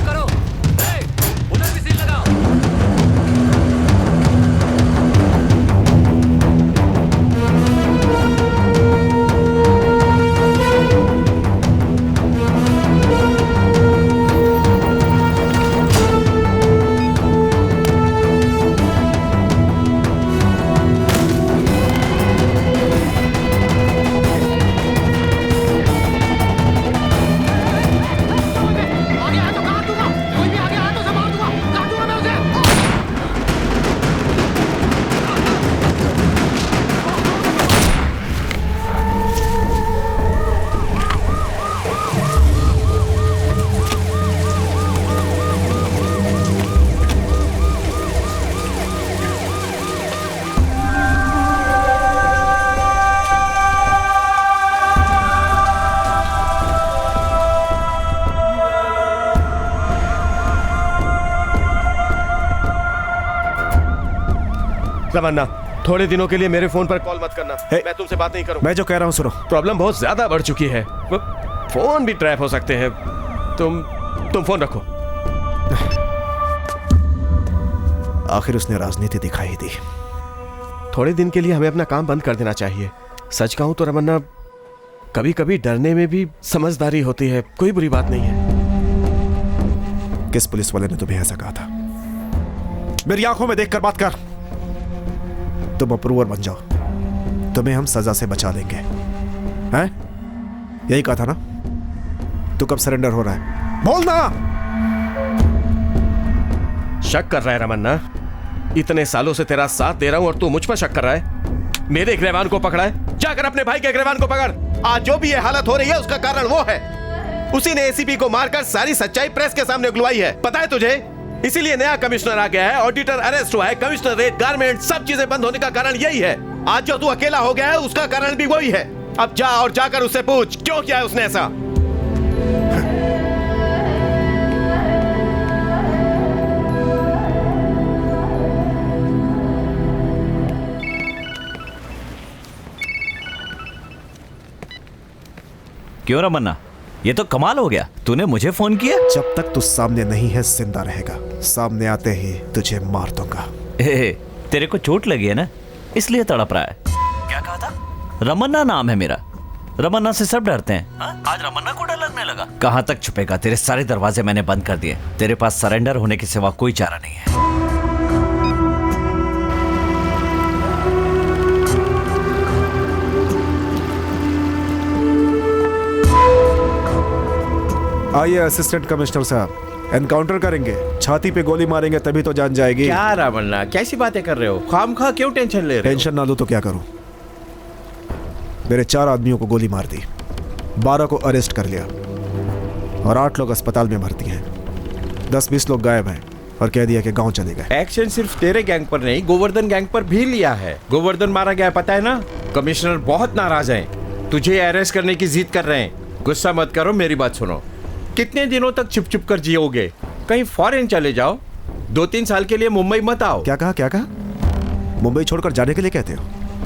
[SPEAKER 17] करो। ए उधर भी सील लगाओ।
[SPEAKER 3] तमन्ना, थोड़े दिनों के लिए मेरे फोन पर कॉल मत करना। मैं तुमसे बात नहीं करूंगा।
[SPEAKER 7] मैं जो कह रहा हूँ सुनो।
[SPEAKER 3] प्रॉब्लम बहुत ज्यादा बढ़ चुकी है, फोन भी ट्रैप हो सकते हैं। तुम फोन रखो।
[SPEAKER 7] आखिर उसने राजनीति दिखाई दी।
[SPEAKER 3] थोड़े दिन के लिए हमें अपना काम बंद कर देना चाहिए। सच कहूं तो रमन्ना, कभी कभी डरने में भी समझदारी होती है, कोई बुरी बात नहीं है।
[SPEAKER 7] किस पुलिस वाले ने तुम्हें ऐसा कहा था? मेरी आंखों में देखकर बात कर। तुम अप्रूवर बन जाओ, तुम्हें हम सजा से बचा लेंगे, हैं? यही कहा था ना? तू कब सरेंडर हो रहा है? बोलना।
[SPEAKER 3] शक कर रहा है रमन्ना? इतने सालों से तेरा साथ दे रहा हूं और तू मुझ पर शक कर रहा है? मेरे गिरबान को पकड़ा है, जाकर अपने भाई के गिरबान को पकड़। आज जो भी ये हालत हो रही है उसका कारण वो है। उसी ने एसीपी को मारकर सारी सच्चाई प्रेस के सामने उगलवाई है, पता है तुझे? इसीलिए नया कमिश्नर आ गया है, ऑडिटर अरेस्ट हुआ है, कमिश्नरेट, गारमेंट, सब चीजें बंद होने का कारण यही है। आज जो तू अकेला हो गया है उसका कारण भी वही है। अब जा और जाकर उससे पूछ क्यों किया है उसने ऐसा।
[SPEAKER 8] क्यों रमन्ना, ये तो कमाल हो गया, तूने मुझे फोन किया?
[SPEAKER 7] जब तक तू सामने नहीं है जिंदा रहेगा, सामने आते ही तुझे मार दूंगा।
[SPEAKER 8] तेरे को चोट लगी है ना, इसलिए तड़प रहा है। क्या कहा था? रमन्ना नाम है मेरा। रमन्ना से सब डरते हैं। आज रमन्ना को डर लगने लगा। कहां तक छुपेगा? तेरे सारे दरवाजे मैंने बंद कर दिए। तेरे पास सरेंडर होने के सिवा कोई चारा नहीं है।
[SPEAKER 7] आइए असिस्टेंट कमिश्नर साहब, एनकाउंटर करेंगे, छाती पे गोली मारेंगे तभी तो जान जाएगी।
[SPEAKER 4] क्या रमन्ना, कैसी बातें कर रहे हो? खामखा क्यों टेंशन ले रहे हो?
[SPEAKER 7] टेंशन ना लो तो क्या करूं? मेरे 4 आदमियों को गोली मार दी, 12 को अरेस्ट कर लिया और 8 लोग अस्पताल में भर्ती हैं। 10-20 लोग गायब हैं और कह दिया कि गांव चले गए।
[SPEAKER 4] एक्शन सिर्फ तेरे गैंग पर नहीं, गोवर्धन गैंग पर भी लिया है। गोवर्धन मारा गया, पता है ना? कमिश्नर बहुत नाराज हैं, तुझे अरेस्ट करने की जिद कर रहे हैं। गुस्सा मत करो, मेरी बात सुनो। कितने दिनों तक चुप चुप कर जियोगे? कहीं फॉरेन चले जाओ, 2-3 साल के लिए मुंबई मत आओ।
[SPEAKER 7] क्या कहा? क्या कहा? मुंबई छोड़कर जाने के लिए कहते हो?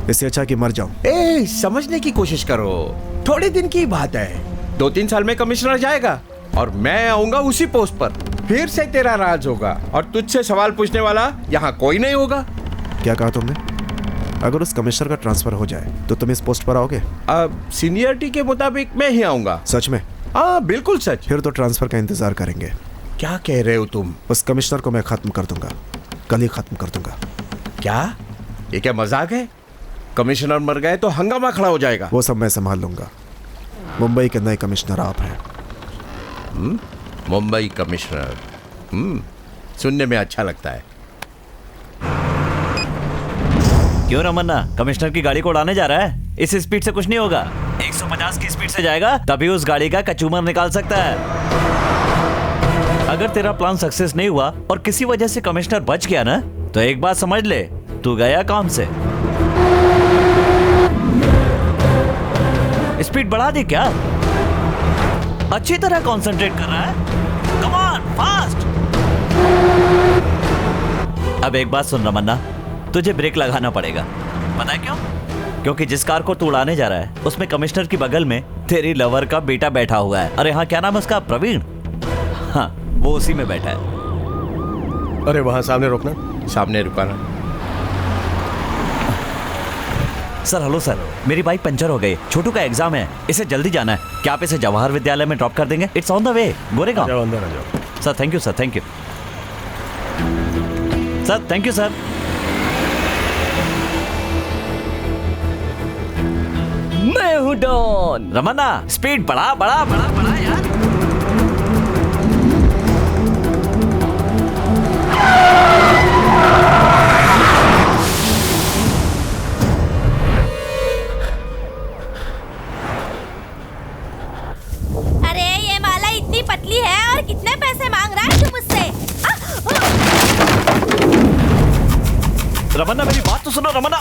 [SPEAKER 7] इससे अच्छा कि मर जाऊं।
[SPEAKER 4] समझने की कोशिश करो, थोड़े दिन की बात है। 2-3 साल में कमिश्नर जाएगा और मैं आऊंगा उसी पोस्ट पर। फिर से तेरा राज होगा और तुझसे सवाल पूछने वाला यहाँ कोई नहीं होगा।
[SPEAKER 7] क्या कहा तुमने? अगर उस कमिश्नर का ट्रांसफर हो जाए तो तुम इस पोस्ट पर आओगे?
[SPEAKER 4] अब सीनियरिटी के मुताबिक मैं ही आऊंगा।
[SPEAKER 7] सच में?
[SPEAKER 4] हाँ बिल्कुल सच।
[SPEAKER 7] फिर तो ट्रांसफर का इंतजार करेंगे।
[SPEAKER 4] क्या कह रहे हो तुम?
[SPEAKER 7] उस कमिश्नर को मैं खत्म कर दूंगा, कल ही खत्म कर दूंगा।
[SPEAKER 4] क्या ये क्या मजाक है? कमिश्नर मर गए तो हंगामा खड़ा हो जाएगा।
[SPEAKER 7] वो सब मैं संभाल लूंगा। मुंबई के नए कमिश्नर आप हैं।
[SPEAKER 4] मुंबई कमिश्नर, सुनने में अच्छा लगता है।
[SPEAKER 8] क्यों रमन्ना, कमिश्नर की गाड़ी को उड़ाने जा रहा है? इस स्पीड से कुछ नहीं होगा। 150 की स्पीड से जाएगा तभी उस गाड़ी का कचूमर निकाल सकता है। अगर तेरा प्लान सक्सेस नहीं हुआ और किसी वजह से कमिश्नर बच गया ना, तो एक बात समझ ले, तू गया काम से। स्पीड बढ़ा दी क्या? अच्छी तरह कंसंट्रेट कर रहा है। Come on, fast. अब एक बात सुन रमन्ना, तुझे ब्रेक लगाना पड़ेगा। पता है क्यों? क्योंकि जिस कार को तू उड़ाने जा रहा है उसमें कमिश्नर की बगल में तेरी लवर का बेटा बैठा हुआ है। अरे हाँ, क्या नाम है उसका? प्रवीण। हाँ, वो उसी में बैठा है।
[SPEAKER 3] अरे वहां सामने रोकना।
[SPEAKER 4] सामने रुकाना।
[SPEAKER 8] सर हेलो सर, मेरी बाइक पंचर हो गई। छोटू का एग्जाम है, इसे जल्दी जाना है। क्या आप इसे जवाहर विद्यालय में ड्रॉप कर देंगे? It's on the way, Goregaon.
[SPEAKER 3] जाओ अंदर आ जाओ।
[SPEAKER 8] Sir thank you sir, thank you sir, thank you sir.
[SPEAKER 1] मैं हूँ डॉन।
[SPEAKER 8] रमन्ना, स्पीड बढ़ा बढ़ा बढ़ा बढ़ा यार।
[SPEAKER 2] अरे ये माला इतनी पतली है और कितने पैसे मांग रहा है तू मुझसे?
[SPEAKER 8] रमन्ना मेरी बात तो सुनो रमन्ना।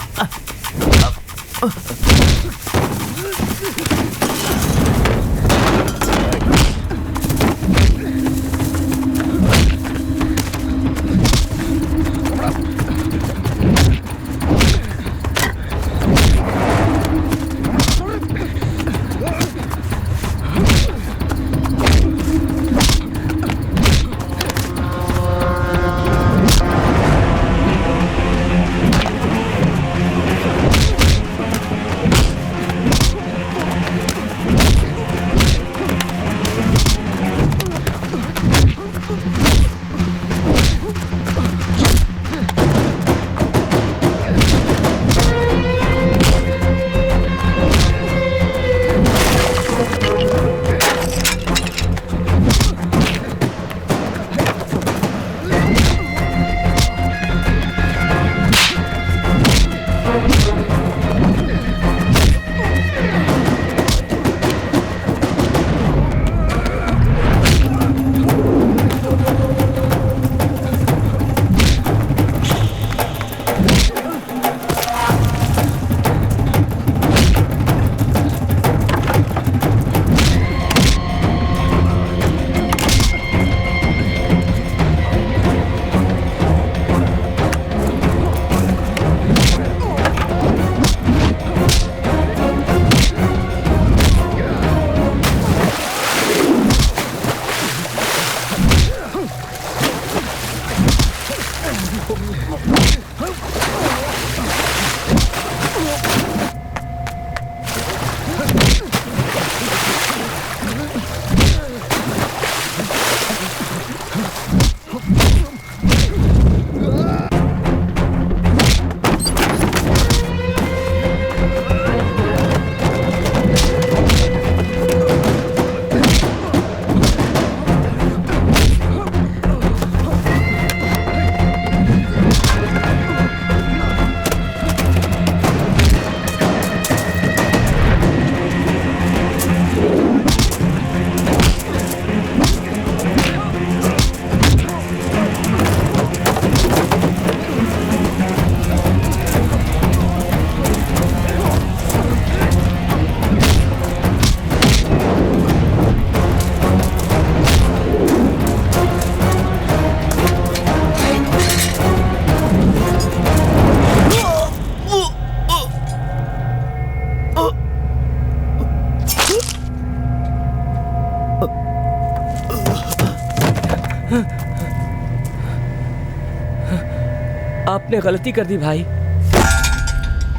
[SPEAKER 1] आपने गलती कर दी भाई।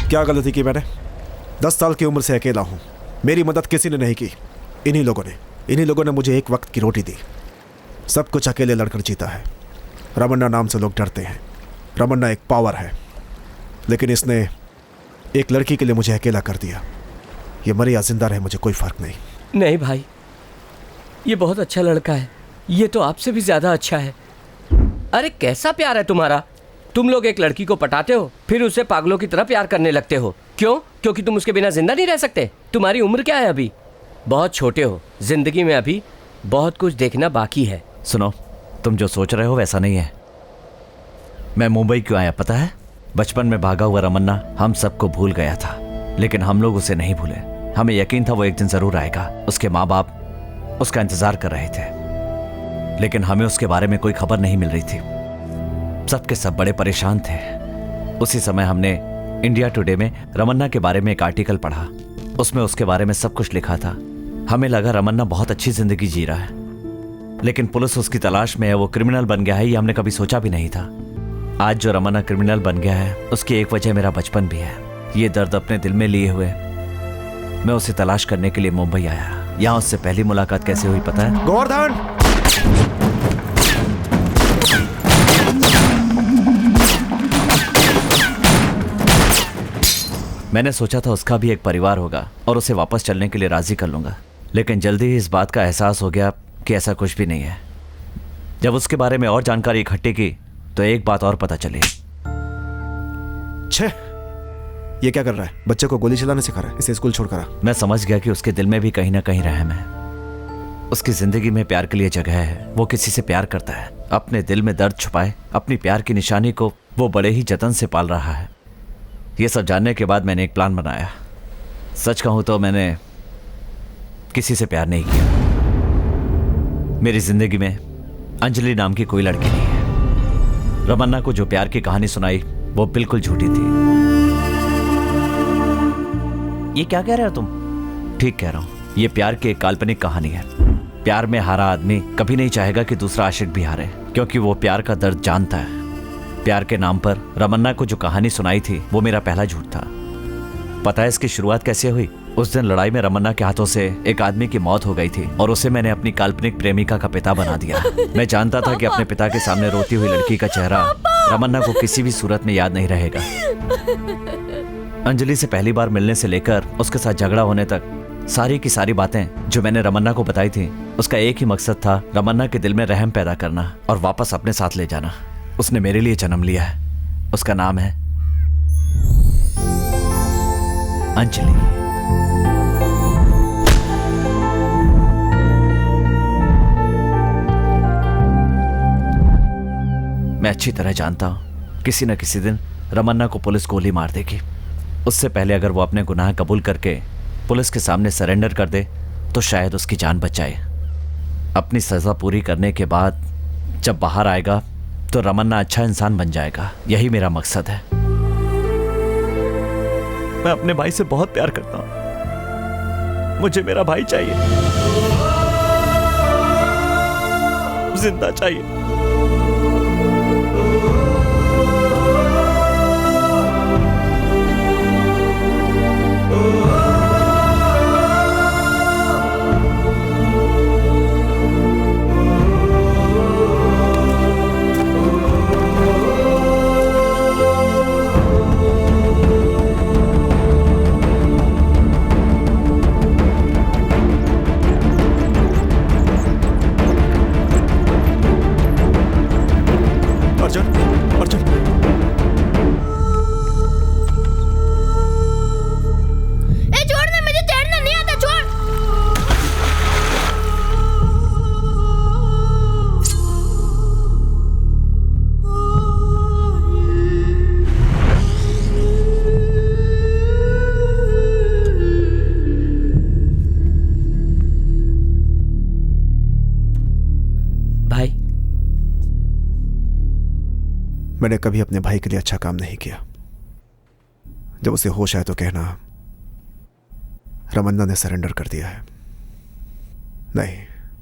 [SPEAKER 7] क्या गलती की मैंने? 10 साल की उम्र से अकेला हूं। मेरी मदद किसी ने नहीं की। इन्हीं लोगों ने मुझे एक वक्त की रोटी दी। सब कुछ अकेले लड़कर जीता है। रमन्ना नाम से लोग डरते हैं। रमन्ना एक पावर है, लेकिन इसने एक लड़की के लिए मुझे अकेला कर दिया। ये मरे या जिंदा रहे मुझे कोई फर्क नहीं।
[SPEAKER 1] नहीं भाई, ये बहुत अच्छा लड़का है। ये तो आपसे भी ज्यादा अच्छा है। अरे कैसा प्यार है तुम्हारा। तुम लोग एक लड़की को पटाते हो, फिर उसे पागलों की तरह प्यार करने लगते हो। क्यों? क्योंकि तुम उसके बिना जिंदा नहीं रह सकते। तुम्हारी उम्र क्या है अभी? बहुत छोटे हो। जिंदगी में अभी बहुत कुछ देखना बाकी है।
[SPEAKER 8] सुनो, तुम जो सोच रहे हो वैसा नहीं है। मैं मुंबई क्यों आया पता है? बचपन में भागा हुआ रमन्ना हम सबको भूल गया था, लेकिन हम लोग उसे नहीं भूले। हमें यकीन था वो एक दिन जरूर आएगा। उसके माँ बाप उसका इंतजार कर रहे थे, लेकिन हमें उसके बारे में कोई खबर नहीं मिल रही थी। सबके सब बड़े परेशान थे। उसी समय हमने इंडिया टुडे में रमन्ना के बारे में एक आर्टिकल पढ़ा। उसमें उसके बारे में सब कुछ लिखा था। हमें लगा रमन्ना बहुत अच्छी जिंदगी जी रहा है, लेकिन पुलिस उसकी तलाश में है। वो क्रिमिनल बन गया है, ये हमने कभी सोचा भी नहीं था। आज जो रमन्ना क्रिमिनल बन गया है, उसकी एक वजह मेरा बचपन भी है। ये दर्द अपने दिल में लिए हुए मैं उसे तलाश करने के लिए मुंबई आया। यहाँ उससे पहली मुलाकात कैसे हुई पता है?
[SPEAKER 7] गोवर्धन!
[SPEAKER 8] मैंने सोचा था उसका भी एक परिवार होगा और उसे वापस चलने के लिए राजी कर लूंगा, लेकिन जल्दी ही इस बात का एहसास हो गया कि ऐसा कुछ भी नहीं है। जब उसके बारे में और जानकारी इकट्ठी की तो एक बात और पता चली।
[SPEAKER 7] छे, ये क्या कर रहा है? बच्चे को गोली चलाने सिखा रहा है। इसे स्कूल छोड़कर आ।
[SPEAKER 8] मैं समझ गया कि उसके दिल में भी कहीं ना कहीं रहम है। उसकी जिंदगी में प्यार के लिए जगह है। वो किसी से प्यार करता है, अपने दिल में दर्द छुपाए अपनी प्यार की निशानी को वो बड़े ही जतन से पाल रहा है। ये सब जानने के बाद मैंने एक प्लान बनाया। सच कहूं तो मैंने किसी से प्यार नहीं किया। मेरी जिंदगी में अंजलि नाम की कोई लड़की नहीं है। रमन्ना को जो प्यार की कहानी सुनाई वो बिल्कुल झूठी थी। ये क्या कह रहे हो तुम? ठीक कह रहा हूं, ये प्यार की एक काल्पनिक कहानी है। प्यार में हारा आदमी कभी नहीं चाहेगा कि दूसरा आशिक भी हारे, क्योंकि वो प्यार का दर्द जानता है। प्यार के नाम पर रमन्ना को जो कहानी सुनाई थी वो मेरा पहला झूठ था। पता है इसकी शुरुआत कैसे हुई? उस दिन लड़ाई में रमन्ना के हाथों से एक आदमी की मौत हो गई थी और उसे मैंने अपनी काल्पनिक प्रेमिका का पिता बना दिया। मैं जानता था कि अपने पिता के सामने रोती हुई लड़की का चेहरा रमन्ना को किसी भी सूरत में याद नहीं रहेगा। अंजलि से पहली बार मिलने से लेकर उसके साथ झगड़ा होने तक सारी की सारी बातें जो मैंने रमन्ना को बताई थी, उसका एक ही मकसद था, रमन्ना के दिल में रहम पैदा करना और वापस अपने साथ ले जाना। उसने मेरे लिए जन्म लिया है। उसका नाम है अंजलि। मैं अच्छी तरह जानता हूं किसी न किसी दिन रमन्ना को पुलिस गोली मार देगी। उससे पहले अगर वो अपने गुनाह कबूल करके पुलिस के सामने सरेंडर कर दे तो शायद उसकी जान बच जाए। अपनी सजा पूरी करने के बाद जब बाहर आएगा तो रमन्ना अच्छा इंसान बन जाएगा। यही मेरा मकसद है। मैं अपने भाई से बहुत प्यार करता हूं। मुझे मेरा भाई चाहिए, जिंदा चाहिए।
[SPEAKER 7] मैंने कभी अपने भाई के लिए अच्छा काम नहीं किया। जब उसे होश आए तो कहना रमन्ना ने सरेंडर कर दिया है। नहीं,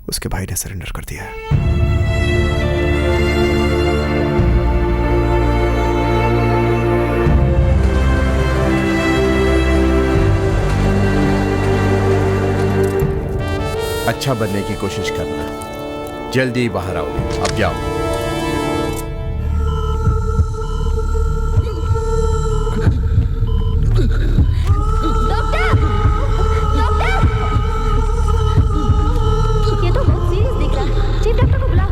[SPEAKER 7] उसके भाई ने सरेंडर कर दिया है।
[SPEAKER 4] अच्छा बनने की कोशिश करना, जल्दी बाहर आओ, अब जाओ।
[SPEAKER 2] ये तो बहुत सीरियस दिख रहा है, चीफ डॉक्टर को बुलाओ।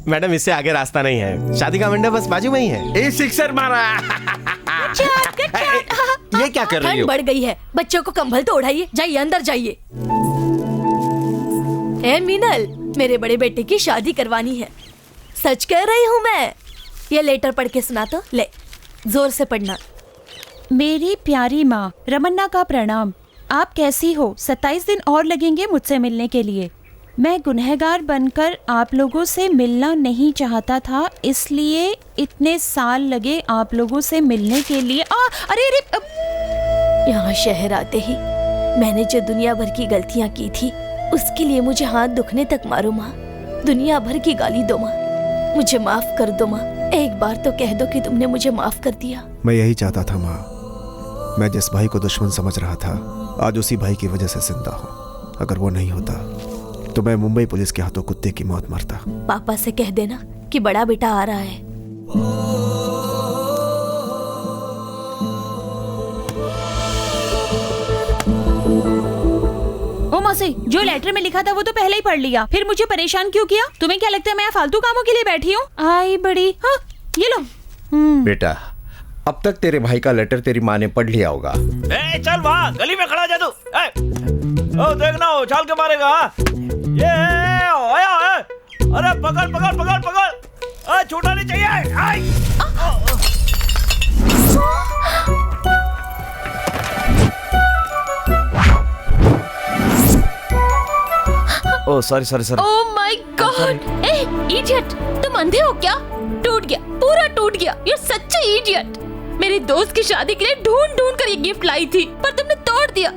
[SPEAKER 10] मैडम इससे आगे रास्ता नहीं है, शादी का मंडप बस बाजू में ही है।
[SPEAKER 4] ए सिक्सर मारा। ये क्या कर रही
[SPEAKER 5] ठंड
[SPEAKER 4] हो?
[SPEAKER 5] बढ़ गई है, बच्चों को कंबल तो उड़ाइए, जाइए अंदर जाइए। ए मीनल, मेरे बड़े बेटे की शादी करवानी है, सच कह रही हूँ मैं। ये लेटर पढ़ के सुना तो, ले जोर से पढ़ना।
[SPEAKER 18] मेरी प्यारी माँ रमन्ना का प्रणाम। आप कैसी हो? 27 दिन और लगेंगे मुझसे मिलने के लिए। मैं गुनहगार बनकर आप लोगों से मिलना नहीं चाहता था, इसलिए इतने साल लगे आप लोगों से मिलने के लिए। अरे
[SPEAKER 5] यहाँ शहर आते ही मैंने जो दुनिया भर की गलतियाँ की थी, उसके लिए मुझे हाथ दुखने तक मारो माँ। दुनिया भर की गाली दो माँ, मुझे माफ कर दो माँ। एक बार तो कह दो कि तुमने मुझे माफ कर दिया।
[SPEAKER 7] मैं यही चाहता था माँ। मैं जिस भाई को दुश्मन समझ रहा था, आज उसी भाई की वजह से जिंदा हूँ। अगर वो नहीं होता तो मैं मुंबई पुलिस के हाथों कुत्ते की मौत मरता।
[SPEAKER 5] पापा से कह देना कि बड़ा बेटा आ रहा है।
[SPEAKER 18] ओ मौसी, जो लेटर में लिखा था वो तो पहले ही पढ़ लिया, फिर मुझे परेशान क्यों किया? तुम्हें क्या लगता है मैं फालतू कामों के लिए बैठी हूँ? आई बड़ी। हाँ, ये लो।
[SPEAKER 4] बेटा, अब तक तेरे भाई का लेटर तेरी माँ ने पढ़ लिया होगा।
[SPEAKER 8] ए, चल वहाँ गली में खड़ा जा तू। ओ देखना, हो चाल के मारेगा। ये आया, अरे पकड़ पकड़ पकड़ पकड़, छूटा नहीं चाहिए। Oh sorry sorry sorry.
[SPEAKER 6] Oh my God, A idiot, तुम अंधे हो क्या? टूट गया, पूरा टूट गया। You such A idiot. मेरे दोस्त की शादी के लिए ढूंढ ढूंढ कर ये गिफ्ट लाई थी, पर तुमने तोड़ दिया।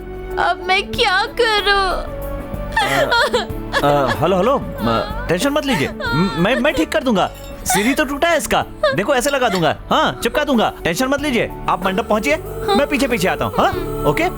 [SPEAKER 6] अब मैं क्या करूं?
[SPEAKER 8] हेलो हेलो, टेंशन मत लीजिए, मैं ठीक कर दूंगा। सीढ़ी तो टूटा है इसका, देखो ऐसे लगा दूंगा। हाँ, चिपका दूंगा, टेंशन मत लीजिए। आप मंडप पहुंचिए, मैं पीछे पीछे आता हूँ। हाँ, ओके।